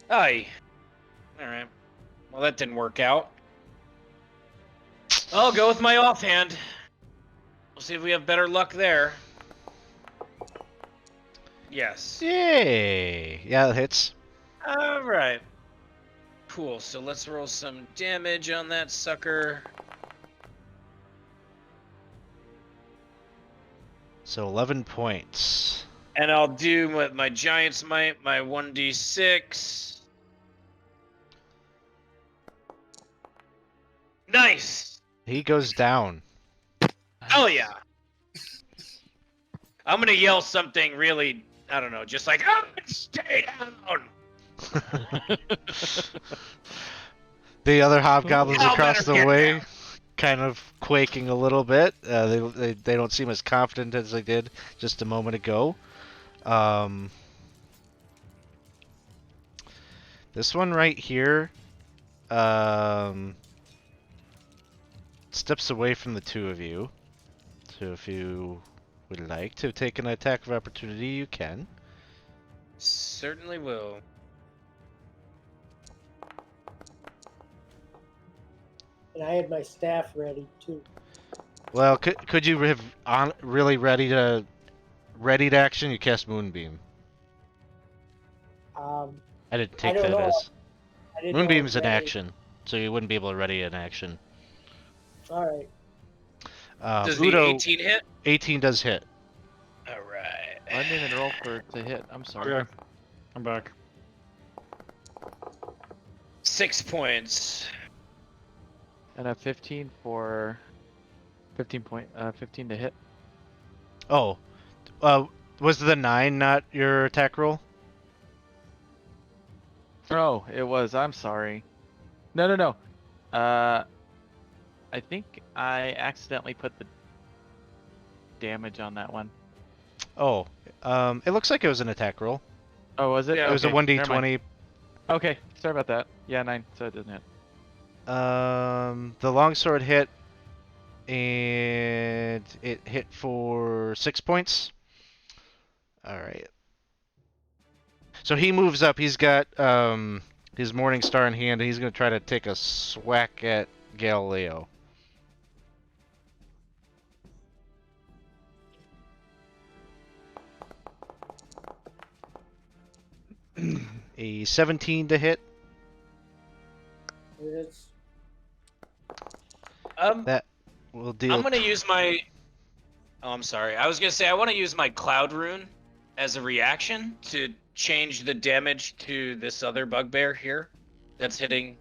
Aye. Alright. Well, that didn't work out. I'll go with my offhand. We'll see if we have better luck there. Yes. Yay! Yeah, it hits. Alright. Cool, so let's roll some damage on that sucker. So 11 points. And I'll do with my Giant's Might, my 1d6. Nice! He goes down. Hell yeah! I'm gonna yell something really, I don't know, just like, oh, stay down! The other hobgoblins Y'all across better the get way, down. kind of quaking a little bit. They don't seem as confident as they did just a moment ago. This one right here steps away from the two of you. So if you would like to take an attack of opportunity, you can. Certainly will. And I had my staff ready too. Well, could you have really ready to action? You cast Moonbeam. Um, I didn't I take don't that know. as I didn't know Moonbeam's an ready. action, so you wouldn't be able to ready an action. All right. Does the Udo 18 hit? 18 does hit. Alright. I didn't even roll for it to hit. I'm sorry. Okay, I'm back. 6 points. And a 15 for 15 to hit. Oh, was the 9 not your attack roll? Oh, it was. I'm sorry. No. I think I accidentally put the damage on that one. Oh, it looks like it was an attack roll. Oh, was it? Yeah. It was a Okay, never mind. 1d20. Okay, sorry about that. Yeah, 9, so it doesn't hit. The longsword hit, and it hit for 6 points. All right. So he moves up. He's got his Morning Star in hand, and he's going to try to take a swack at Galileo. A 17 to hit. It's That will deal. I'm gonna use my. Oh, I'm sorry. I was gonna say I want to use my Cloud Rune as a reaction to change the damage to this other bugbear here that's hitting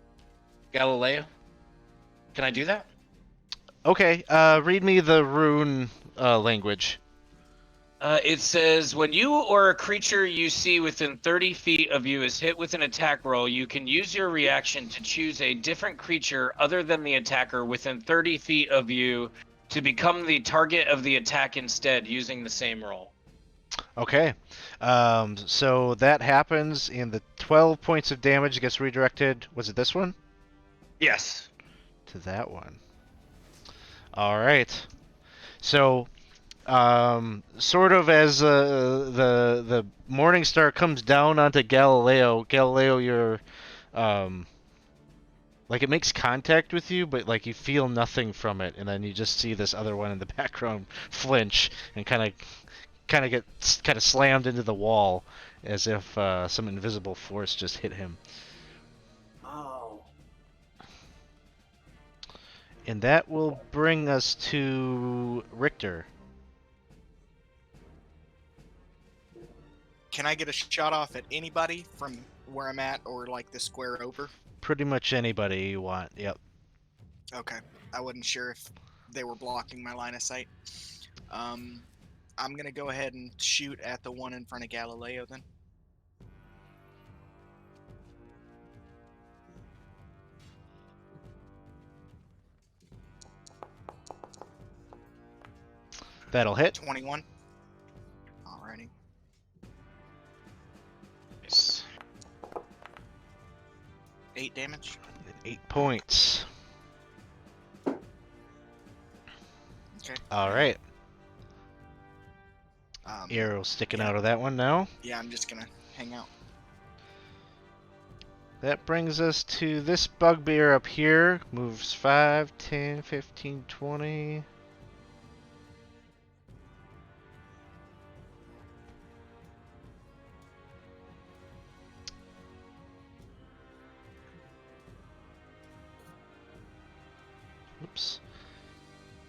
Galileo. Can I do that? Okay. Read me the rune language. It says when you or a creature you see within 30 feet of you is hit with an attack roll, you can use your reaction to choose a different creature other than the attacker within 30 feet of you to become the target of the attack instead, using the same roll. Okay. So that happens, and the 12 points of damage gets redirected. Was it this one? Yes. To that one. All right. So, sort of as the Morning Star comes down onto Galileo, you're like it makes contact with you, but like you feel nothing from it, and then you just see this other one in the background flinch and kind of get slammed into the wall as if some invisible force just hit him. oh, And that will bring us to Richter. Can I get a shot off at anybody from where I'm at or like the square over? Pretty much anybody you want. Yep. Okay. I wasn't sure if they were blocking my line of sight. I'm gonna go ahead and shoot at the one in front of Galileo then. That'll hit. 21. Alrighty. Nice. 8 damage. 8 points. Okay. All right. Arrow sticking yeah. out of that one now. Yeah, I'm just gonna hang out. That brings us to this bugbear up here. Moves 5, 10, 15, 20. Oops.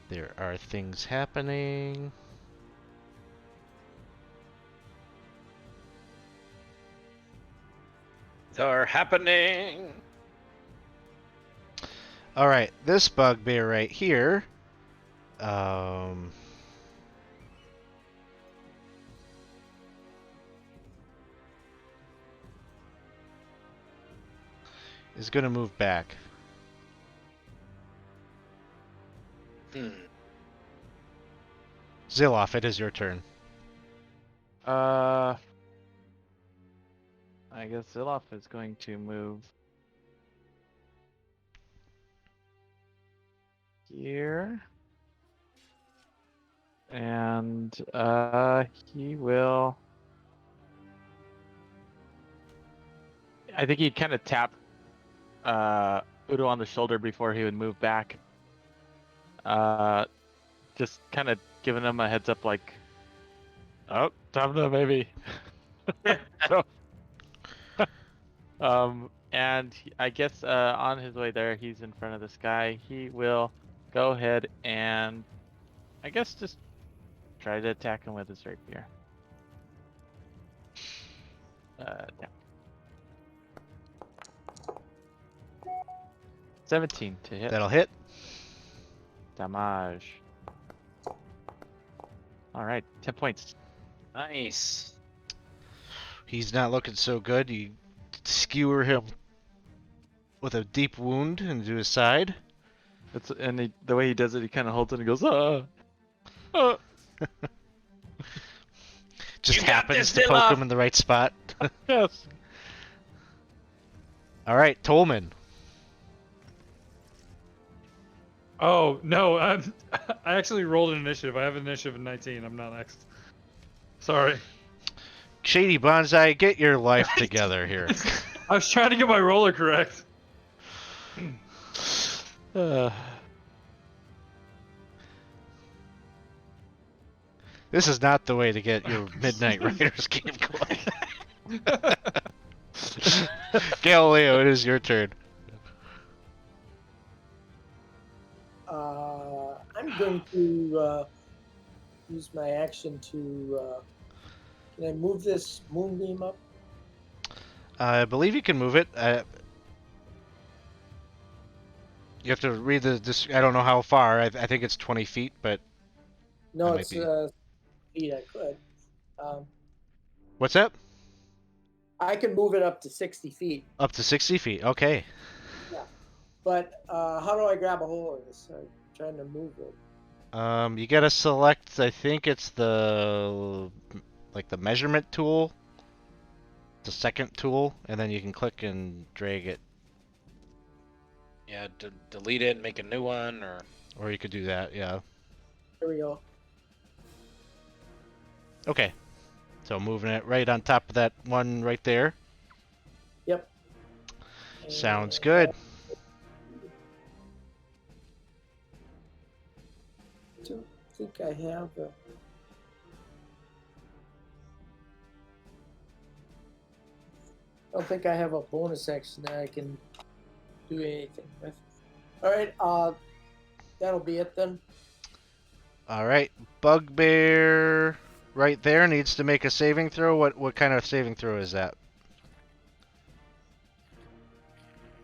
There are things happening. Are happening. All right, this bugbear right here. Is going to move back. Ziloff, it is your turn. I guess Ziloff is going to move here. And he will. I think he'd kind of tap Udo on the shoulder before he would move back. Just kind of giving him a heads up, like, oh, time to maybe. So, and I guess on his way there, he's in front of this guy. He will go ahead and, I guess, just try to attack him with his rapier. Yeah. 17 to hit. That'll hit. Damage. All right, 10 points. Nice. He's not looking so good. You skewer him with a deep wound into his side. The way he does it, he kind of holds it and goes, Just You got happens this, to poke Zilla! him in the right spot. yes. All right, Tolman. Oh no, I actually rolled an initiative. I have an initiative of 19. I'm not next. Sorry. Shady Bonsai, get your life together here. I was trying to get my roller correct. This is not the way to get your Midnight Riders game going. Galileo, it is your turn. I'm going to use my action to. Can I move this moonbeam up? I believe you can move it. You have to read the. I don't know how far. I think it's 20 feet, but No, might it's be. feet. I could. What's that? I can move it up to 60 feet. Up to 60 feet. Okay. But how do I grab a hold of this? I'm trying to move it. You gotta select. I think it's the measurement tool, the second tool, and then you can click and drag it, Yeah, delete it, make a new one, or you could do that. Yeah. Here we go. Okay. So moving it right on top of that one right there. Yep. Sounds And, good. I don't think I have a. I don't think I have a bonus action that I can do anything with. All right, that'll be it then. All right. Bugbear right there needs to make a saving throw. What kind of saving throw is that?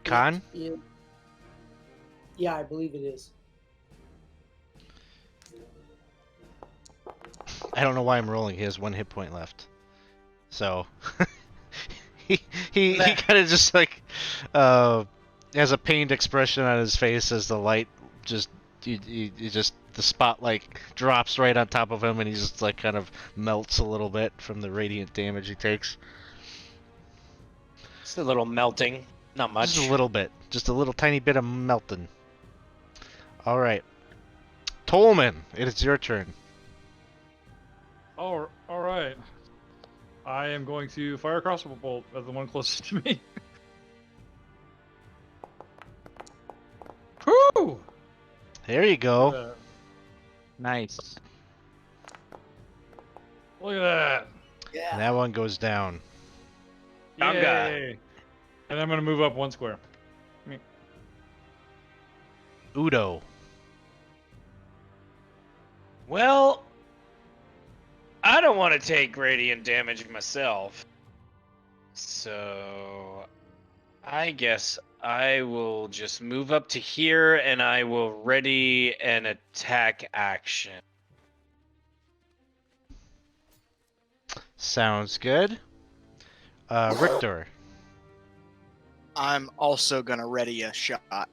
Con? Yeah, I believe it is. I don't know why I'm rolling. He has 1 hit point left. So he kind of just like has a pained expression on his face as the light just he just the spotlight drops right on top of him, and he just like kind of melts a little bit from the radiant damage he takes. just a little melting, not much. Just a little bit, just a little tiny bit of melting. All right, Tolman, it is your turn. All right. I am going to fire a crossbow bolt at the one closest to me. Woo! There you go. Nice. Look at that. Yeah. And that one goes down. Tonga. Yay. And I'm going to move up 1 square. Udo. Well, I don't want to take radiant damage myself, so I guess I will just move up to here and I will ready an attack action. Sounds good. Richter. I'm also gonna ready a shot. I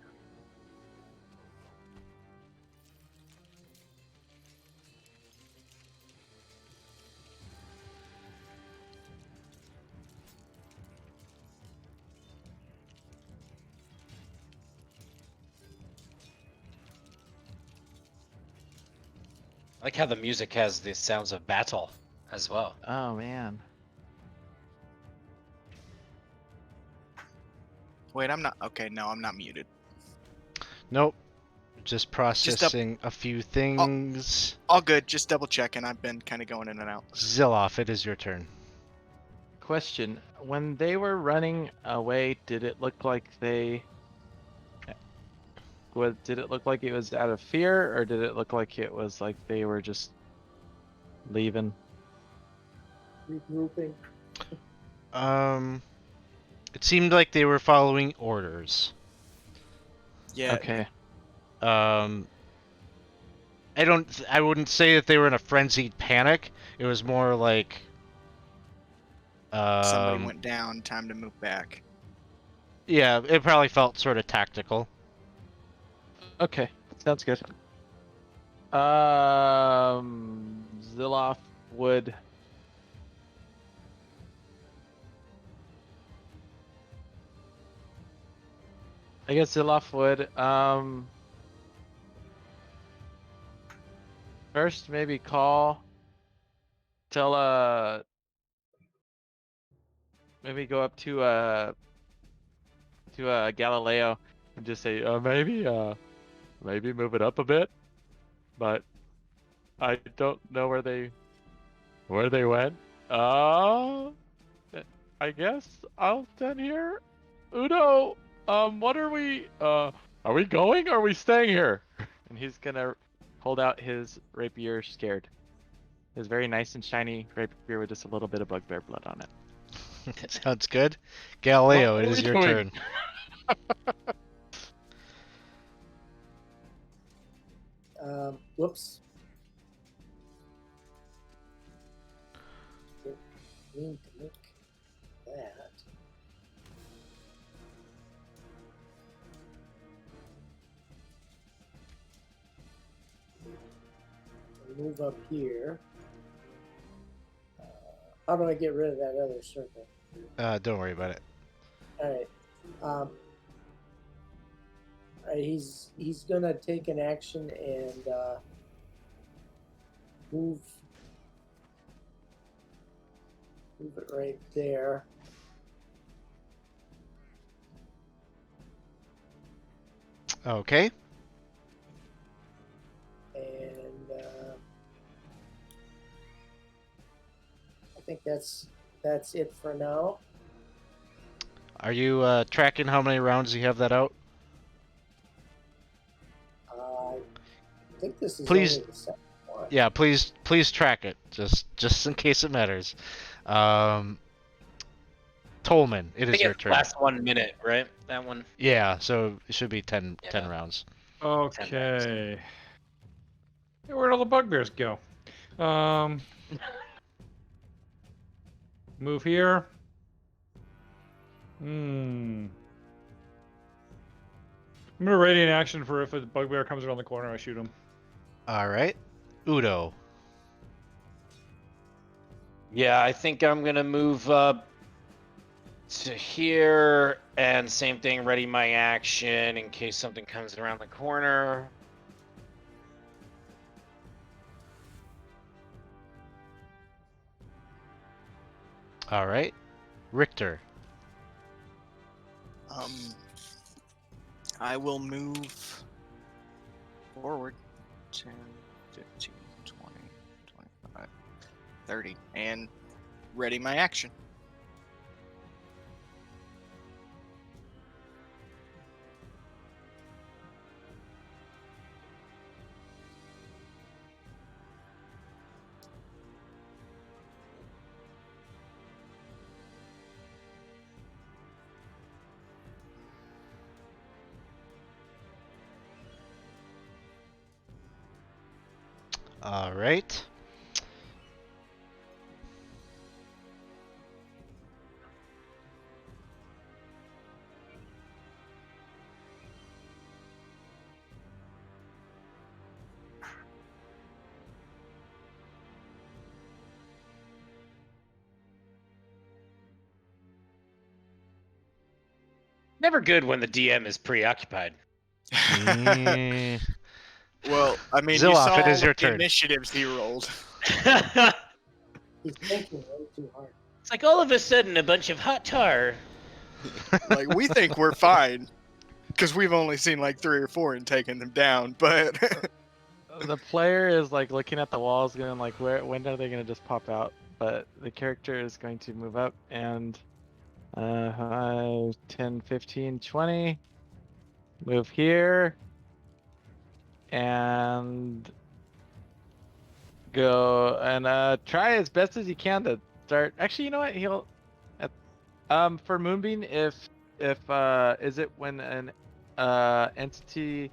like how the music has the sounds of battle as well. Oh man. Wait, I'm not. Okay, no, I'm not muted. Nope. Just processing a few things. All good. Just double checking. I've been kind of going in and out. Zilloff, it is your turn. Question: when they were running away, did it look like they? Did it look like it was out of fear, or did it look like it was like they were just leaving? Regrouping. It seemed like they were following orders. Yeah. Okay. I wouldn't say that they were in a frenzied panic. It was more like Somebody went down. Time to move back. yeah, it probably felt sort of tactical. Okay. Sounds good. Zilloff would. I guess Zilloff would. First, maybe tell maybe go up to Galileo and just say, maybe move it up a bit, but I don't know where they went. I guess I'll stand here. Udo, what are we going or are we staying here? And he's gonna hold out his rapier scared. His very nice and shiny rapier with just a little bit of bugbear blood on it. Sounds good. Galileo, What it are is we your doing? turn. Whoops. Didn't mean to make that. Move up here. How do I get rid of that other circle? Don't worry about it. All right. All right, he's gonna take an action and move it right there. Okay. And I think that's it for now. Are you tracking how many rounds you have that out? I think this is Please- only the second one. Yeah, please track it, just in case it matters. Tolman, it I is think your it turn. lasts 1 minute, right? That one. Yeah, so it should be 10 Yeah. rounds. Okay. Hey, where'd all the bugbears go? Move here. I'm gonna radiant action for if a bugbear comes around the corner, I shoot him. All right. Udo. Yeah, I think I'm gonna move up to here, and same thing. Ready my action in case something comes around the corner. All right. Richter. I will move forward 10, 15, 20, 25, 30, and ready my action. All right. Never good when the DM is preoccupied. Mm, Well, I mean, you Zilloff, saw it is all your of the turn. initiatives he rolled. He's thinking way too hard. It's like all of a sudden a bunch of hot tar. Like, we think we're fine because we've only seen like 3 or 4 and taken them down. But The player is like looking at the walls, going like, when are they gonna just pop out? But the character is going to move up and 5, 10, 15, 20. Move here. And go and try as best as you can to start. Actually, you know what? He'll for Moonbeam, if is it when an entity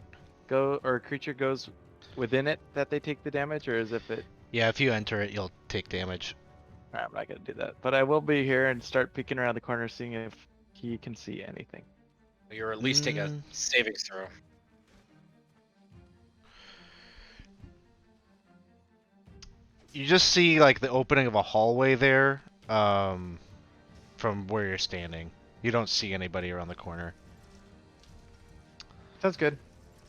or creature goes within it that they take the damage, or is if it? Yeah, if you enter it, you'll take damage. Alright, I'm not gonna do that, but I will be here and start peeking around the corner, seeing if he can see anything. Or at least take a Mm. saving throw. You just see like the opening of a hallway there, from where you're standing. You don't see anybody around the corner. Sounds good.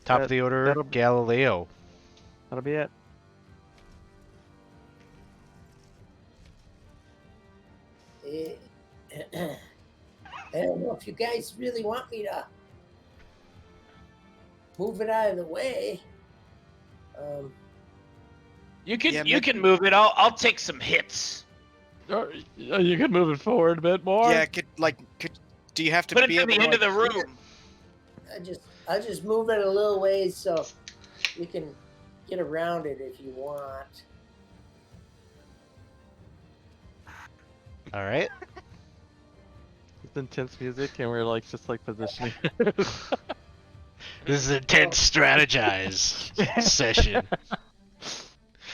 Top of the order, that'll- Galileo. That'll be it. Eh, I don't know if you guys really want me to move it out of the way. You can Yeah, you can move it. I'll take some hits. You could move it forward a bit more. Yeah, do you have to Put it be to able the to end of the like, room. I just move it a little ways so you can get around it if you want. All right. It's intense music, and we're like just like positioning. This is an intense strategize session.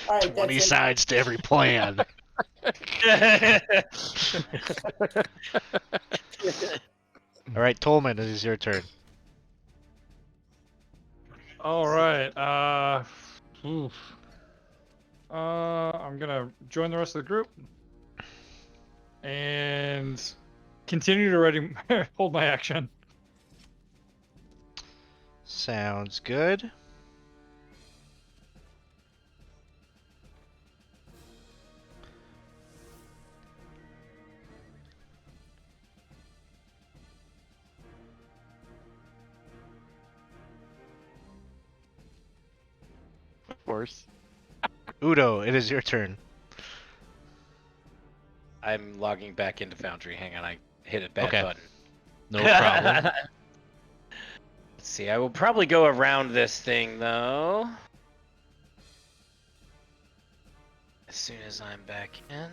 All right, 20 that's it. sides to every plan. All right, Tolman, it is your turn. All right. I'm gonna join the rest of the group and continue to hold my action. Sounds good. Of course. Udo, it is your turn. I'm logging back into Foundry. Hang on, I hit a bad Okay. button. No problem. Let's see, I will probably go around this thing though. As soon as I'm back in.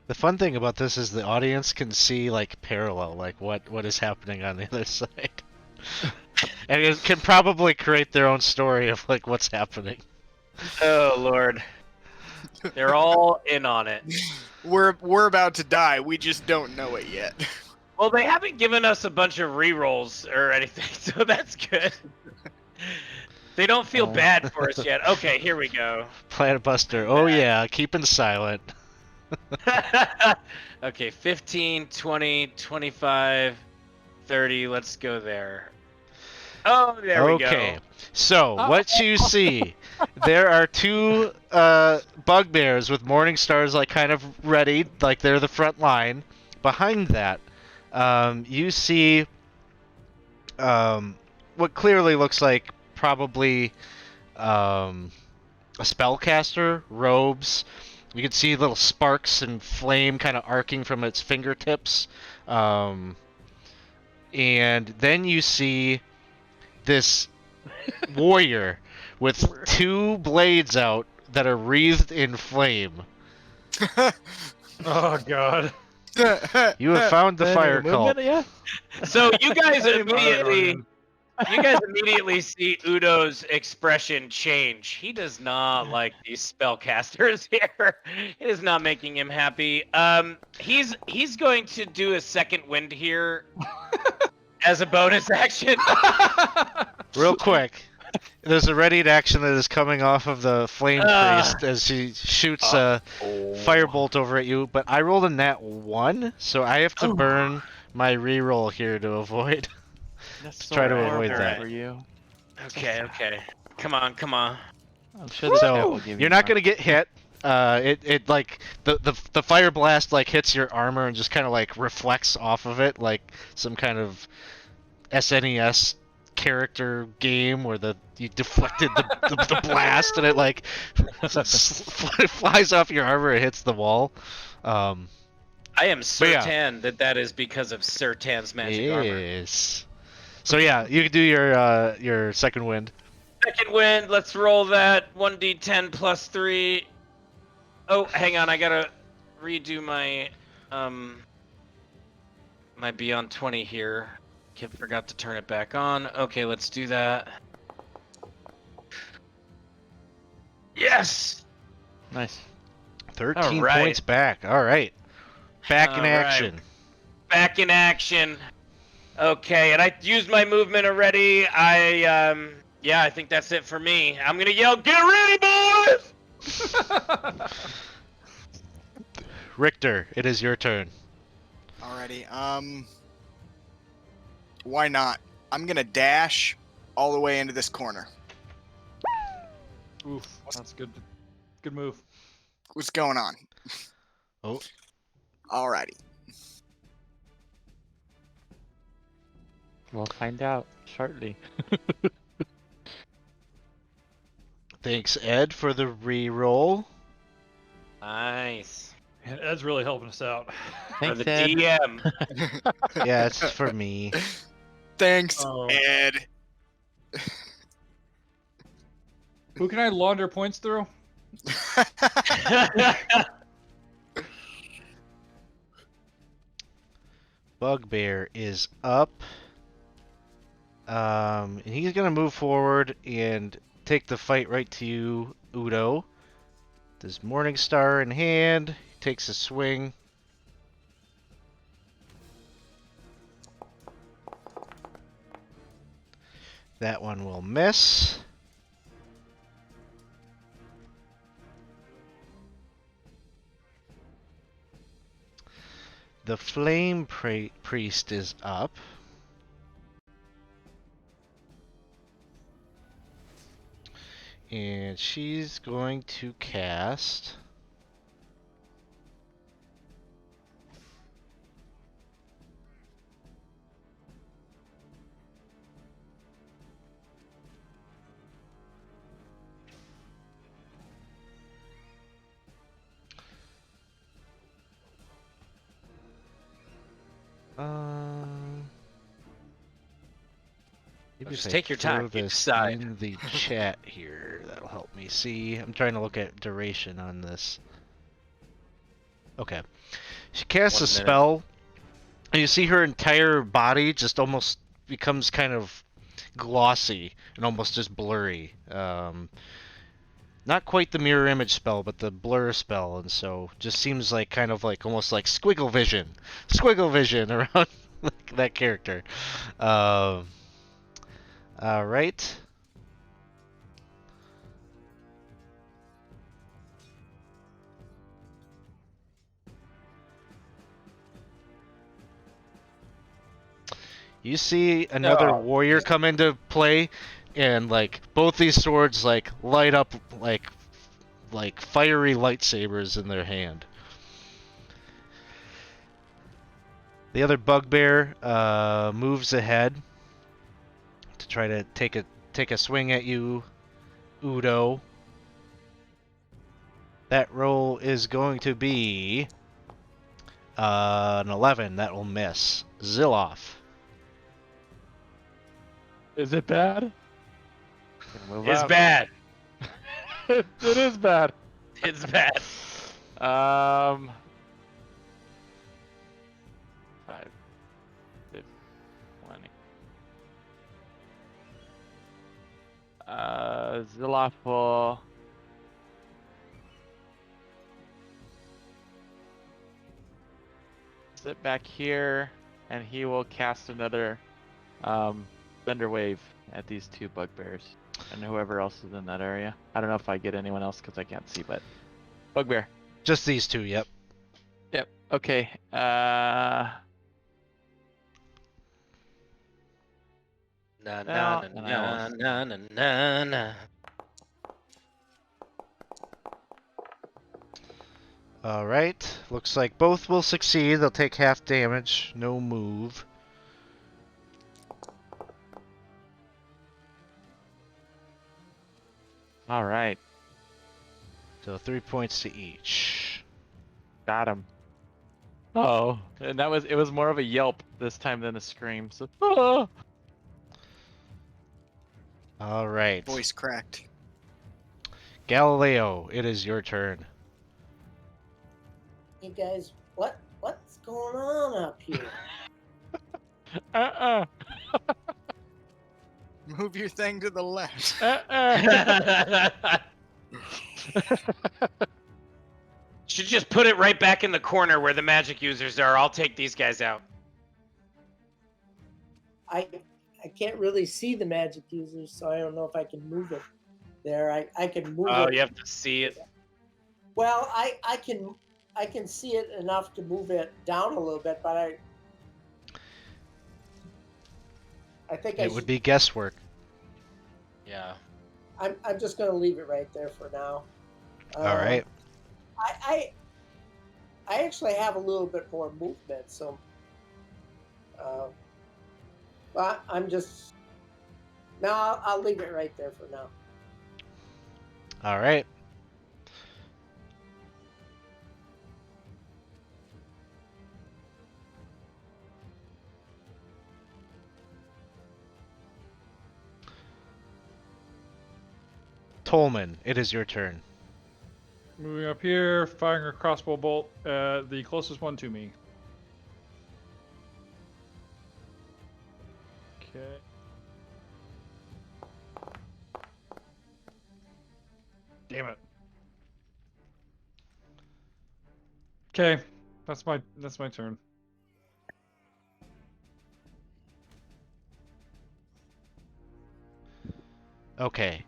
The fun thing about this is the audience can see like parallel, like what is happening on the other side, and it can probably create their own story of like what's happening. Oh Lord. They're all in on it. we're about to die. We just don't know it yet. Well, they haven't given us a bunch of rerolls or anything, so that's good. They don't feel bad for us yet. Okay, here we go. Planet Buster. Oh yeah, keeping silent. Okay, 15, 20, 25, 30. Let's go there. Oh, there we go. Okay, so what you see, there are two bugbears with morning stars like kind of ready, like they're the front line. Behind that, you see what clearly looks like probably a spellcaster, robes. You can see little sparks and flame kind of arcing from its fingertips. And then you see this warrior with two blades out that are wreathed in flame. Oh God. You have found the fire cult. Yeah. So you guys Immediately. immediately see Udo's expression change. He does not like these spellcasters here. It is not making him happy. He's going to do a second wind here as a bonus action. Real quick, there's a readied action that is coming off of the flame priest as she shoots a firebolt over at you. But I rolled a nat 1, so I have to burn my reroll here to avoid. That's Try to horrible avoid that. for you. Okay. Come on. I'm sure the chat will So give you're you not more. gonna get hit. It like the fire blast like hits your armor and just kind of like reflects off of it like some kind of SNES character game where you deflected the blast and it like flies off your armor and hits the wall. I am yeah. certain that is because of Sertan's magic armor. Yes. So yeah, you can do your second wind. Second wind, let's roll that. 1d10 plus 3. Oh, hang on, I gotta redo my my Beyond 20 here. Forgot to turn it back on. Okay, let's do that. Yes! Nice. 13 Alright. points back. All right. Back in Alright. action. Back in action. Okay, and I used my movement already. Yeah, I think that's it for me. I'm gonna yell, "Get ready, boys!" Richter, it is your turn. Alrighty. Why not? I'm gonna dash all the way into this corner. Oof, that's good. Good move. What's going on? Oh. Alrighty. We'll find out shortly. Thanks, Ed, for the re-roll. Nice. And Ed's really helping us out. For Thanks, the Ed. DM. Yeah, it's for me. Thanks, Oh. Ed. Who can I launder points through? Bugbear is up. And he's gonna move forward and take the fight right to you, Udo. Does Morningstar in hand. He takes a swing. That one will miss. The Flame Priest is up. And she's going to cast... Maybe Just if I take your time, throw you this decide. in the chat here, that'll help me see. I'm trying to look at duration on this. Okay. She casts 1 a minute. spell, and you see her entire body just almost becomes kind of glossy and almost just blurry. Not quite the mirror image spell, but the blur spell, and so just seems like kind of like almost like squiggle vision around that character. All right. You see another Oh, warrior come into play, and like both these swords like light up like fiery lightsabers in their hand. The other bugbear moves ahead to try to take a swing at you, Udo. That roll is going to be an 11. That will miss. Ziloff. Is it bad? Gonna move It's up. bad. It is bad. It's bad. 5, 15, 20. Ziloff will sit back here, and he will cast another Thunder Wave at these 2 bugbears and whoever else is in that area. I don't know if I get anyone else because I can't see, but bugbear. Just these two, yep. Yep. Okay. Na na Now, na and I will na na na na. Alright. Looks like both will succeed. They'll take half damage. No move. All right. So 3 points to each. Got him. Oh, and it was more of a yelp this time than a scream. So, ah! Alright. Voice cracked. Galileo, it is your turn. You guys, what's going on up here? Move your thing to the left. Should just put it right back in the corner where the magic users are. I'll take these guys out. I can't really see the magic users, so I don't know if I can move it there. I can move Oh, it. you have to see it. Well, I can see it enough to move it down a little bit, but I think It would be guesswork. Yeah. I'm just gonna leave it right there for now. Alright. I actually have a little bit more movement, so Well, I'm just. No, I'll leave it right there for now. All right. Tolman, it is your turn. Moving up here, firing a crossbow bolt at the closest one to me. Okay. Damn it. Okay, that's my turn. Okay.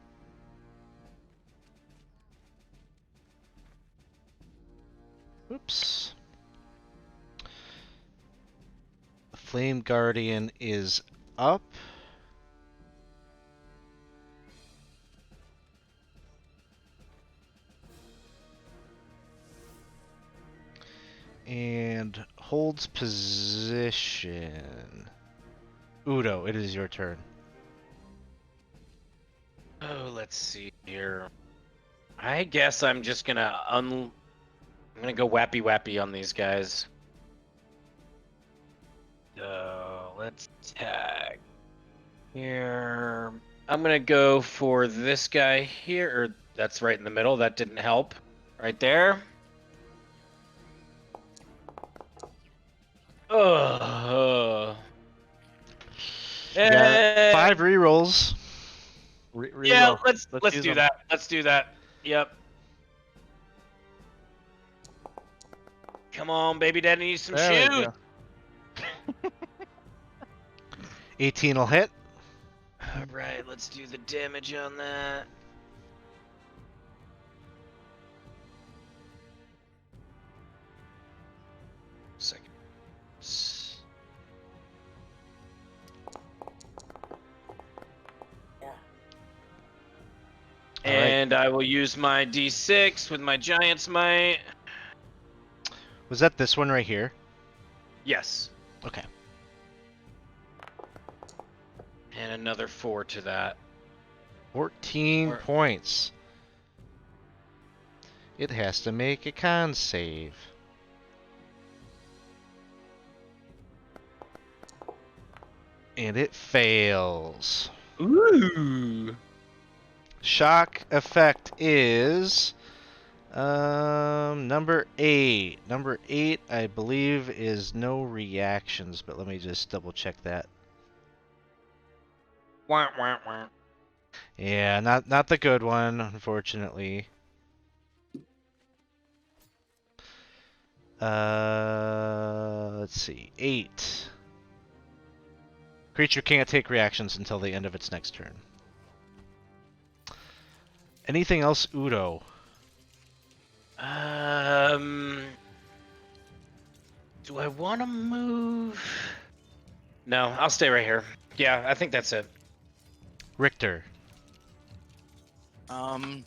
Oops. Flame Guardian is up. And holds position. Udo, it is your turn. Oh, let's see here. I guess I'm just gonna I'm gonna go wappy wappy on these guys. So let's tag here. I'm gonna go for this guy here, or that's right in the middle. That didn't help. Right there. Ugh. You got 5 rerolls. Yeah, Let's let's use do them. that. Let's do that. Yep. Come on, baby daddy needs some There we shoes. go. 18 will hit. All right, let's do the damage on that. Second. Yeah. All right. And I will use my D6 with my Giant's Might. Was that this one right here? Yes. Okay. And another 4 to that. 14 points. It has to make a con save. And it fails. Ooh. Shock effect is number 8. Number 8 I believe is no reactions, but let me just double check that. Wah, wah, wah. Yeah, not the good one, unfortunately. Let's see. 8. Creature can't take reactions until the end of its next turn. Anything else, Udo? Do I want to move? No, I'll stay right here. Yeah, I think that's it. Richter. I'm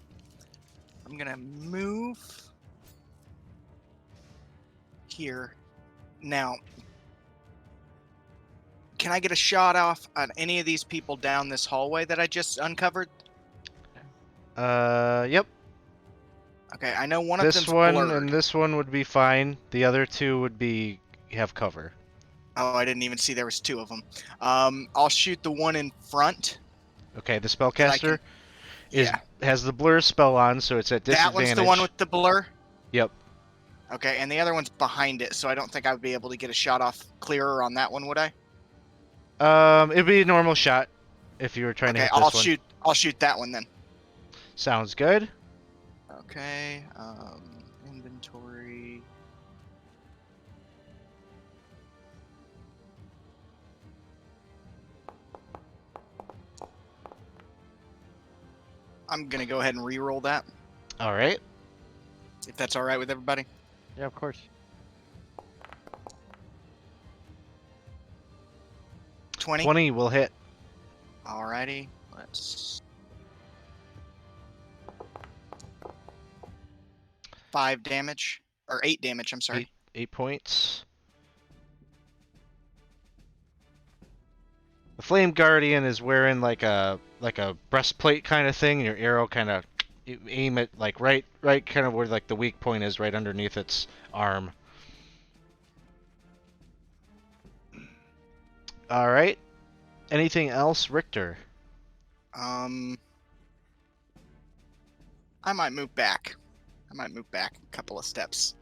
gonna move here. Now, can I get a shot off on any of these people down this hallway that I just uncovered? Yep. Okay, I know one of This them's one blurred. and this one would be fine. The other two would be have cover. Oh, I didn't even see there was 2 of them. I'll shoot the one in front. Okay, the that I spellcaster can- is Yeah, has the blur spell on, so it's at that disadvantage. one's the one with the blur. Yep. Okay, and the other one's behind it, so I don't think I would be able to get a shot off clearer on that one, would I? It'd be a normal shot if you were trying to Okay, hit this one. I'll shoot that one then. Sounds good. Okay, inventory. I'm gonna go ahead and re-roll that, All right. if that's all right with everybody. Yeah, of course. 20. 20 will hit. Alrighty, let's. 5 damage, or 8 damage. I'm sorry. 8 points. The Flame Guardian is wearing like a breastplate kind of thing. Your arrow kind of aim it like right kind of where like the weak point is, right underneath its arm. All right. Anything else, Richter? I might move back. A couple of steps.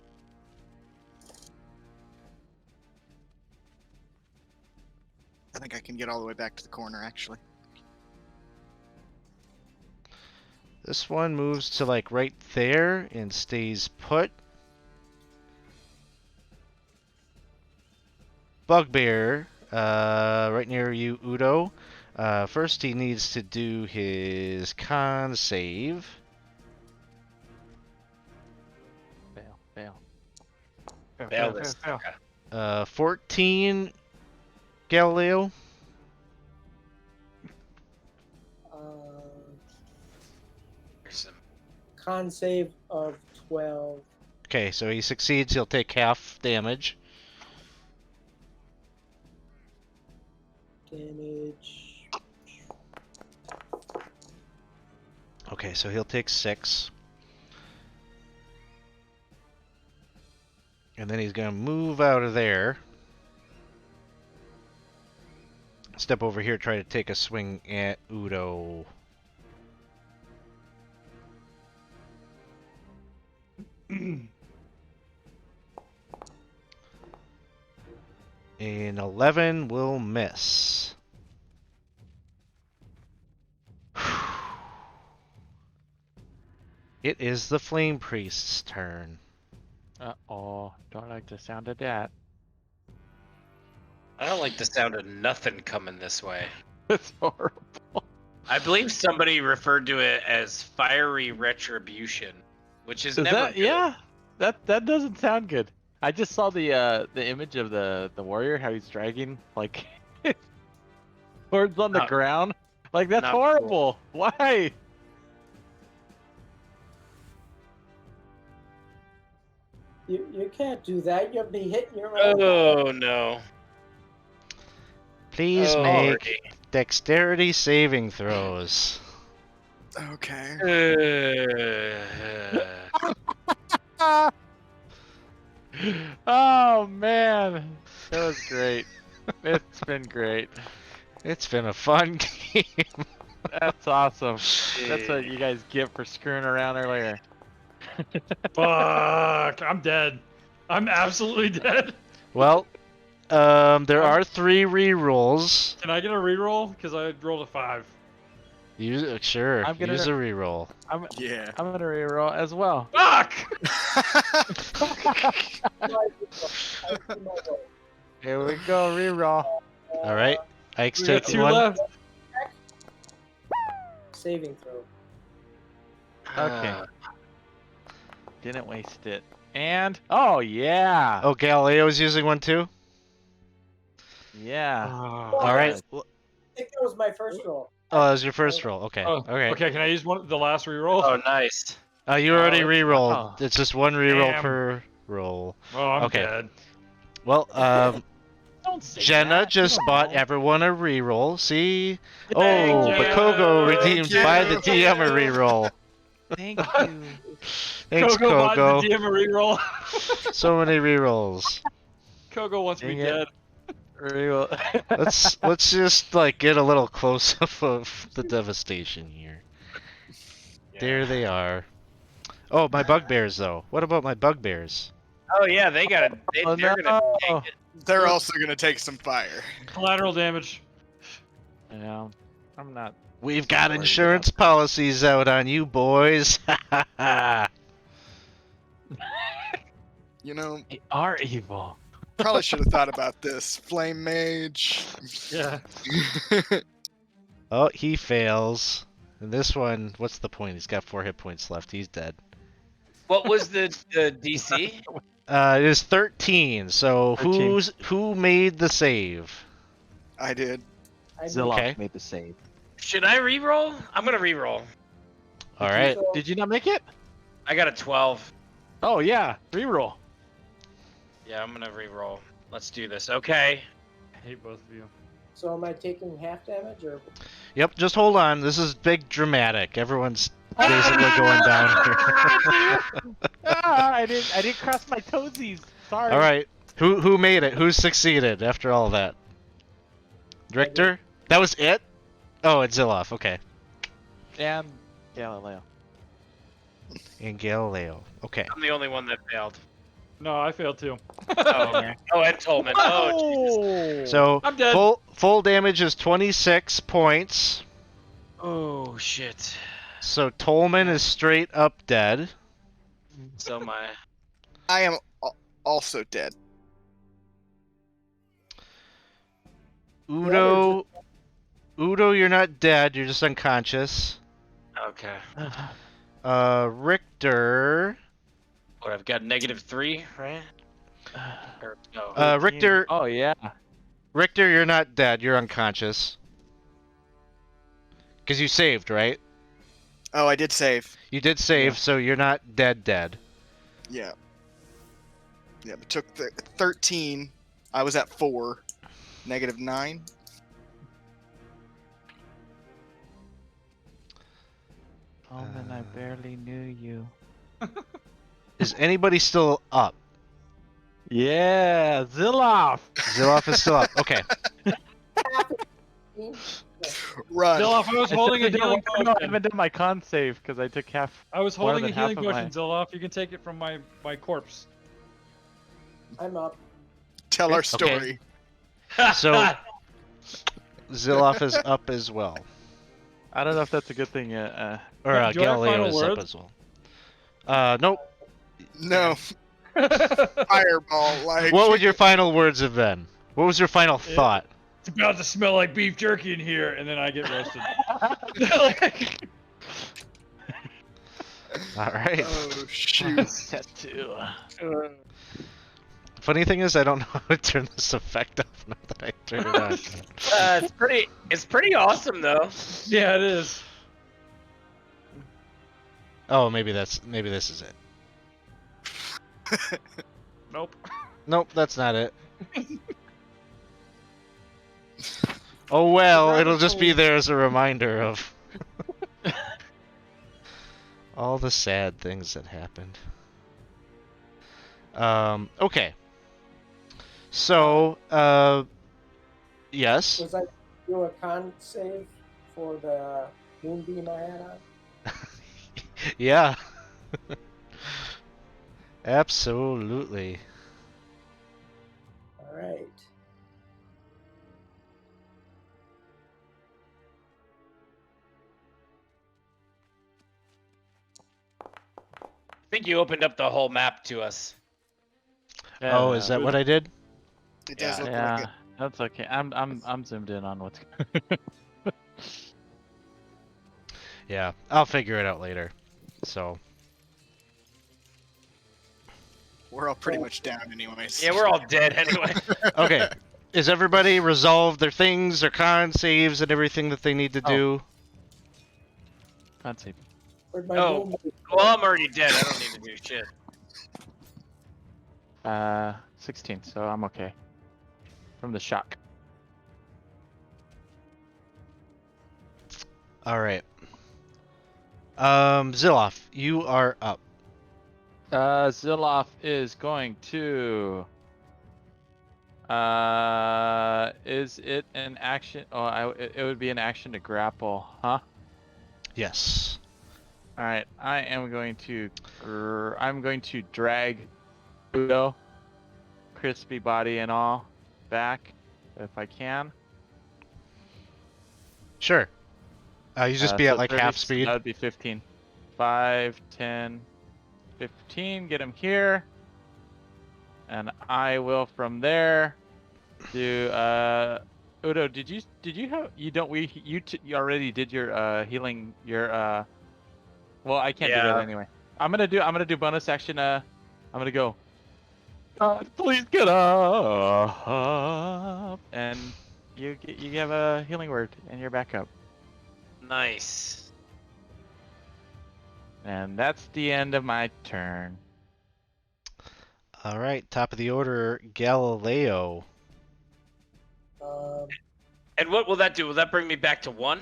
I think I can get all the way back to the corner, actually. This one moves to like right there and stays put. Bugbear, right near you, Udo. First, he needs to do his con save. Fail. Fail this. fail. 14, Galileo. Here's some- Con save of 12. Okay, so he succeeds. He'll take half damage. Damage. Okay, so he'll take 6. And then he's going to move out of there. Step over here, try to take a swing at Udo. An 11 will miss. It is the Flame Priest's turn. Uh-oh. Don't like the sound of that. I don't like the sound of nothing coming this way. It's horrible. I believe somebody referred to it as fiery retribution, which is never that good. yeah? That doesn't sound good. I just saw the image of the warrior, how he's dragging like swords on the Not- ground. Like that's not horrible. Why? You can't do that. You'll be hitting your own. Oh no. Please Oh, make Lordy. dexterity saving throws. Okay. Oh man, that was great. It's been great. It's been a fun game. That's awesome. That's what you guys get for screwing around earlier. Fuck! I'm dead. I'm absolutely dead. Well, there are 3 rerolls. Can I get a reroll? Because I rolled a 5. Use sure. I'm gonna- Use a reroll. Yeah. I'm gonna reroll as well. Fuck! Here we go, reroll. All right. Ike's We got taking 2 one. left. Saving throw. Okay. Didn't waste it. And oh yeah, Oh, Galileo's using one too. yeah. All right. I think that was my first roll. Oh, that was your first roll. Okay. Oh, Okay. okay, can I use the last reroll? Oh, nice. You already Oh, rerolled. wow. It's just one reroll Damn. per roll. Oh, I'm Okay. dead. Well, Don't say Jenna that. just You bought don't know. everyone a reroll. See? Thank Oh, you. but Kogo Thank redeemed you. by the DM a reroll. Thank you. Thanks, Kogo bought Kogo. the DM a reroll. So many rerolls. Kogo wants me Dang it. dead. Reroll. Let's just like get a little close up of the devastation here. There they are. Oh, my bugbears though. What about my bugbears? Oh yeah, they got it. Oh, They're gonna take no. it. They're also gonna take some fire. Collateral damage. Yeah, I'm not. We've got Worried insurance about that. policies out on you boys. You know, They are evil. probably should have thought about this. Flame mage. Yeah. Oh, he fails. And this one, what's the point? He's got 4 hit points left. He's dead. What was the DC? It is 13. So 13. who made the save? I did. I did. Zillow Okay. made the save. Should I re-roll? I'm gonna re-roll. All right. So, Did you not make it? I got a 12. Oh yeah, reroll. Yeah, I'm gonna re-roll. Let's do this. Okay. I hate both of you. So am I taking half damage or? Yep, just hold on. This is big dramatic. Everyone's basically going down here. I didn't cross my toesies. Sorry. All right. Who made it? Who succeeded after all that? Richter? That was it? Oh, it's Ziloff. Okay. And Galileo. And Galileo. Okay. I'm the only one that failed. No, I failed too. Oh, okay. Oh, and Tolman. Oh, Jesus. So I'm dead. full damage is 26 points. Oh, shit. So Tolman is straight up dead. So my... I am also dead. Udo, you're not dead. You're just unconscious. Okay. Richter. What, I've got -3, right? Or, no. 13. Richter. Oh yeah. Richter, you're not dead. You're unconscious. Because you saved, right? Oh, I did save. You did save, Yeah. so you're not dead. Yeah. Yeah, but took 13. I was at 4. -9. Tolman, I barely knew you. Is anybody still up? Yeah, Ziloff. Ziloff is still up. Okay. Run. Ziloff, I was holding a healing No, I potion. haven't done my con save because I took half. I was more holding a than half healing of potion, my- Ziloff. You can take it from my corpse. I'm up. Tell our Okay. story. So Ziloff is up as well. I don't know if that's a good thing yet. Or Do I have Galileo final is up words? as well. Nope. No. Fireball. Like. What would your final words have been? What was your final Yeah. thought? It's about to smell like beef jerky in here, and then I get roasted. All right. Oh shoot. That too. Funny thing is, I don't know how to turn this effect off now that I turn it on. It's pretty awesome, though. Yeah, it is. Oh, maybe this is it. Nope. Nope, that's not it. Oh well, it'll just be there as a reminder of all the sad things that happened. Okay. So, yes. Was I do a con save for the moonbeam I had on? Yeah. Absolutely. All right. I think you opened up the whole map to us. Oh, is that what I did? It does look Yeah, like it. that's okay. I'm zoomed in on what's. Yeah, I'll figure it out later. So, We're all pretty much down anyways. Yeah, we're all dead anyway. okay. Is everybody resolved their things, their con saves, and everything that they need to do? Can't save. Where'd my Oh, moonbeam Well, I'm already dead. I don't need to do shit. 16, so I'm okay. From the shock. All right. Ziloff, you are up. Ziloff is going to. Is it an action? Oh, it would be an action to grapple, huh? Yes. All right, I am going to. I'm going to drag Udo, crispy body and all, back, if I can. Sure. You just be So at like 30, half so speed. that would be 15. 5, 10, 15. Get him here. And I will from there do Udo, did you have you already did your healing your well, I can't do Yeah. that anyway. I'm going to do bonus action I'm going to go. Please get up. And you have a healing word and you're back up. Nice. And that's the end of my turn. All right, top of the order, Galileo. And what will that do? Will that bring me back to 1?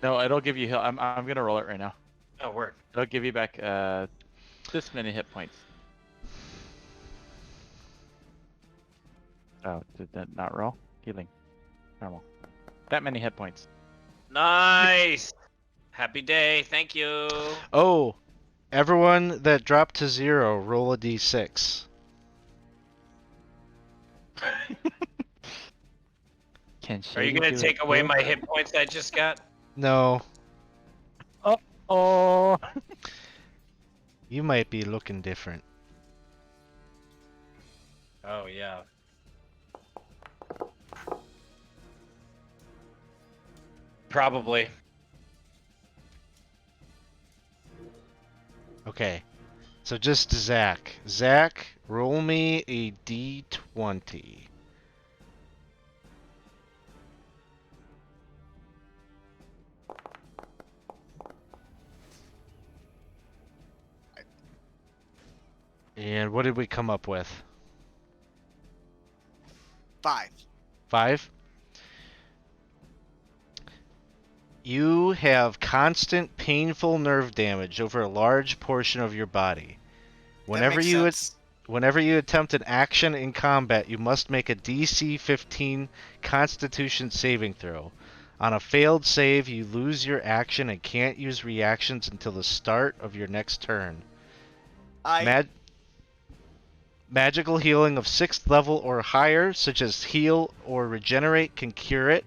No, it'll give you heal. I'm gonna roll it right now. Oh, word. It'll give you back this many hit points. Oh, did that not roll? Healing. Normal. That many hit points. Nice. Happy day. Thank you. Oh, everyone that dropped to 0, roll a d6. Can Are you Shady gonna do it take away too? my hit points I just got? No, Oh. you might be looking different. Oh yeah. Probably. Okay, so just Zach. Zach, roll me a d20. And what did we come up with? 5. 5? You have constant painful nerve damage over a large portion of your body. That makes sense. Whenever you attempt an action in combat, you must make a DC 15 Constitution saving throw. On a failed save, you lose your action and can't use reactions until the start of your next turn. Magical healing of 6th level or higher, such as heal or regenerate, can cure it.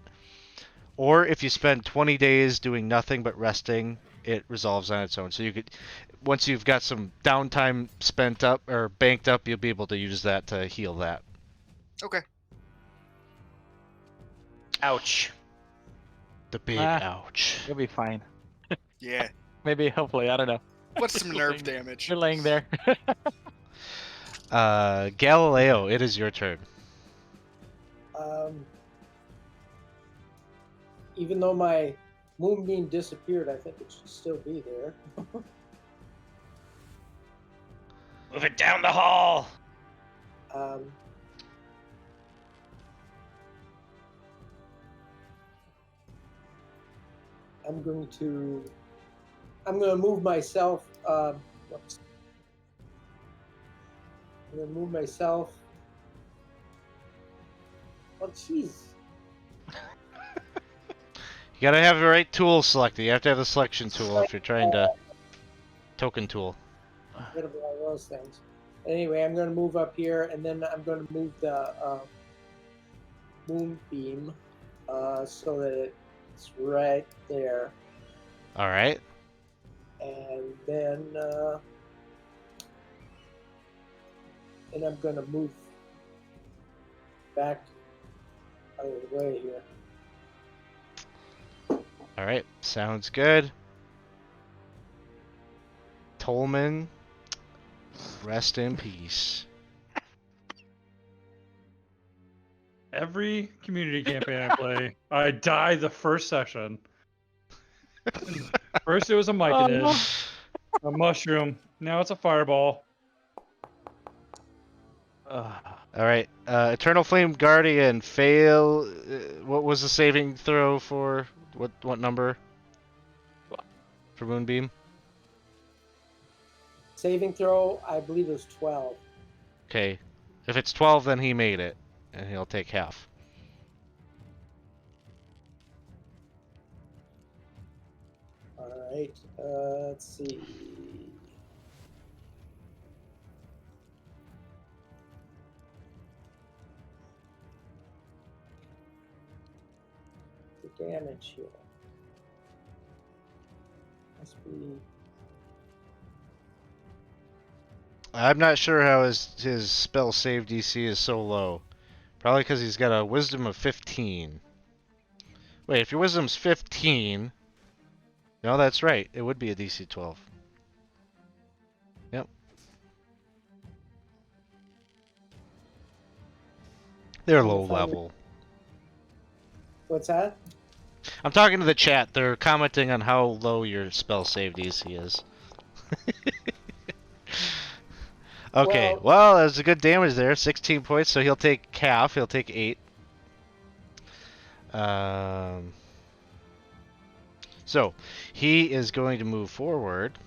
Or if you spend 20 days doing nothing but resting, it resolves on its own. So you could, once you've got some downtime spent up or banked up, you'll be able to use that to heal that. Okay. Ouch. The big Ah. ouch. You'll be fine. Yeah. Maybe, hopefully, I don't know. What's some nerve damage? You're laying there. Galileo, it is your turn. Even though my moonbeam disappeared, I think it should still be there. Move it down the hall. I'm going to move myself. Whoops. I'm going to move myself. Oh, jeez. You gotta have the right tool selected. You have to have the selection tool if you're trying to token tool. Forget about all those things. Anyway, I'm going to move up here, and then I'm going to move the moonbeam so that it's right there. All right. And then I'm going to move back out of the way here. All right. Sounds good. Tolman, rest in peace. Every community campaign I play, I die the first session. First it was a myconid, a mushroom. Now it's a fireball. All right. Eternal Flame Guardian, fail. What was the saving throw for? What number? For Moonbeam? Saving throw, I believe it was 12. Okay. If it's 12, then he made it, and he'll take half. All right. Let's see. The damage here must be. I'm not sure how his spell save DC is so low. Probably because he's got a wisdom of 15. Wait, if your wisdom's 15... No, that's right. It would be a DC 12. Yep. They're Trying to low find it. level. What's that? I'm talking to the chat. They're commenting on how low your spell save DC is. Okay, well, that's a good damage there. 16 points, so he'll take half. He'll take 8. So he is going to move forward.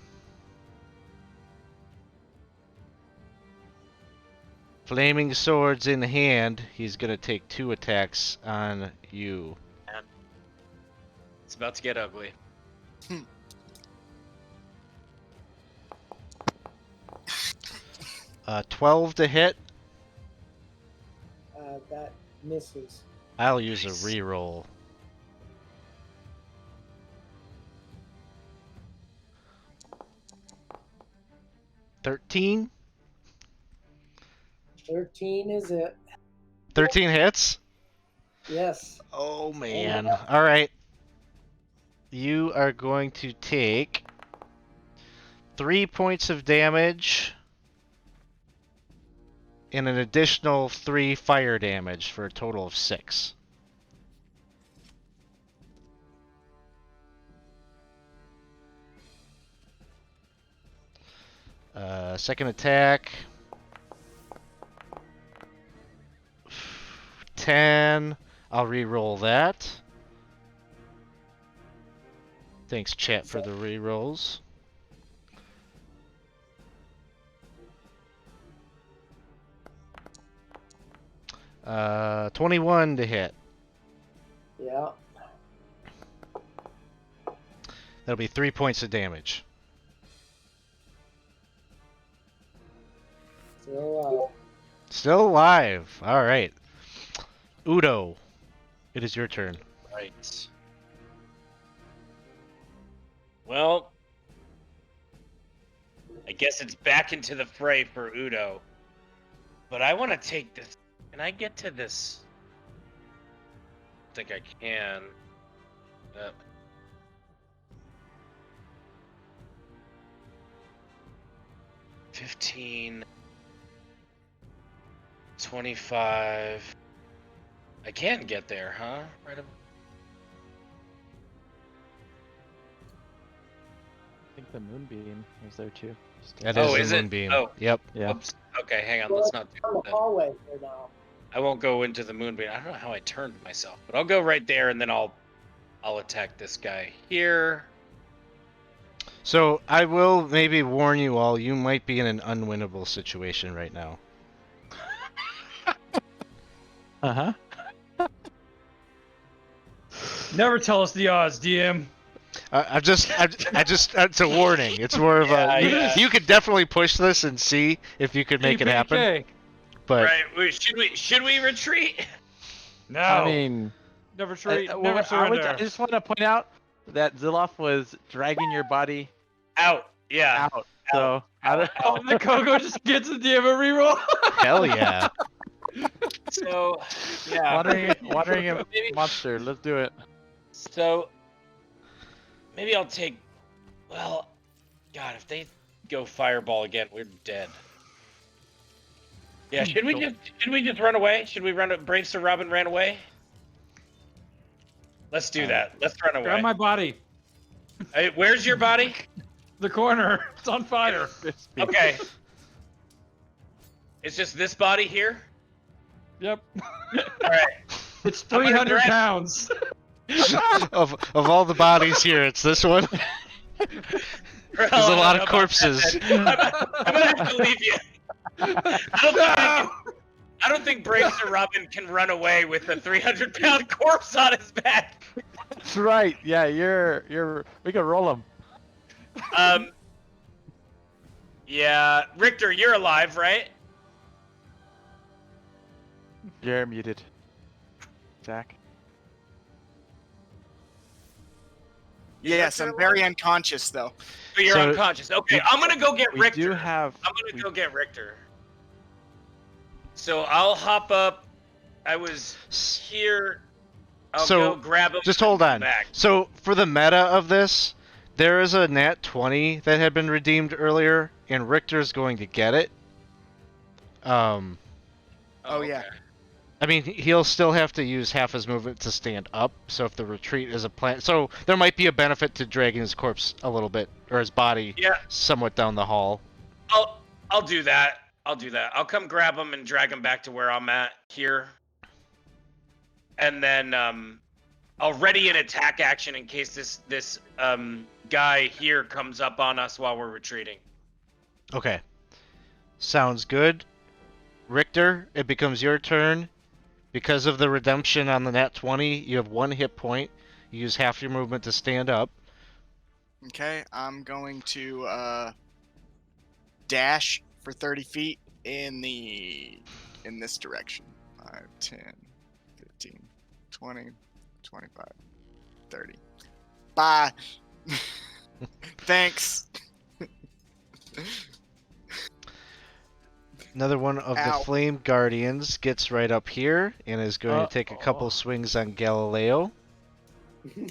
Flaming swords in hand, he's going to take 2 attacks on you. It's about to get ugly. 12 to hit. That misses. I'll use a Nice. reroll. $13? 13 is it? 13 hits? Yes. Oh man. All right. You are going to take 3 points of damage and an additional 3 fire damage for a total of 6. Second attack. 10. I'll re-roll that. Thanks, chat, for the re-rolls. Uh, 21 to hit. Yeah. That'll be 3 points of damage. So, Still alive. All right. Udo, it is your turn. Right. Well, I guess it's back into the fray for Udo. But I want to take this. Can I get to this? I think I can. 15, 25. I can get there, huh? Right. I think the moonbeam was there too. That Oh, is is the it? moonbeam. Oh. Yep. Yeah. Oops. Okay, hang on. well, Let's not do on the that. hallway for now. I won't go into the moonbeam. I don't know how I turned myself, but I'll go right there and then I'll attack this guy here. So I will maybe warn you all, you might be in an unwinnable situation right now. Uh-huh. Never tell us the odds, DM. I just, it's a warning. It's more of Yeah, a, yeah. you could definitely push this and see if you could make it happen. TPK. But Right? Should we retreat? No. I mean, never treat. well, Never I surrender. just want to point out that Ziloff was dragging your body Out. Yeah. out. So I don't Oh, and the Coco just gets the DM a reroll. hell yeah. So, yeah. Watering a Maybe- monster. Let's do it. So, maybe I'll take. Well, God, if they go fireball again, we're dead. Yeah, should we just run away? Should we run? Brave Sir Robin ran away. Let's do that. Let's run away. Grab my body. Hey, where's your body? The corner. It's on fire. Crispy. Okay. It's just this body here. Yep. All right. It's I'm gonna 300 grab- pounds. of all the bodies here, it's this one. There's a lot of corpses. I'm gonna have to leave you. I don't think Brave Sir Robin can run away with a 300-pound corpse on his back. That's right. Yeah, we can roll him. Yeah, Richter, you're alive, right? You're muted. Zach. Yes, I'm very unconscious though. But you're So- unconscious. Okay, I'm gonna go get We Richter. do have. I'm gonna we- go get Richter. So I'll hop up. I was here. I'll So, go grab him. Just and hold come on. Back. So for the meta of this, there is a nat 20 that had been redeemed earlier, and Richter's going to get it. Oh, yeah. okay. I mean, he'll still have to use half his movement to stand up. So if the retreat is a plan, so there might be a benefit to dragging his corpse a little bit, or his body, Yeah. somewhat down the hall. I'll do that. I'll come grab him and drag him back to where I'm at here. And then I'll ready an attack action in case this guy here comes up on us while we're retreating. Okay. Sounds good. Richter, it becomes your turn. Because of the redemption on the nat 20, you have 1 hit point. You use half your movement to stand up. Okay, I'm going to dash for 30 feet in this direction. 5, 10, 15, 20, 25, 30. Bye. Thanks. Another one of the Ow. Flame Guardians gets right up here and is going to take a couple swings on Galileo.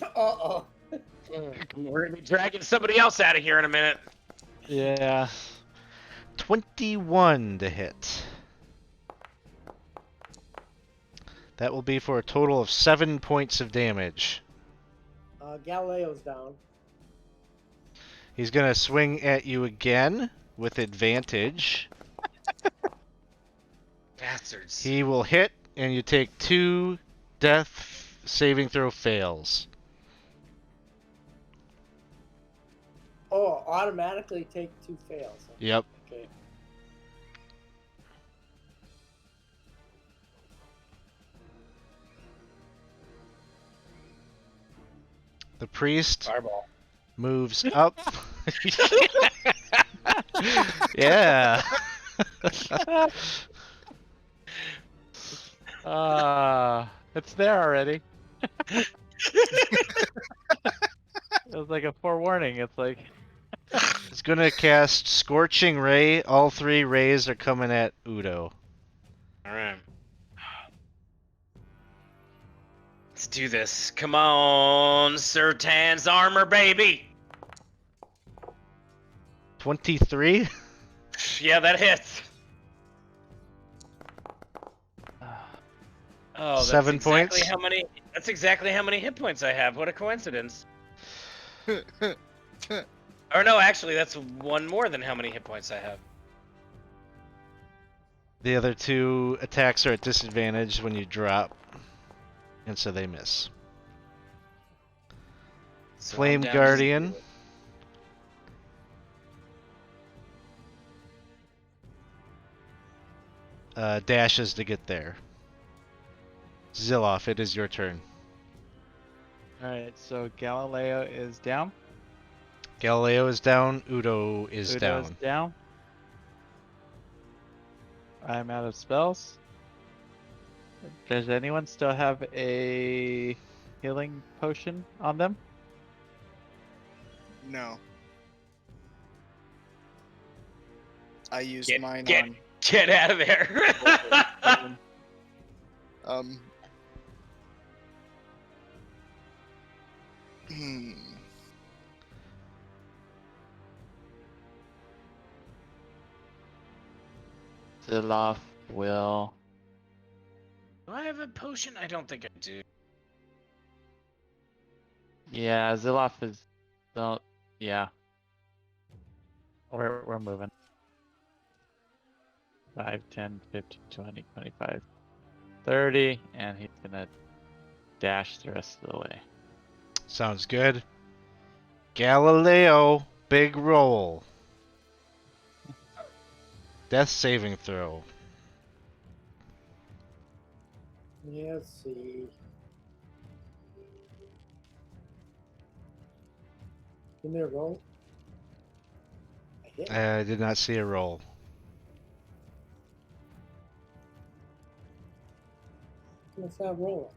Uh-oh. We're gonna be dragging somebody else out of here in a minute. Yeah. 21 to hit. That will be for a total of 7 points of damage. Galileo's down. He's going to swing at you again with advantage. Bastards. He will hit, and you take 2 death saving throw fails. Oh, automatically take 2 fails. Yep. Okay. The priest Fireball. moves up. Yeah. It's there already. It was like a forewarning. It's like It's gonna cast Scorching Ray. All 3 rays are coming at Udo. All right. Let's do this. Come on, Sir Tan's armor, baby. 23. Yeah, that hits. Oh, that's 7 exactly points? how many. That's exactly how many hit points I have. What a coincidence. Or no, actually, that's 1 more than how many hit points I have. The other 2 attacks are at disadvantage when you drop, and so they miss. So I'm Flame down to Guardian. 0. Dashes to get there. Zilloff, it is your turn. alright, so Galileo is down. Galileo is down. Udo is Udo is down. down. I'm out of spells. Does anyone still have a healing potion on them? No. I used Get- mine get- on. Get out of there. Um. Hmm. Zilloff will. Do I have a potion? I don't think I do. Yeah, Zilloff is. Don't. Yeah. We're moving. 5, 10, 15, 20, 25, 30, and he's gonna dash the rest of the way. Sounds good. Galileo, big roll. Death saving throw. Yeah, let's see. Give me a roll. I hit. I did not see a roll. It's not rolling.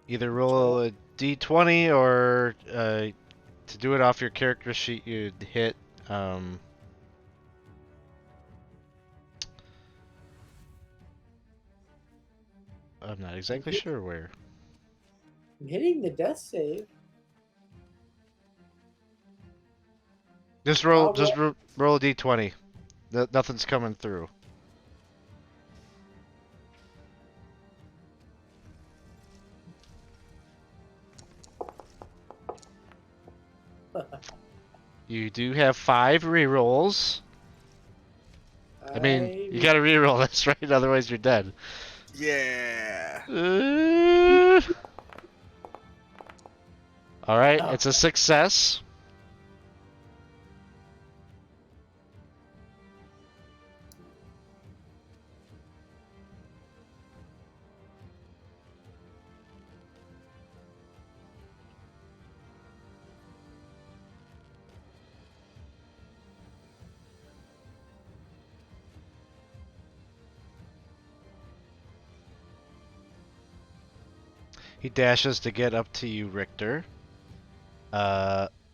Either roll a d20 or to do it off your character sheet, you'd hit. I'm not exactly sure where. I'm hitting the death save. Just roll. I'll Just roll a d20. Nothing's coming through. You do have 5 rerolls. I mean, you gotta reroll this, right? Otherwise, you're dead. Yeah. All right, Oh. it's a success. He dashes to get up to you, Richter.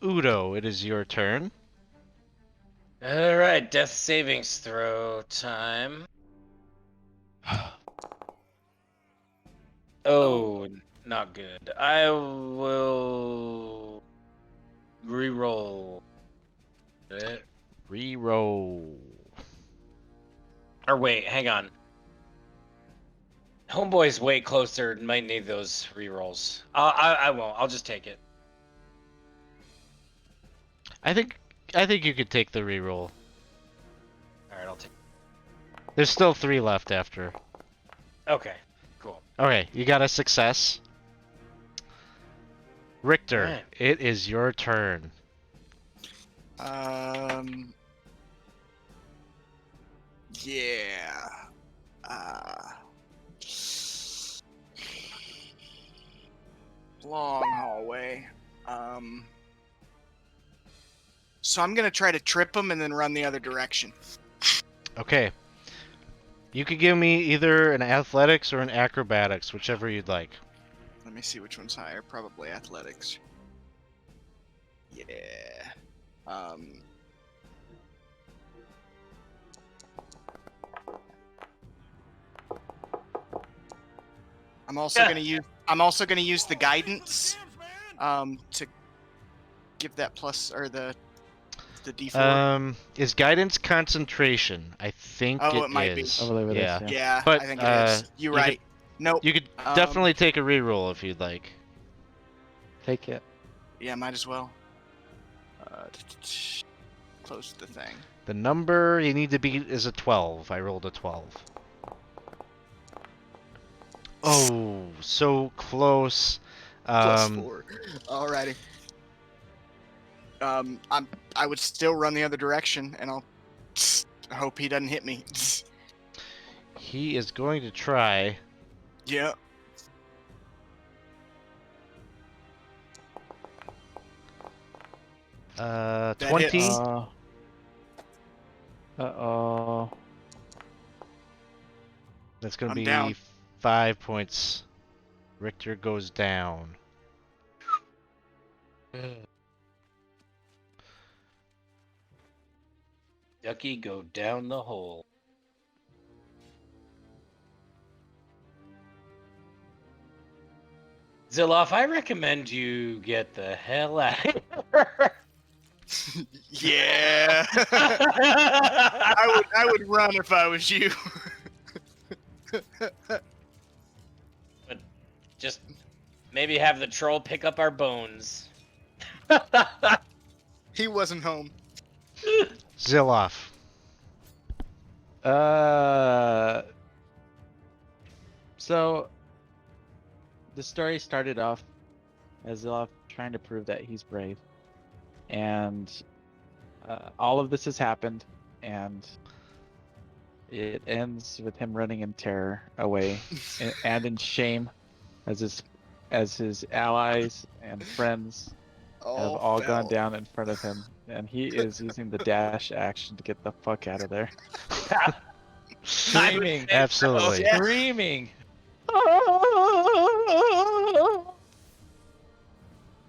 Udo, it is your turn. All right, death savings throw time. Oh, not good. I will re-roll it. Reroll. Or wait, hang on. Homeboy's way closer. Might need those re-rolls. I won't. I'll just take it. I think you could take the reroll. All right, I'll take. There's still 3 left after. Okay, cool. Okay, you got a success. Richter, Alright. it is your turn. Yeah. Long hallway. So I'm gonna try to trip him and then run the other direction. Okay. You could give me either an athletics or an acrobatics, whichever you'd like. Let me see which one's higher. Probably athletics. Yeah. I'm also gonna use the guidance to give that plus or the D4. Is guidance concentration? I think Oh, it might be. is. I believe it is, yeah. yeah. Yeah, But, I think it is. You're you right. Nope. You could definitely take a reroll if you'd like. Take it. Yeah, might as well. Close the thing. The number you need to beat is a 12. I rolled a 12. Oh, so close. +4. Alrighty. I would still run the other direction, and I'll hope he doesn't hit me. He is going to try. Yeah. That 20. hits. Uh-oh. That's going to I'm be down. 5 points. Richter goes down. Ducky, go down the hole. Ziloff, I recommend you get the hell out of here. Yeah. I would run if I was you. But just maybe have the troll pick up our bones. He wasn't home. Ziloff. So the story started off as Zillow trying to prove that he's brave, and all of this has happened, and it ends with him running in terror away and in shame, as his allies and friends have all gone down in front of him, and he is using the dash action to get the fuck out of there. Screaming, Absolutely. screaming.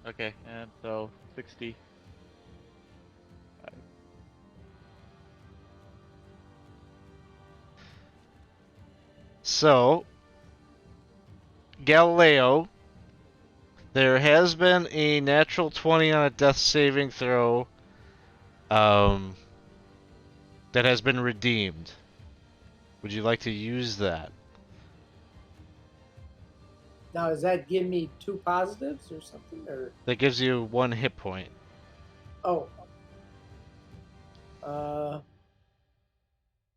Okay, and so 60. So, Galileo, there has been a natural 20 on a death saving throw that has been redeemed. Would you like to use that? Now, does that give me 2 positives or something? Or That gives you 1 hit point. oh, I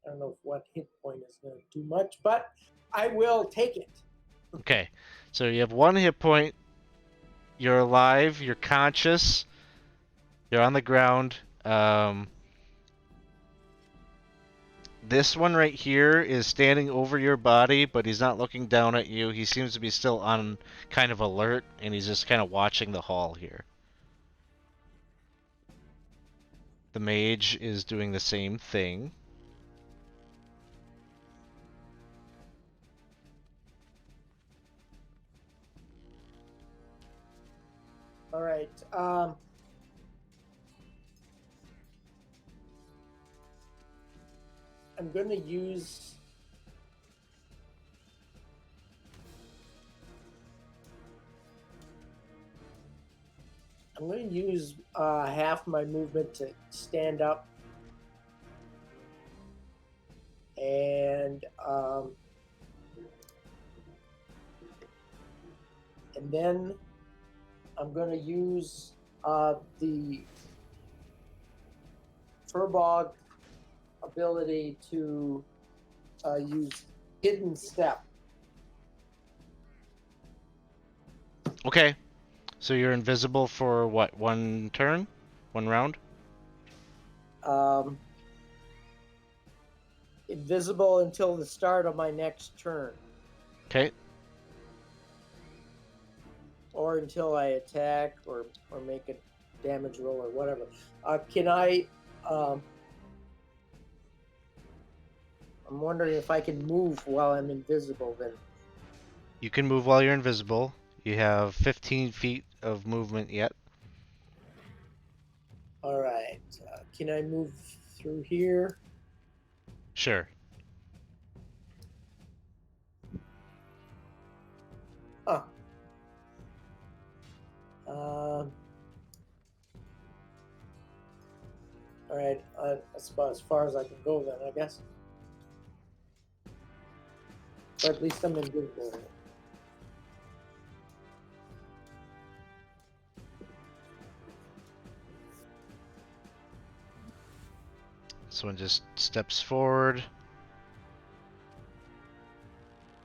don't know if 1 hit point is going to do much, but I will take it. Okay, so you have 1 hit point. You're alive. You're conscious. You're on the ground. This one right here is standing over your body, but he's not looking down at you. He seems to be still on kind of alert, and he's just kind of watching the hall here. The mage is doing the same thing. All right. I'm going to use. I'm going to use half my movement to stand up, and then I'm going to use the Furbog ability to use Hidden Step. Okay, so you're invisible for what? 1 turn? 1 round? Invisible until the start of my next turn, Okay. or until I attack or make a damage roll or whatever. Can I? I'm wondering if I can move while I'm invisible. Then You can move while you're invisible. You have 15 feet of movement yet. all right. Can I move through here? Sure. Huh. All right. That's about as far as I can go then, I guess. But at least I'm invisible. This one just steps forward.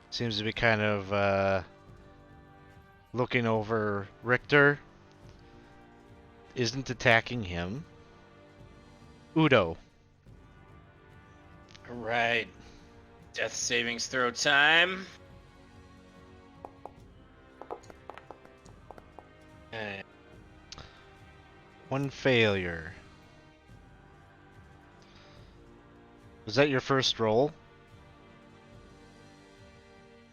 Seems to be kind of looking over Richter. Isn't attacking him. Udo. All right. Death savings throw time. Okay. 1 failure. Was that your first roll?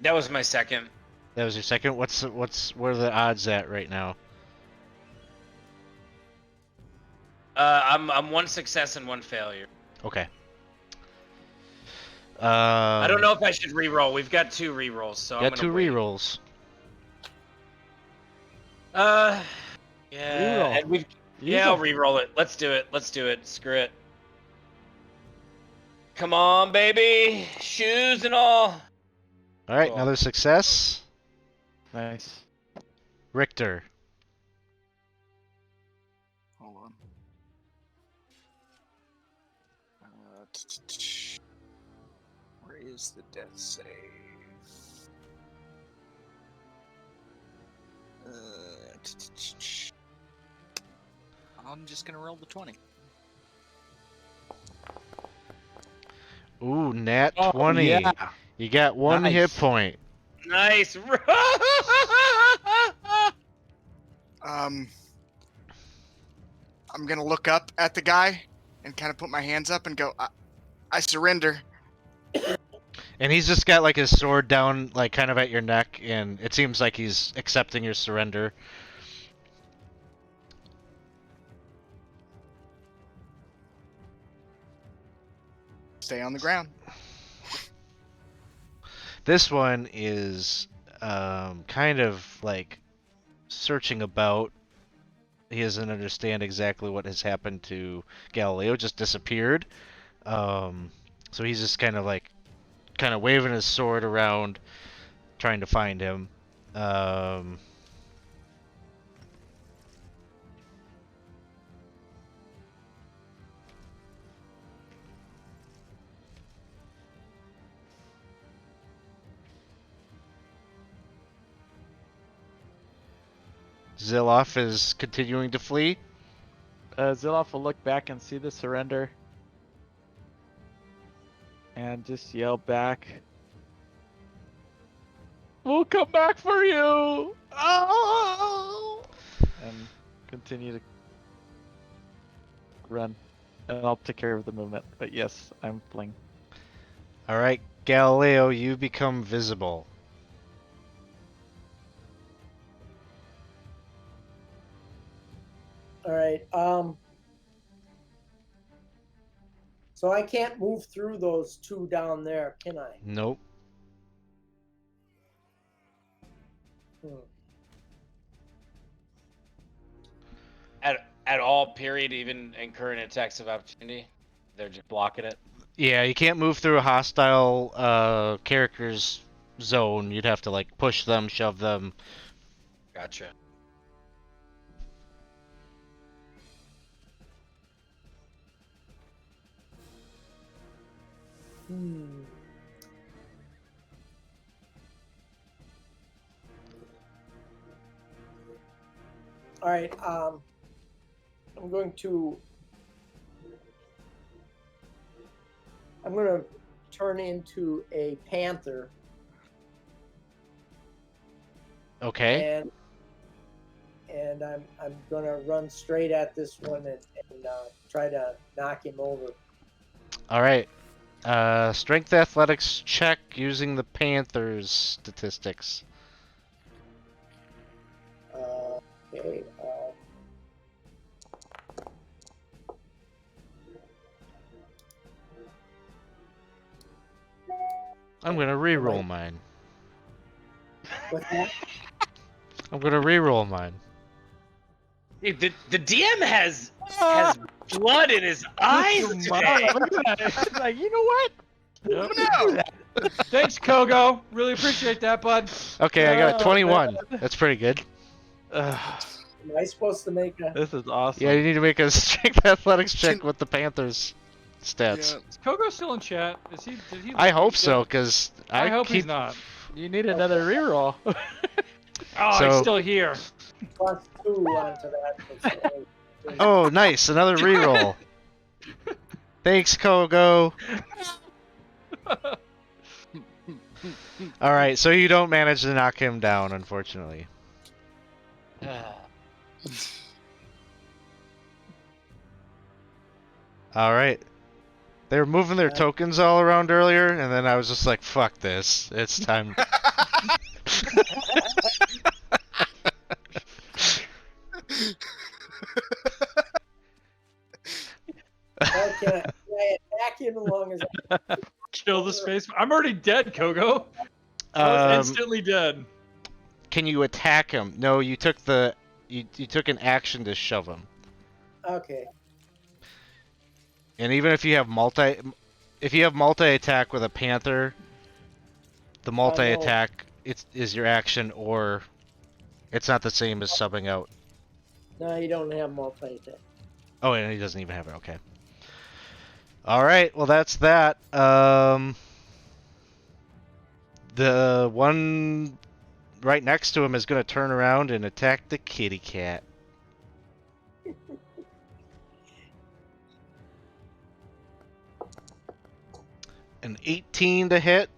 That was my second. That was your second? What are the odds at right now? I'm 1 success and 1 failure. Okay. I don't know if I should re-roll. We've got 2 re-rolls, so I'm Got gonna 2 wait. rerolls. Yeah, Reroll. and Use I'll them. re-roll it. Let's do it. Screw it. Come on, baby. Shoes and all. All right, Cool. another success. Nice. Richter. Hold on. Where is the death save? I'm just gonna roll the 20. Ooh, nat Oh, 20. yeah. You got 1 hit Nice. point. Nice. I'm gonna look up at the guy and kind of put my hands up and go, I surrender. And he's just got like his sword down, like kind of at your neck, and it seems like he's accepting your surrender. Stay on the ground. This one is kind of like searching about. He doesn't understand exactly what has happened to Galileo, just disappeared. So he's just kind of waving his sword around, trying to find him. Ziloff is continuing to flee. Ziloff will look back and see the surrender. And just yell back. We'll come back for you! Oh! And continue to run. And I'll take care of the movement. But yes, I'm fleeing. All right, Galileo, you become visible. All right. So I can't move through those two down there, can I? Nope. Hmm. At all, period, even in current attacks of opportunity, they're just blocking it. Yeah, you can't move through a hostile character's zone. You'd have to like push them, shove them. Gotcha. Hmm. All right. I'm going to turn into a panther. Okay. And I'm gonna run straight at this one and try to knock him over. All right. Strength athletics check using the Panthers statistics. Okay. I'm gonna re-roll mine. What's that? I'm gonna re-roll mine. Dude, the DM has blood in his eyes today. Like, you know what? No. Thanks, Kogo. Really appreciate that, bud. Okay, I got a Oh, 21. man. That's pretty good. Am I supposed to make a? This is awesome. Yeah, you need to make a strength athletics check with the Panthers stats. Yeah. Is Kogo still in chat? Is he? Did he? I hope did- so, because I hope keep... he's not. You need another reroll. Oh, So- he's still here. +2 onto that. Oh, nice. Another reroll. Thanks, Kogo. All right, so you don't manage to knock him down, unfortunately. All right. They were moving their tokens all around earlier, and then I was just like, fuck this. It's time. Well, can I attack him as long as Kill the space. I'm already dead, Kogo. I was instantly dead. Can you attack him? No, you took you took an action to shove him. Okay. And even if you have multi attack with a panther, the multi attack is your action, or it's not the same as subbing out. No, you don't have multi attack. Oh, and he doesn't even have it. Okay. All right. Well, that's that. The one right next to him is going to turn around and attack the kitty cat. An 18 to hit.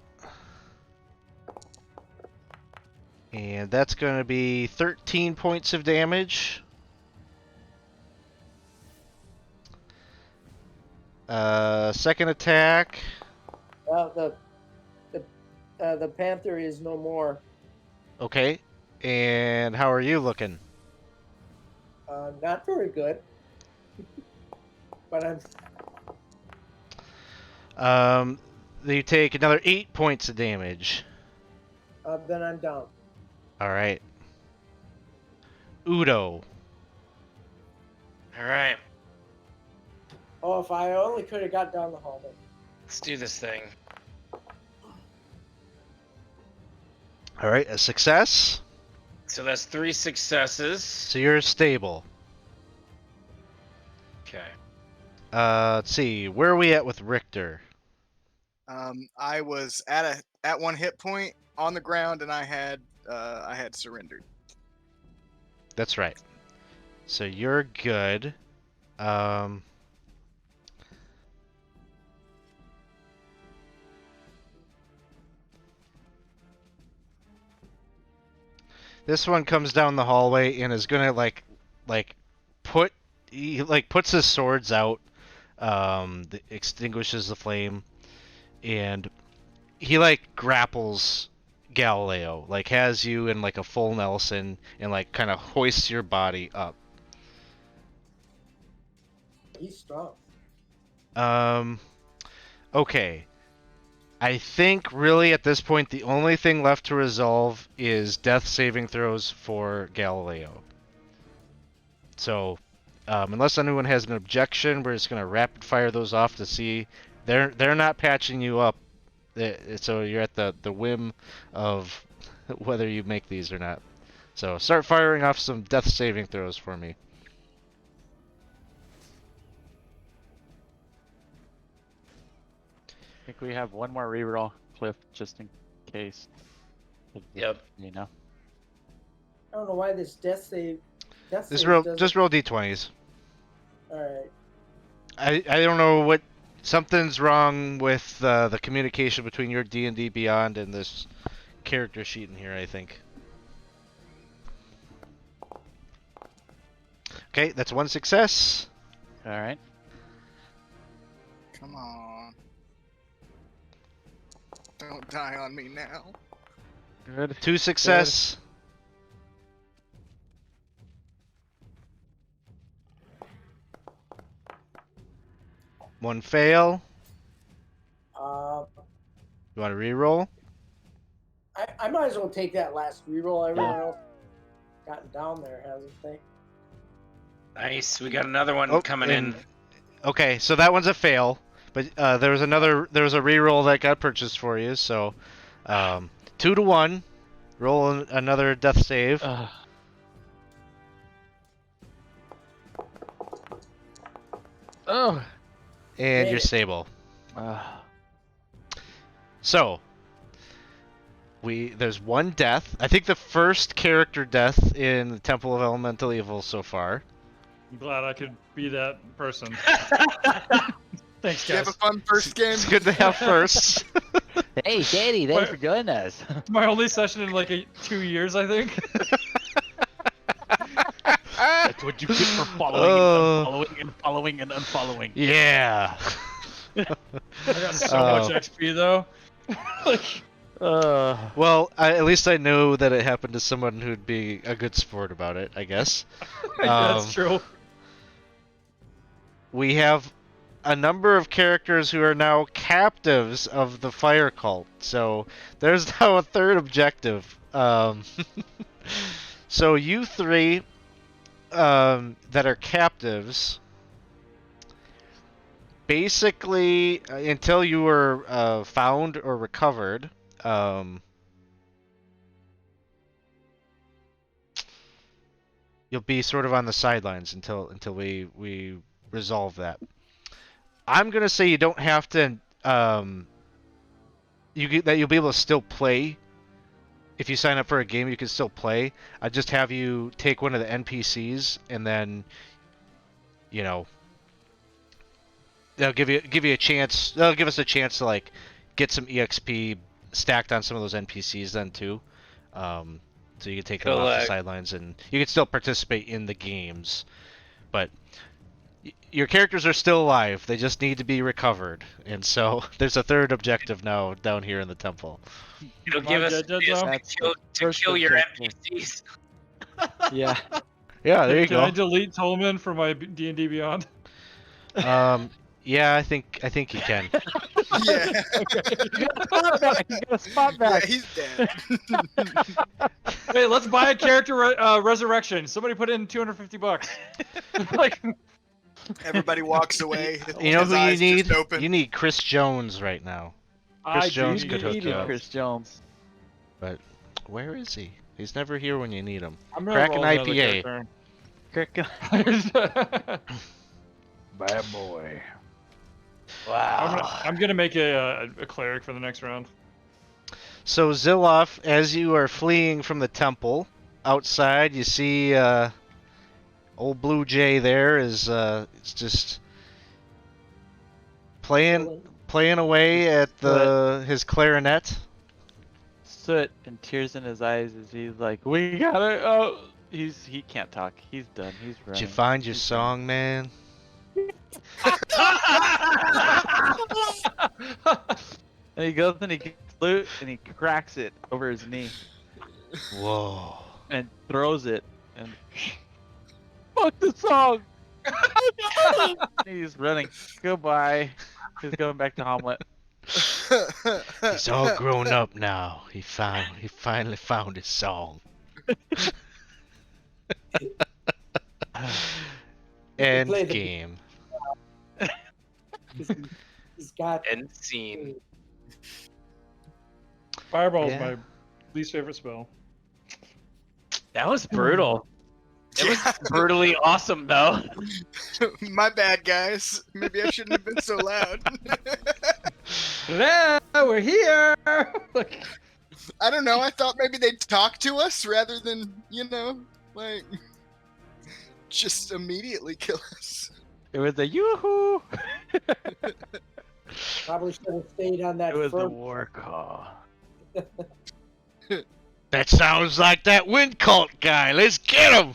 And that's going to be 13 points of damage. Second attack. Well, the panther is no more. Okay. And how are you looking? Not very good. But You take another 8 points of damage. then I'm down. All right. Udo. All right, Oh, if I only could have got down the hallway. let's do this thing. All right, a success. So that's 3 successes. So you're stable. Okay. Let's see. Where are we at with Richter? I was at 1 hit point on the ground, and I had surrendered. That's right. So you're good. This one comes down the hallway and is gonna like put he like puts his swords out, extinguishes the flame, and he like grapples Galileo, like has you in like a full Nelson and like kind of hoists your body up. He's strong. Okay. I think really at this point the only thing left to resolve is death saving throws for Galileo. So, unless anyone has an objection, we're just gonna rapid fire those off to see. They're not patching you up, so you're at the whim of whether you make these or not. So start firing off some death saving throws for me. I think we have one more reroll, Cliff, just in case. Yep. You know. I don't know why this death save. Just roll d20s. All right. I don't know what something's wrong with the communication between your D&D Beyond and this character sheet in here, I think. Okay, that's one success. All right. Come on. Don't die on me now. Good. Two success. One fail. You want to re-roll? I might as well take that last reroll. Everyone else gotten down there, hasn't they? Nice. We got another one coming in. Okay, so that one's a fail, but there was a re-roll that got purchased for you. So 2 to 1. Roll another death save. Oh. And Made you're it. stable. So there's one death. I think the first character death in the Temple of Elemental Evil so far. I'm glad I could be that person. Thanks, Did you have guys. a fun first game? It's good to have first. Hey, Daddy, thanks for joining us. My only session in like 2 years, I think. That's what you get for following and unfollowing and unfollowing. Yeah. I got so much XP though. Well, at least I know that it happened to someone who'd be a good sport about it, I guess. That's true. We have a number of characters who are now captives of the fire cult. So there's now a third objective. So you three that are captives, basically, until you were found or recovered, you'll be sort of on the sidelines until we resolve that. I'm gonna say you don't have to. You'll be able to still play. If you sign up for a game, you can still play. I just have you take one of the NPCs, and then, you know, they'll give you a chance. They'll give us a chance to like get some EXP stacked on some of those NPCs then too. So you can take them off the sidelines, and you can still participate in the games, but your characters are still alive. They just need to be recovered, and so there's a third objective now down here in the temple. It'll give us Dead a zone? to kill your NPCs. Yeah. Yeah, there you Can go. I delete Tolman from my D&D Beyond? Yeah, I think you can. Yeah. You got a spot Yeah, back. he's dead. Hey, let's buy a character resurrection. Somebody put in $250. Like, Everybody walks away. You know his who you eyes need? just open. You need Chris Jones right now. Chris I Jones do could hook need you up. Chris Jones. But where is he? He's never here when you need him. I'm gonna Crack an roll another IPA. character. Bad boy. Wow. I'm gonna make a cleric for the next round. So Zilloff, as you are fleeing from the temple, outside. You see old Blue Jay there is it's just playing away at his clarinet. Soot and tears in his eyes as he's like, "We gotta." Oh, he can't talk. He's done. He's running. Did you find your He's song, man? And he goes and he gets loot and he cracks it over his knee Whoa. and throws it and fuck the song. He's running. Goodbye. He's going back to Hamlet. He's all grown up now. He finally found his song. End play the- game. He's got End scene. Fireball is Yeah. my least favorite spell. That was brutal. It was brutally awesome, though. My bad, guys. Maybe I shouldn't have been so loud. Yeah, we're here. Like, I don't know. I thought maybe they'd talk to us rather than, like, just immediately kill us. It was a yoo-hoo. probably should have stayed on that It was a firm. war call. That sounds like that wind cult guy. Let's get him.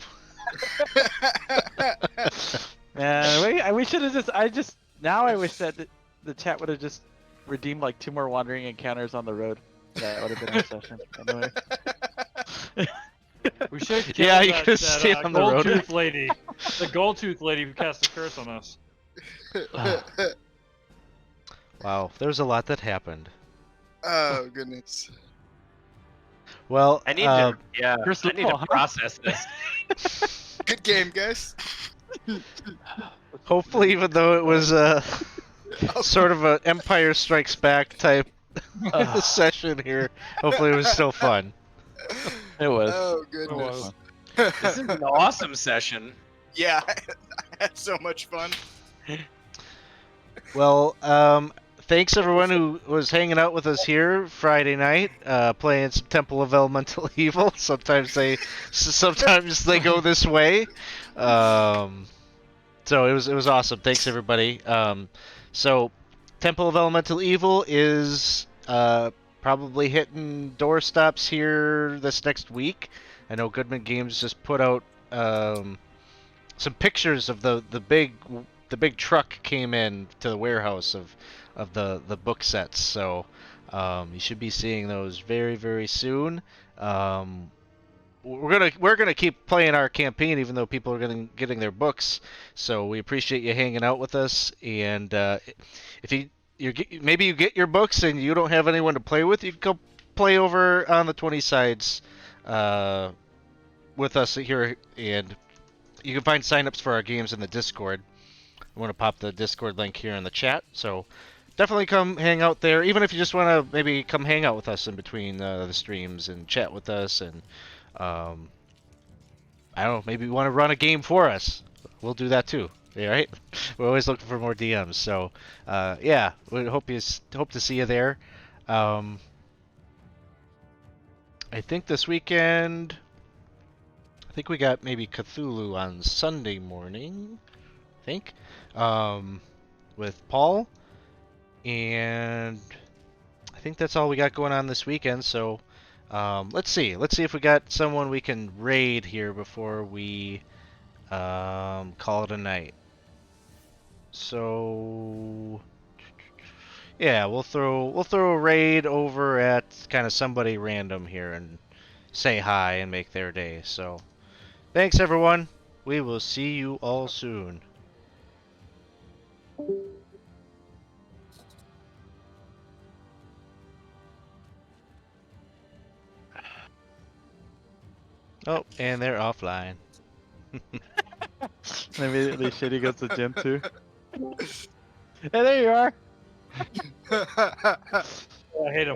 Man, we should have just. Now I wish that the chat would have just redeemed like 2 more wandering encounters on the road. That would have been our session. Anyway. we should kill Yeah, you that, could that, stay on the road. gold tooth lady. The gold tooth lady who cast a curse on us. Wow, there's a lot that happened. Oh, goodness. Well, I need to, First I of need to all, huh? process this. Good game, guys. hopefully, even though it was sort of an Empire Strikes Back type session here, hopefully it was still fun. It was. Oh, It goodness. was. This is an awesome session. Yeah, I had so much fun. Well, thanks everyone who was hanging out with us here Friday night, playing some Temple of Elemental Evil. Sometimes they go this way. So it was awesome. Thanks everybody. So Temple of Elemental Evil is probably hitting doorstops here this next week. I know Goodman Games just put out some pictures of the big truck came in to the warehouse of the book sets. So you should be seeing those very, very soon. We're gonna keep playing our campaign even though people are getting their books. So we appreciate you hanging out with us. And if maybe you get your books and you don't have anyone to play with, you can go play over on the 20 sides with us here, and you can find signups for our games in the Discord. I want to pop the Discord link here in the chat, so definitely come hang out there. Even if you just want to maybe come hang out with us in between the streams and chat with us, and I don't know, maybe you want to run a game for us. We'll do that too. All right, we're always looking for more DMs. So yeah, we hope to see you there. I think this weekend. I think we got maybe Cthulhu on Sunday morning. I think. With Paul, and I think that's all we got going on this weekend. So let's see if we got someone we can raid here before we call it a night. So yeah, we'll throw a raid over at kind of somebody random here and say hi and make their day. So thanks everyone. We will see you all soon. Oh, and they're offline. Immediately Shitty goes to gym too. Hey, there you are. I hate him.